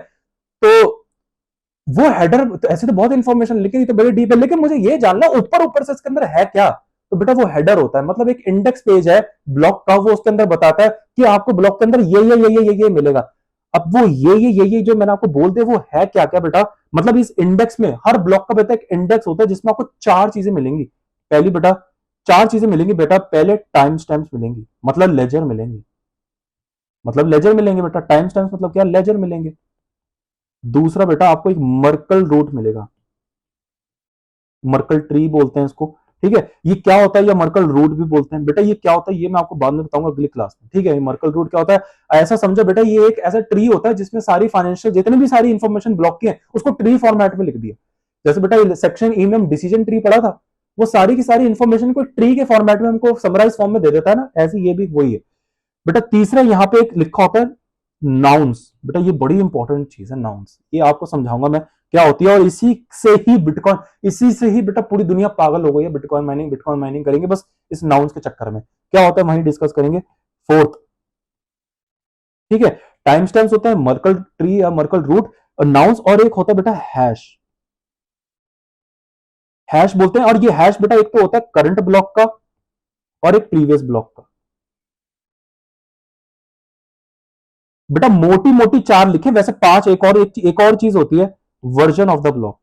तो वो हेडर तो ऐसे तो बहुत इंफॉर्मेशन, लेकिन ये तो बड़ी डीप है, लेकिन मुझे ये जानना ऊपर ऊपर से इसके अंदर है क्या। तो बेटा वो हेडर होता है, मतलब एक इंडेक्स पेज है ब्लॉक का, वो उसके अंदर बताता है कि आपको ब्लॉक के अंदर ये मिलेगा। अब वो ये जो मैंने आपको बोल दिया वो है क्या क्या बेटा, मतलब इस इंडेक्स में हर ब्लॉक का बेटा एक इंडेक्स होता है जिसमें आपको चार चीजें मिलेंगी। पहली बेटा चार चीजें मिलेंगी बेटा, पहले टाइम स्टैम्प्स मिलेंगी, मतलब लेजर मिलेंगे, मतलब लेजर मिलेंगे बेटा, टाइम स्टैम्प्स मतलब क्या, लेजर मिलेंगे। दूसरा बेटा आपको एक मर्कल रूट मिलेगा, मर्कल ट्री बोलते हैं इसको, ठीक है। ये क्या होता है, या मर्कल रूट भी बोलते हैं बेटा, ये क्या होता है ये मैं आपको बाद में बताऊंगा अगली क्लास में, ठीक है। मर्कल रूट क्या होता है, ऐसा समझो बेटा, ये एक ऐसा ट्री होता है जिसमें सारी फाइनेंशियल जितने भी सारी इंफॉर्मेशन ब्लॉक की है उसको ट्री फॉर्मेट में लिख दिया। जैसे बेटा सेक्शन ई में हम डिसीजन ट्री पढ़ा था, वो सारी की सारी इंफॉर्मेशन को ट्री के फॉर्मेट में हमको समराइज फॉर्म में दे देता है ना, ऐसे ये भी वही है बेटा। तीसरा यहाँ पे एक लिखा होता है नाउन्स, बेटा ये बड़ी इंपॉर्टेंट चीज है नाउन्स, ये आपको समझाऊंगा मैं क्या होती है, और इसी से ही बिटकॉइन, इसी से ही बेटा पूरी दुनिया पागल हो गई है, बिटकॉइन माइनिंग करेंगे बस इस नाउन्स के चक्कर में। क्या होता है वहीं डिस्कस करेंगे। फोर्थ, ठीक है, टाइम स्टैम्प्स होता है, मर्कल ट्री या मर्कल रूट, और नाउन्स, और एक होता है बेटा हैश, हैश बोलते हैं। और ये हैश बेटा एक तो होता है करंट ब्लॉक का और एक प्रीवियस ब्लॉक का। बेटा मोटी मोटी चार लिखे, वैसे पांच, एक और चीज होती है वर्जन ऑफ द ब्लॉक।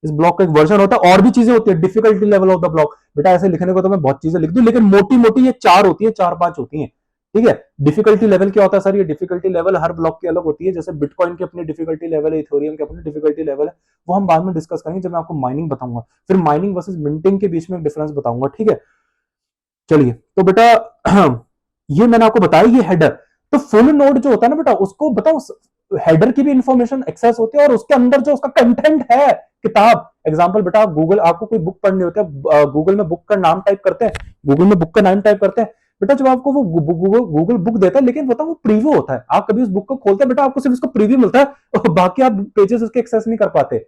इस ब्लॉक का एक वर्जन होता है, और भी चीजें होती है, difficulty level of the block. बेटा ऐसे लिखने को तो मैं बहुत चीजें लिख दूं, लेकिन मोटी मोटी ये चार होती है, चार पांच होती है, ठीक है। डिफिकल्टी लेवल क्या होता है सर, ये डिफिकल्टी लेवल हर ब्लॉक की अलग होती है, जैसे बिटकॉइन की अपनी डिफिकल्टी लेवल है, इथेरियम की अपनी डिफिकल्टी लेवल है, वो हम बाद में डिस्कस करेंगे जब मैं आपको माइनिंग बताऊंगा, फिर माइनिंग वर्सेस मिंटिंग के बीच में डिफरेंस बताऊंगा, ठीक है। चलिए तो बेटा ये मैंने आपको बताया ये हेडर। तो फुल नोड जो होता है ना बेटा, उसको बताओ, हेडर की भी इंफॉर्मेशन एक्सेस होती है, और उसके अंदर जो उसका कंटेंट है, किताब, एग्जांपल बेटा गूगल, आपको कोई बुक पढ़नी होती है, गूगल में बुक का नाम टाइप करते हैं, गूगल में बुक का नाम टाइप करते हैं बेटा, जब आपको वो गूगल बुक देता है, लेकिन बताओ वो प्रीव्यू होता है, आप कभी उस बुक को खोलते हैं बेटा, आपको सिर्फ उसका प्रीव्यू मिलता है, और बाकी आप पेजेस उसके एक्सेस नहीं कर पाते।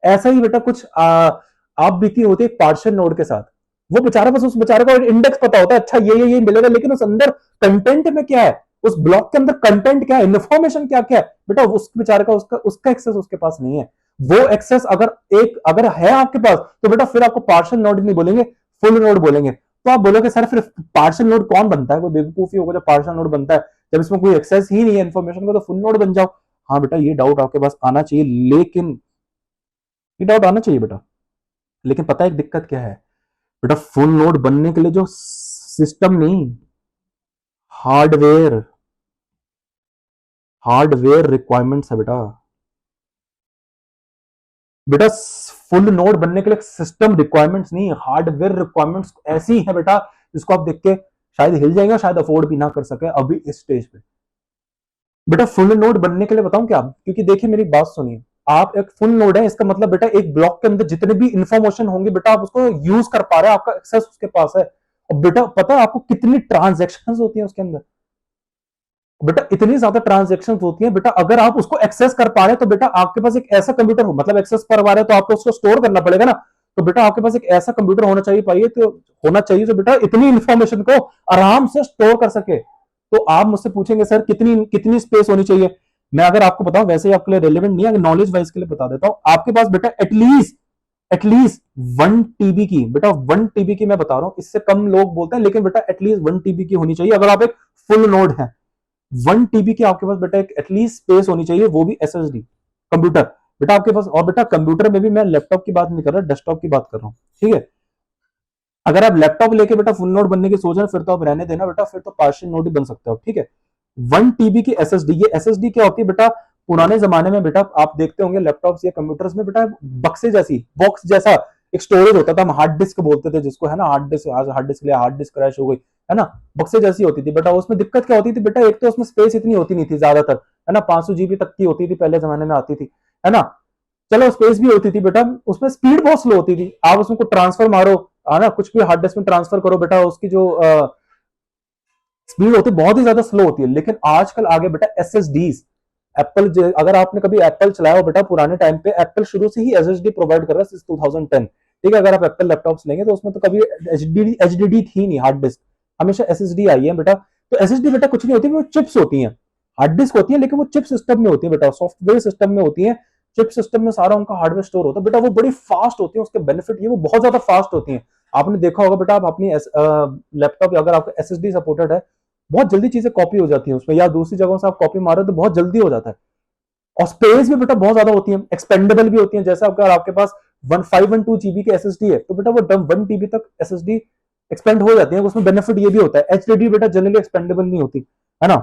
ऐसा ही बेटा कुछ आप बीती होती है पार्शियल नोड के साथ। वो बेचारा, बस उस बेचारे को इंडेक्स पता होता है, अच्छा ये मिलेगा, लेकिन उस अंदर कंटेंट में क्या है, उस ब्लॉक के अंदर कंटेंट क्या है, इन्फॉर्मेशन क्या क्या है बेटा, उस बेचारे का उसका उसका एक्सेस उसके पास नहीं है। वो एक्सेस अगर है आपके पास, तो बेटा फिर आपको पार्शियल नोड नहीं बोलेंगे, फुल नोड बोलेंगे। तो आप बोलोगे सर फिर पार्शियल नोड कौन बनता है, कोई बेवकूफी होगा जब पार्शियल नोड बनता है, जब इसमें कोई एक्सेस ही नहीं है इन्फॉर्मेशन का, तो फुल नोड बन जाओ। हाँ बेटा ये डाउट आपके पास आना चाहिए, लेकिन ये डाउट आना चाहिए बेटा, लेकिन पता है एक दिक्कत क्या है बेटा, फुल नोड बनने के लिए जो सिस्टम नहीं, हार्डवेयर, हार्डवेयर रिक्वायरमेंट्स है बेटा। बेटा फुल नोड बनने के लिए सिस्टम रिक्वायरमेंट्स नहीं, हार्डवेयर रिक्वायरमेंट्स ऐसी है बेटा, जिसको आप देख के शायद हिल जाएंगे, शायद अफोर्ड भी ना कर सके अभी इस स्टेज पे। बेटा फुल नोड बनने के लिए बताऊं क्या, क्योंकि देखिए मेरी बात सुनिए, आप एक फुल नोड है, इसका मतलब बेटा एक ब्लॉक के अंदर जितने भी इंफॉर्मेशन होंगे बेटा, आप उसको यूज कर पा रहे हैं, आपका एक्सेस उसके पास है। और बेटा पता है आपको कितनी ट्रांजेक्शन होती है उसके अंदर, बेटा इतनी ज्यादा ट्रांजेक्शन होती है बेटा, अगर आप उसको एक्सेस कर पा रहे हैं, तो बेटा आपके पास एक ऐसा कंप्यूटर हो, मतलब एक्सेस कर पा रहे हैं तो आपको उसको स्टोर करना पड़ेगा ना, तो बेटा आपके पास एक ऐसा कंप्यूटर होना चाहिए, पाइए तो होना चाहिए जो बेटा इतनी इंफॉर्मेशन को आराम से स्टोर कर सके। तो आप मुझसे पूछेंगे सर कितनी कितनी स्पेस होनी चाहिए, मैं अगर आपको बताऊं, वैसे ही आपके लिए रेलिवेंट नहीं है, नॉलेज वाइज के लिए बता देता हूं, आपके पास बेटा एटलीस्ट 1 TB की, बेटा 1 TB की मैं बता रहा हूं, इससे कम लोग बोलते हैं, लेकिन बेटा एटलीस्ट 1 TB की होनी चाहिए अगर आप एक फुल नोड है। 1 TB की आपके पास बेटा एक एटलीस्ट स्पेस होनी चाहिए, वो भी SSD कंप्यूटर बेटा आपके पास। और बेटा कंप्यूटर में भी मैं लैपटॉप की बात नहीं कर रहा, डेस्कटॉप की बात कर रहा हूं, ठीक है। अगर आप लैपटॉप लेके बेटा फुल नोड बनने की सोच रहे हैं, फिर तो आप रहने देना बेटा, फिर तो पार्शियल नोड ही बन सकते हो, ठीक है। 1 TB की SSD, ये SSD क्या होती है बेटा, पुराने जमाने में बेटा आप देखते होंगे लैपटॉप्स या कंप्यूटर्स में बेटा बक्से जैसी, बॉक्स जैसा एक स्टोरेज होता था, हम हार्ड डिस्क बोलते थे जिसको, है ना, हार्ड डिस्क, आज हार्ड डिस्क लिया, हार्ड डिस्क क्रैश हो गई, है ना, बक्से जैसी होती थी बेटा। उसमें दिक्कत क्या होती थी बेटा, एक तो उसमें स्पेस इतनी होती नहीं थी ज्यादातर, है ना, 500 GB तक की होती थी पहले जमाने में आती थी, है ना। चलो स्पेस भी होती थी बेटा, उसमें स्पीड बहुत स्लो होती थी, आप उसमें को ट्रांसफर मारो, है ना, कुछ भी हार्ड डिस्क में ट्रांसफर करो बेटा, उसकी जो स्पीड होती है बहुत ही ज्यादा स्लो होती है। लेकिन आजकल आगे बेटा SSDs, एप्पल, अगर आपने कभी एप्पल चलाया हो बेटा पुराने टाइम पे, एप्पल शुरू से ही एसएसडी प्रोवाइड कर रहा है सिंस 2010। ठीक है, अगर आप एप्पल लैपटॉप्स लेंगे तो उसमें तो कभी एचडीडी थी नहीं, हार्ड डिस्क, हमेशा एसएसडी आई है बेटा। तो एसएसडी बेटा कुछ नहीं होती, वो चिप्स होती हैं, हार्ड डिस्क होती है लेकिन वो चिप सिस्टम में होती है बेटा, सॉफ्टवेयर सिस्टम में होती है। चिप सिस्टम में सारा उनका हार्डवेयर स्टोर होता है बेटा, वो बड़ी फास्ट होती है, उसके बेनिफिट ये वो बहुत ज्यादा फास्ट होती है। आपने देखा होगा बेटा, आप अपनी लैपटॉप अगर आपका एसएसडी सपोर्टेड है, बहुत जल्दी चीजें कॉपी हो जाती है उसमें, या दूसरी जगहों से आप कॉपी मारो तो बहुत जल्दी हो जाता है। और स्पेस भी बेटा बहुत ज्यादा होती है, एक्सपेंडेबल भी होती है। जैसे अगर आपके पास 1512 जीबी की एसएसडी है तो बेटा वो 1 टीबी तक एसएसडी एक्सपेंड हो जाती है। उसमें बेनिफिट ये भी होता है, एचडीडी बेटा जनरली एक्सपेंडेबल नहीं होती है ना।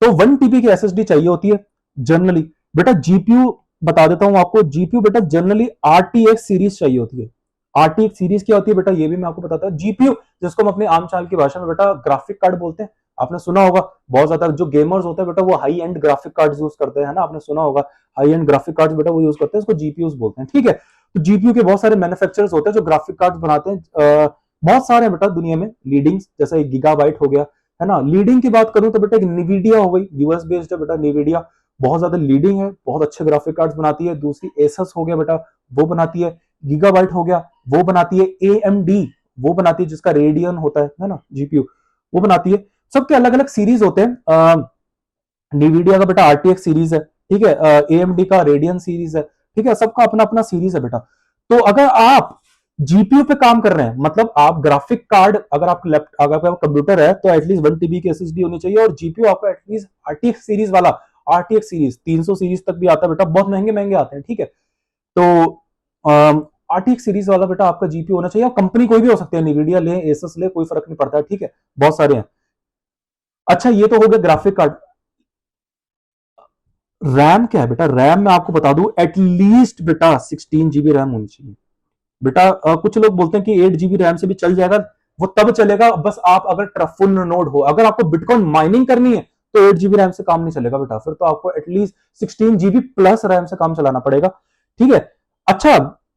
तो 1 टीबी की एसएसडी चाहिए होती है जनरली। बेटा जीपीयू बता देता हूं आपको, जीपीयू बेटा जनरली आरटीएक्स सीरीज चाहिए होती है। आरटीएक्स सीरीज क्या होती है बेटा, ये भी मैं आपको बताता हूं। जीपीयू जिसको हम अपनी आम चाल की भाषा में बेटा ग्राफिक कार्ड बोलते हैं, आपने सुना होगा। बहुत ज्यादा जो गेमर्स होते हैं बेटा वो high and graphic card use करते हैं ना, आपने सुना होगा, हाई एंड ग्राफिक कार्ड बेटा वो यूज करते हैं, इसको जीपीयू बोलते हैं। ठीक है, तो जीपीयू के बहुत सारे मैन्युफैक्चरर्स होते हैं जो ग्राफिक कार्ड बनाते हैं, बहुत सारे बेटा दुनिया में लीडिंग, जैसे गीगाबाइट हो गया है ना। लीडिंग की बात करूं तो बेटा एक निविडिया हो गई, यूएस बेस्ड है बेटा निविडिया, बहुत ज्यादा लीडिंग है, बहुत अच्छे ग्राफिक कार्ड्स बनाती है। दूसरी एसस हो गया बेटा, वो बनाती है। गीगाबाइट हो गया, वो बनाती है। एएमडी वो बनाती है, जिसका रेडियन होता है ना जीपीयू, वो बनाती है। सबके अलग अलग सीरीज होते हैं। निविडिया का बेटा आरटीएक्स सीरीज है, ठीक है, एएमडी का रेडियन सीरीज है, ठीक है, सबका अपना अपना सीरीज है बेटा। तो अगर आप जीपीयू पे काम कर रहे हैं, मतलब आप ग्राफिक कार्ड, अगर आप अगर आपका कंप्यूटर है तो एटलीस्ट 1 टीबी की एसएसडी होनी चाहिए, और जीपीयू आपका एटलीस्ट आरटीएक्स सीरीज वाला, आरटीएक्स सीरीज 300 सीरीज तक भी आता है बेटा, बहुत महंगे महंगे आते हैं। ठीक है, तो आरटीएक्स सीरीज वाला बेटा आपका जीपीयू होना चाहिए। कंपनी कोई भी हो सकती है, निविडिया ले, एसस ले, कोई फर्क नहीं पड़ता है। ठीक है, बहुत सारे हैं। अच्छा, ये तो हो गया ग्राफिक कार्ड। रैम क्या है बेटा, रैम मैं आपको बता दूं, एटलीस्ट बेटा 16 जीबी रैम होनी चाहिए बेटा। कुछ लोग बोलते हैं कि 8 जीबी रैम से भी चल जाएगा, वो तब चलेगा बस आप अगर फुल नोड हो। अगर आपको बिटकॉइन माइनिंग करनी है तो 8 जीबी रैम से काम नहीं चलेगा बेटा, फिर तो आपको एटलीस्ट 16 जीबी प्लस रैम से काम चलाना पड़ेगा। ठीक है, अच्छा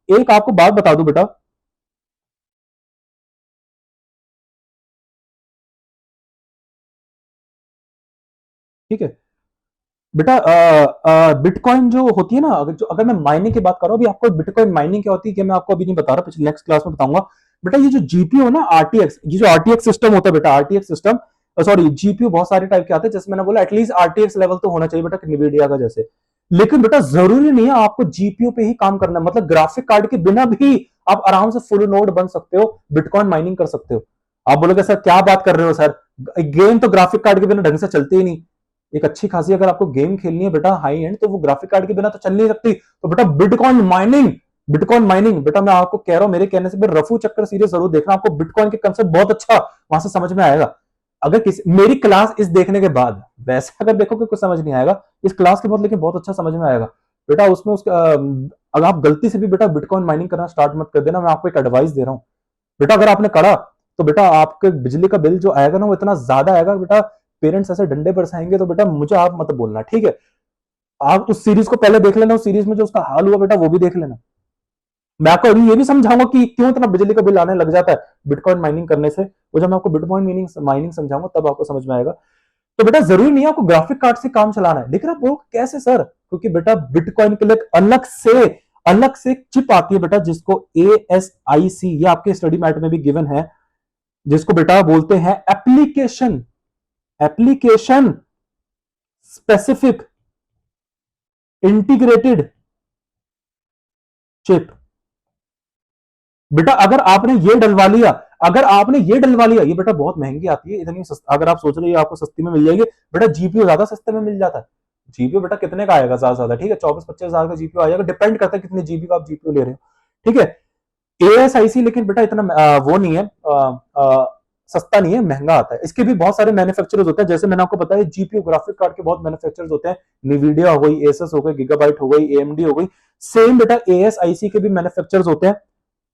एक आपको बात बता दूं बेटा, ठीक है बेटा, बिटकॉइन जो होती है ना, अगर मैं माइनिंग की बात कर रहा हूं, अभी आपको बिटकॉइन माइनिंग क्या होती है कि मैं आपको अभी नहीं बता रहा, पिछले नेक्स्ट क्लास में बताऊंगा बेटा। ये जो जीपीयू है ना आरटीएक्स, ये जो आरटीएक्स सिस्टम होता है बेटा, आरटीएक्स सिस्टम, सॉरी जीपीयू बहुत सारे टाइप के आते हैं, जैसे मैंने बोला एटलीस्ट आरटीएक्स लेवल तो होना चाहिए बेटा निविडिया का जैसे। लेकिन बेटा जरूरी नहीं है आपको जीपीयू पे ही काम करना है, मतलब ग्राफिक कार्ड के बिना भी आप आराम से फुल नोड बन सकते हो, बिटकॉइन माइनिंग कर सकते हो। आप बोलोगे सर क्या बात कर रहे हो सर, गेम तो ग्राफिक कार्ड के बिना ढंग से चलते ही नहीं। एक अच्छी खासी अगर आपको गेम खेलनी है बेटा हाई एंड, तो वो ग्राफिक कार्ड के बिना तो चल नहीं सकती। तो बेटा बिटकॉइन माइनिंग, बिटकॉइन माइनिंग बेटा मैं आपको कह रहा हूं, मेरे कहने से रफू चक्कर सीरीज जरूर देखना, आपको बिटकॉइन के कंसेप्ट बहुत अच्छा वहां से समझ में आएगा। अगर किसी मेरी क्लास इस देखने के बाद, वैसे अगर देखोगे कुछ समझ नहीं आएगा, इस क्लास के बाद लेकिन बहुत अच्छा समझ में आएगा बेटा। उसमें उसका अगर आप गलती से भी बेटा बिटकॉइन माइनिंग करना स्टार्ट मत कर देना, मैं आपको एक एडवाइस दे रहा हूं बेटा। अगर आपने करा तो बेटा आपके बिजली का बिल जो आएगा ना वो इतना ज्यादा आएगा बेटा, पेरेंट्स ऐसे डंडे बरसाएंगे, तो बेटा मुझे आप मत बोलना, ठीक है। आप उस सीरीज को पहले देख लेना, उस सीरीज में जो उसका हाल हुआ बेटा वो भी देख लेना। मैं आपको अभी ये भी समझाऊंगा कि क्यों इतना बिजली का बिल आने लग जाता है बिटकॉइन माइनिंग करने से, वो जब मैं आपको बिटकॉइन माइनिंग समझाऊंगा तब आपको समझ में आएगा। तो बेटा जरूरी नहीं है आपको ग्राफिक कार्ड से काम चलाना है, लेकिन आप बोलो कैसे सर, क्योंकि बेटा बिटकॉइन के लिए अलग से चिप आती है बेटा, जिसको ASIC, ये आपके स्टडी मैट में भी गिवन है, जिसको बेटा बोलते हैं एप्लीकेशन स्पेसिफिक इंटीग्रेटेड चिप। बेटा अगर आपने ये डलवा लिया, ये बेटा बहुत महंगी आती है, इतनी अगर आप सोच रहे हो आपको सस्ती में मिल जाएगी, बेटा जीपीयू ज्यादा सस्ते में मिल जाता है। जीपीयू बेटा कितने का आएगा, ज्यादा ज्यादा, ठीक है, 24-25 हजार का जीपीयू आ जाएगा, डिपेंड करता है कितने जीबी का आप जीपीयू ले रहे हो। ठीक है, ASIC लेकिन बेटा इतना वो नहीं है, सस्ता नहीं है, महंगा आता है। इसके भी बहुत सारे मैन्युफैक्चरर्स होते हैं, जैसे मैंने आपको बताया जीपीयू ग्राफिक कार्ड के बहुत मैन्युफैक्चरर्स होते हैं, निविडिया हो गई, एसस हो गई, गीगाबाइट हो गई, AMD हो गई। सेम बेटा ASIC के भी मैन्युफैक्चरर्स होते हैं।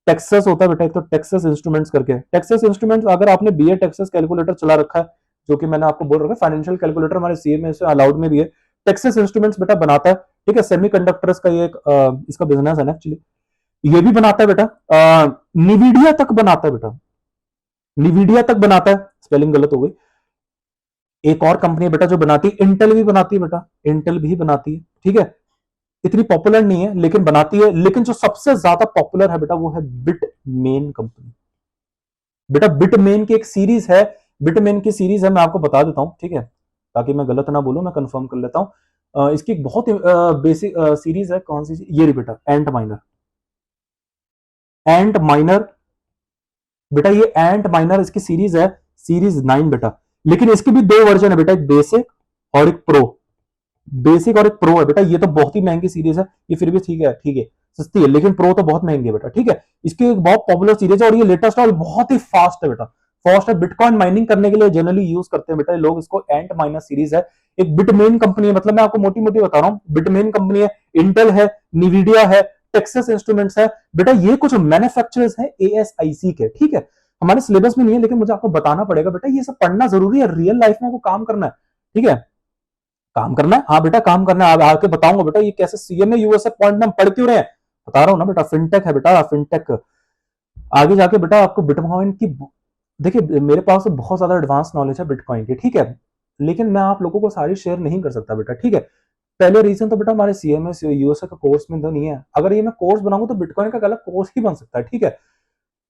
टेक्सस होता है बेटा, एक तो टेक्सस इंस्ट्रूमेंट्स करके, टेक्सस इंस्ट्रूमेंट्स, अगर आपने BA टेक्सस कैलकुलेटर चला रखा है, जो कि मैंने आपको बोल रखा है, फाइनेंशियल कैलकुलेटर हमारे सीए में से अलाउड में भी है, टेक्सस इंस्ट्रूमेंट्स बेटा बनाता है। ठीक है, सेमीकंडक्टर्स का ये एक इसका बिजनेस है ना एक्चुअली, ये भी बनाता है बेटा। निविडिया तक बनाता है बेटा, निविडिया तक बनाता है, स्पेलिंग गलत हो गई, एक और कंपनी है बेटा जो बनाती है, इंटेल भी बनाती है बेटा, इंटेल भी बनाती है, ठीक है। इतनी पॉपुलर नहीं है लेकिन बनाती है। लेकिन जो सबसे ज्यादा पॉपुलर है बेटा वो है बिटमेन कंपनी। बेटा बिटमेन की एक सीरीज है, बिटमेन की सीरीज है, मैं आपको बता देता हूं, ठीक है, ताकि मैं गलत ना बोलूं, मैं कंफर्म कर लेता हूं। इसकी एक बहुत बेसिक सीरीज है, कौन सी, ये रही बेटा, एंट माइनर। एंट माइनर बेटा, ये एंट माइनर इसकी सीरीज है, सीरीज 9 बेटा। लेकिन इसके भी दो वर्जन है बेटा, एक बेसिक और एक प्रो। बेसिक और एक प्रो है बेटा। ये तो बहुत ही महंगी सीरीज है, ये फिर भी ठीक है, ठीक है, सस्ती है, लेकिन प्रो तो बहुत महंगी है बेटा, ठीक है। इसकी एक बहुत पॉपुलर सीरीज है और ये लेटेस्ट है और बहुत ही फास्ट है बेटा, फास्ट है। बिटकॉइन माइनिंग करने के लिए जनरली यूज करते हैं बेटा लोग इसको। एंट माइनर सीरीज है, एक बिटमेन कंपनी है, मतलब मैं आपको मोटी मोटी बता रहा हूं, बिटमेन कंपनी है, इंटेल है, निविडिया है, टेक्सास इंस्ट्रूमेंट्स है बेटा। ये कुछ मैन्युफैक्चरर्स हैं एएसआईसी के, ठीक है। हमारे सिलेबस में नहीं है लेकिन मुझे आपको बताना पड़ेगा बेटा, ये सब पढ़ना जरूरी है, रियल लाइफ में आपको काम करना है, ठीक है, काम करना है, हाँ बेटा काम करना है। आके बताऊंगा बेटा ये कैसे सीएमए यूएसए पॉइंट हम पढ़ क्यों रहे हैं, बता रहा हूं ना बेटा। फिनटेक है बेटा, फिनटेक। आगे जाके बेटा आपको बिटकॉइन की, देखिए मेरे पास तो बहुत ज्यादा एडवांस नॉलेज है बिटकॉइन की, ठीक है, लेकिन मैं आप लोगों को सारी शेयर नहीं कर सकता बेटा, ठीक है। पहले रीजन तो बेटा हमारे सीएमए यूएसए का कोर्स में तो नहीं है। अगर ये मैं कोर्स बनाऊंगा तो बिटकॉइन का अलग कोर्स ही बन सकता है, ठीक है।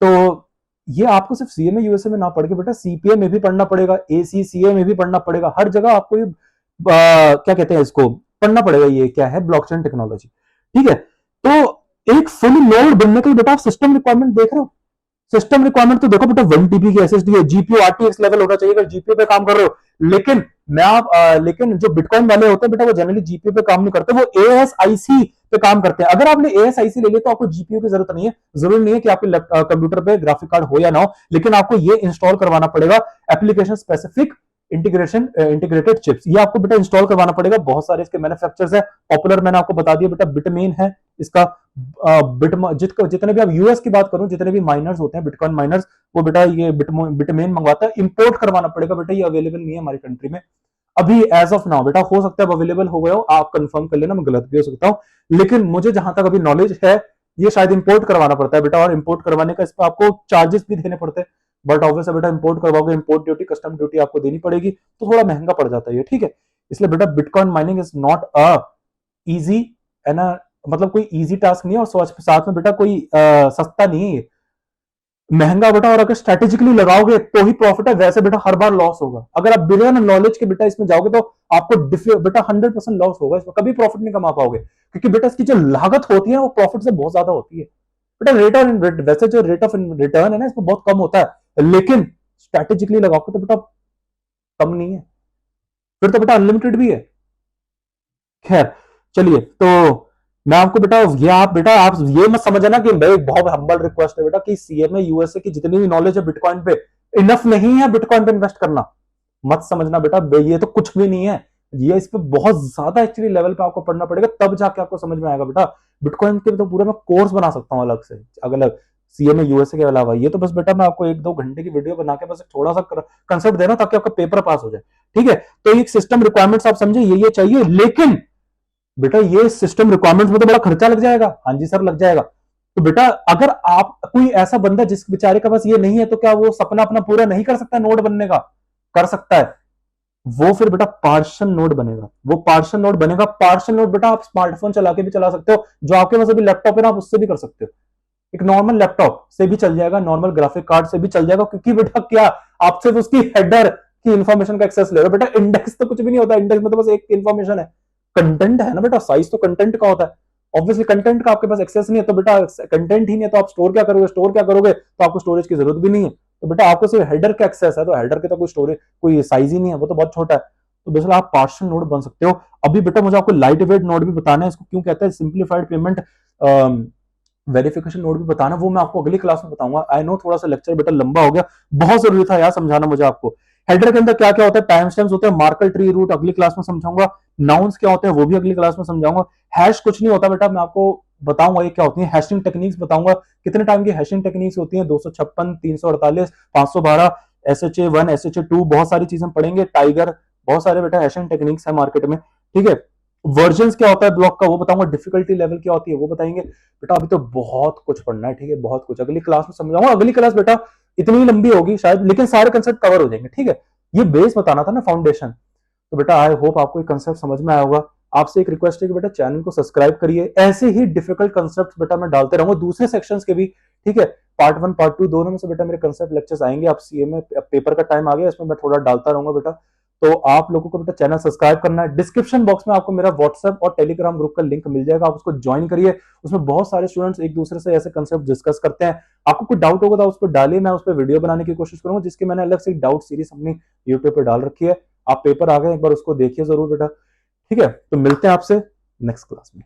तो ये आपको सिर्फ सीएमए यूएसए में ना पढ़ के बेटा सीपीए में भी पढ़ना पड़ेगा, एसीसीए में भी पढ़ना पड़ेगा, हर जगह आपको ये क्या कहते हैं इसको पढ़ना पड़ेगा। ये क्या है, ब्लॉकचेन टेक्नोलॉजी, ठीक है। तो एक फुल नोड बनने के लिए बेटा आप सिस्टम रिक्वायरमेंट देख रहे हो, सिस्टम रिक्वायरमेंट तो देखो बेटा 1 टीबी की एसएसडी है, जीपीयू आरटीएक्स लेवल होना चाहिए अगर जीपीयू पे काम कर रहे हो। लेकिन लेकिन जो बिटकॉइन वाले होते हैं बेटा वो जनरली जीपीयू पे काम नहीं करते, वो एएसआईसी पे काम करते हैं। अगर आपने एएसआईसी ले लिया तो आपको जीपीयू की जरूरत नहीं है, जरूरी नहीं है कि आपके कंप्यूटर पे ग्राफिक कार्ड हो या ना हो, लेकिन आपको ये इंस्टॉल करवाना पड़ेगा, application specific integration integrated chips, ये आपको बेटा इंस्टॉल करवाना पड़ेगा। बहुत सारे इसके मैन्युफैक्चरर्स है, पॉपुलर मैंने आपको बता दिया बेटा, बिटमेन है इसका। जितने भी आप यूएस की बात करूं, जितने भी माइनर्स होते हैं बिटकॉइन माइनर्स, वो बेटा ये बिटमेन मंगवाता है, इंपोर्ट करवाना पड़ेगा बेटा, ये अवेलेबल नहीं है हमारी कंट्री में अभी एज ऑफ नाउ बेटा। हो सकता है अवेलेबल हो गया हो, आप कंफर्म कर लेना, मैं गलत भी हो सकता हूं, लेकिन मुझे जहां तक अभी नॉलेज है ये शायद इंपोर्ट करवाना पड़ता है बेटा, और इंपोर्ट करवाने का इस पर आपको चार्जेस भी देने पड़ते हैं। बट ऑब्वियस बेटा इंपोर्ट करवाओगे, इंपोर्ट ड्यूटी कस्टम ड्यूटी आपको देनी पड़ेगी, तो थोड़ा महंगा पड़ जाता है ये, ठीक है। इसलिए बेटा bitcoin mining is not a easy, है ना, मतलब कोई इजी टास्क नहीं है, और साथ में बेटा कोई सस्ता नहीं है, महंगा बेटा। और अगर स्ट्रेटेजिकली लगाओगे तो ही प्रॉफिट है, वैसे बेटा हर बार लॉस होगा। अगर आप बिना नॉलेज के बेटा इसमें जाओगे तो आपको बेटा 100% लॉस होगा, इसमें कभी प्रॉफिट नहीं कमा पाओगे, क्योंकि बेटा इसकी जो लागत होती है वो प्रॉफिट से बहुत ज्यादा होती है बेटा। वैसे जो रेट ऑफ रिटर्न है ना इसमें बहुत कम होता है, लेकिन स्ट्रेटेजिकली लगाओगे तो बेटा कम नहीं है, फिर तो बेटा अनलिमिटेड भी है। खैर चलिए, तो मैं आपको बेटा ये आप ये मत समझना कि भाई बहुत हम्बल रिक्वेस्ट है बेटा कि सीएमए यूएसए की जितनी भी नॉलेज है बिटकॉइन पे इनफ नहीं है बिटकॉइन पे इन्वेस्ट करना, मत समझना बेटा, ये तो कुछ भी नहीं है। ये इस पे बहुत ज्यादा एक्चुअली लेवल पे आपको पढ़ना पड़ेगा, तब जाके आपको समझ में आएगा बेटा। बिटकॉइन के तो पूरा मैं कोर्स बना सकता हूँ अलग से, अलग सीएमए यूएसए के अलावा। ये तो बस बेटा मैं आपको 1-2 घंटे की वीडियो बना के बस थोड़ा सा कंसेप्ट दे रहा हूं ताकि आपका पेपर पास हो जाए, ठीक है। तो एक सिस्टम रिक्वायरमेंट्स आप समझे, ये चाहिए, लेकिन बेटा ये सिस्टम रिक्वायरमेंट्स में तो बड़ा खर्चा लग जाएगा। हाँ जी सर लग जाएगा। तो बेटा अगर आप कोई ऐसा बंदा जिस बेचारे का पास ये नहीं है, तो क्या वो सपना अपना पूरा नहीं कर सकता नोड बनने का? कर सकता है। वो फिर बेटा पार्शियल नोड बनेगा, वो पार्शियल नोड बनेगा। पार्शियल नोड बेटा आप स्मार्टफोन चला के भी चला सकते हो, जो आपके पास अभी लैपटॉप है ना, आप उससे भी कर सकते हो। एक नॉर्मल लैपटॉप से भी चल जाएगा, नॉर्मल ग्राफिक कार्ड से भी चल जाएगा, क्योंकि बेटा क्या आप सिर्फ उसकी हेडर की इंफॉर्मेशन का एक्सेस ले रहे हो बेटा। इंडेक्स तो कुछ भी नहीं होता, इंडेक्स में तो बस एक इंफॉर्मेशन है, कंटेंट है ना बेटा, साइज तो कंटेंट का होता है। ऑब्वियसली कंटेंट का आपके पास एक्सेस नहीं है, तो बेटा कंटेंट ही नहीं है तो आप स्टोर क्या करोगे, स्टोर क्या करोगे, तो आपको स्टोरेज की जरूरत भी नहीं है। तो बेटा आपको सिर्फ हेडर का एक्सेस है, तो हेडर के तो कोई स्टोरेज कोई साइज ही नहीं है, वो तो बहुत छोटा है। तो बेसिकली आप पार्शियल नोड बन सकते हो। अभी बेटा मुझे आपको लाइट वेट नोड भी बताना है, इसको क्यों कहते हैं सिंप्लीफाइड पेमेंट वेरिफिकेशन नोड भी बताना, वो मैं आपको अगली क्लास में बताऊंगा। आई नो थोड़ा सा लेक्चर बेटा लंबा हो गया, बहुत जरूरी था यार समझाना मुझे आपको। हेडर के अंदर क्या क्या होता है, टाइम स्टैम्प्स होते हैं, मार्कर ट्री रूट अगली क्लास में समझाऊंगा, नाउन्स क्या होते हैं वो भी अगली क्लास में समझाऊंगा। हैश कुछ नहीं होता बेटा, मैं आपको बताऊंगा ये क्या होती है, हैशिंग टेक्निक्स बताऊंगा, कितने टाइम की हैशिंग टेक्निक्स होती है, 256, 348, 512, SHA-1, SHA-2, बहुत सारी चीजें पढ़ेंगे, टाइगर, बहुत सारे बेटा हैशिंग टेक्निक्स है मार्केट में, ठीक है। वर्जन्स क्या होता है ब्लॉक का वो बताऊंगा, डिफिकल्टी लेवल क्या होती है वो बताएंगे बेटा। अभी तो बहुत कुछ पढ़ना है, ठीक है, बहुत कुछ अगली क्लास में समझाऊंगा। अगली क्लास बेटा इतनी लंबी होगी शायद, लेकिन सारे कंसेप्ट कवर हो जाएंगे, ठीक है। ये बेस बताना था ना, फाउंडेशन। तो बेटा आई होप आपको ये कंसेप्ट समझ में आया होगा। आपसे एक रिक्वेस्ट है कि बेटा चैनल को सब्सक्राइब करिए, ऐसे ही डिफिकल्ट कंसेप्ट बेटा मैं डालते रहूंगा दूसरे सेक्शंस के भी, ठीक है। पार्ट 1 पार्ट 2 दोनों में से बेटा मेरे कंसेप्ट लेक्चर्स आएंगे। आप सीए में पेपर का टाइम आ गया, इसमें मैं थोड़ा डालता रहूंगा बेटा। तो आप लोगों को बेटा चैनल सब्सक्राइब करना है। डिस्क्रिप्शन बॉक्स में आपको मेरा व्हाट्सएप और टेलीग्राम ग्रुप का लिंक मिल जाएगा, आप उसको ज्वाइन करिए। उसमें बहुत सारे स्टूडेंट्स एक दूसरे से ऐसे कंसेप्ट डिस्कस करते हैं। आपको कोई डाउट होगा तो उस पर डालिए, मैं उस पर वीडियो बनाने की कोशिश करूंगा, जिसकी मैंने अलग से डाउट सीरीज अपनी यूट्यूब पर डाल रखी है। आप पेपर आ गए एक बार उसको देखिए जरूर बेटा, ठीक है। तो मिलते हैं आपसे नेक्स्ट क्लास में।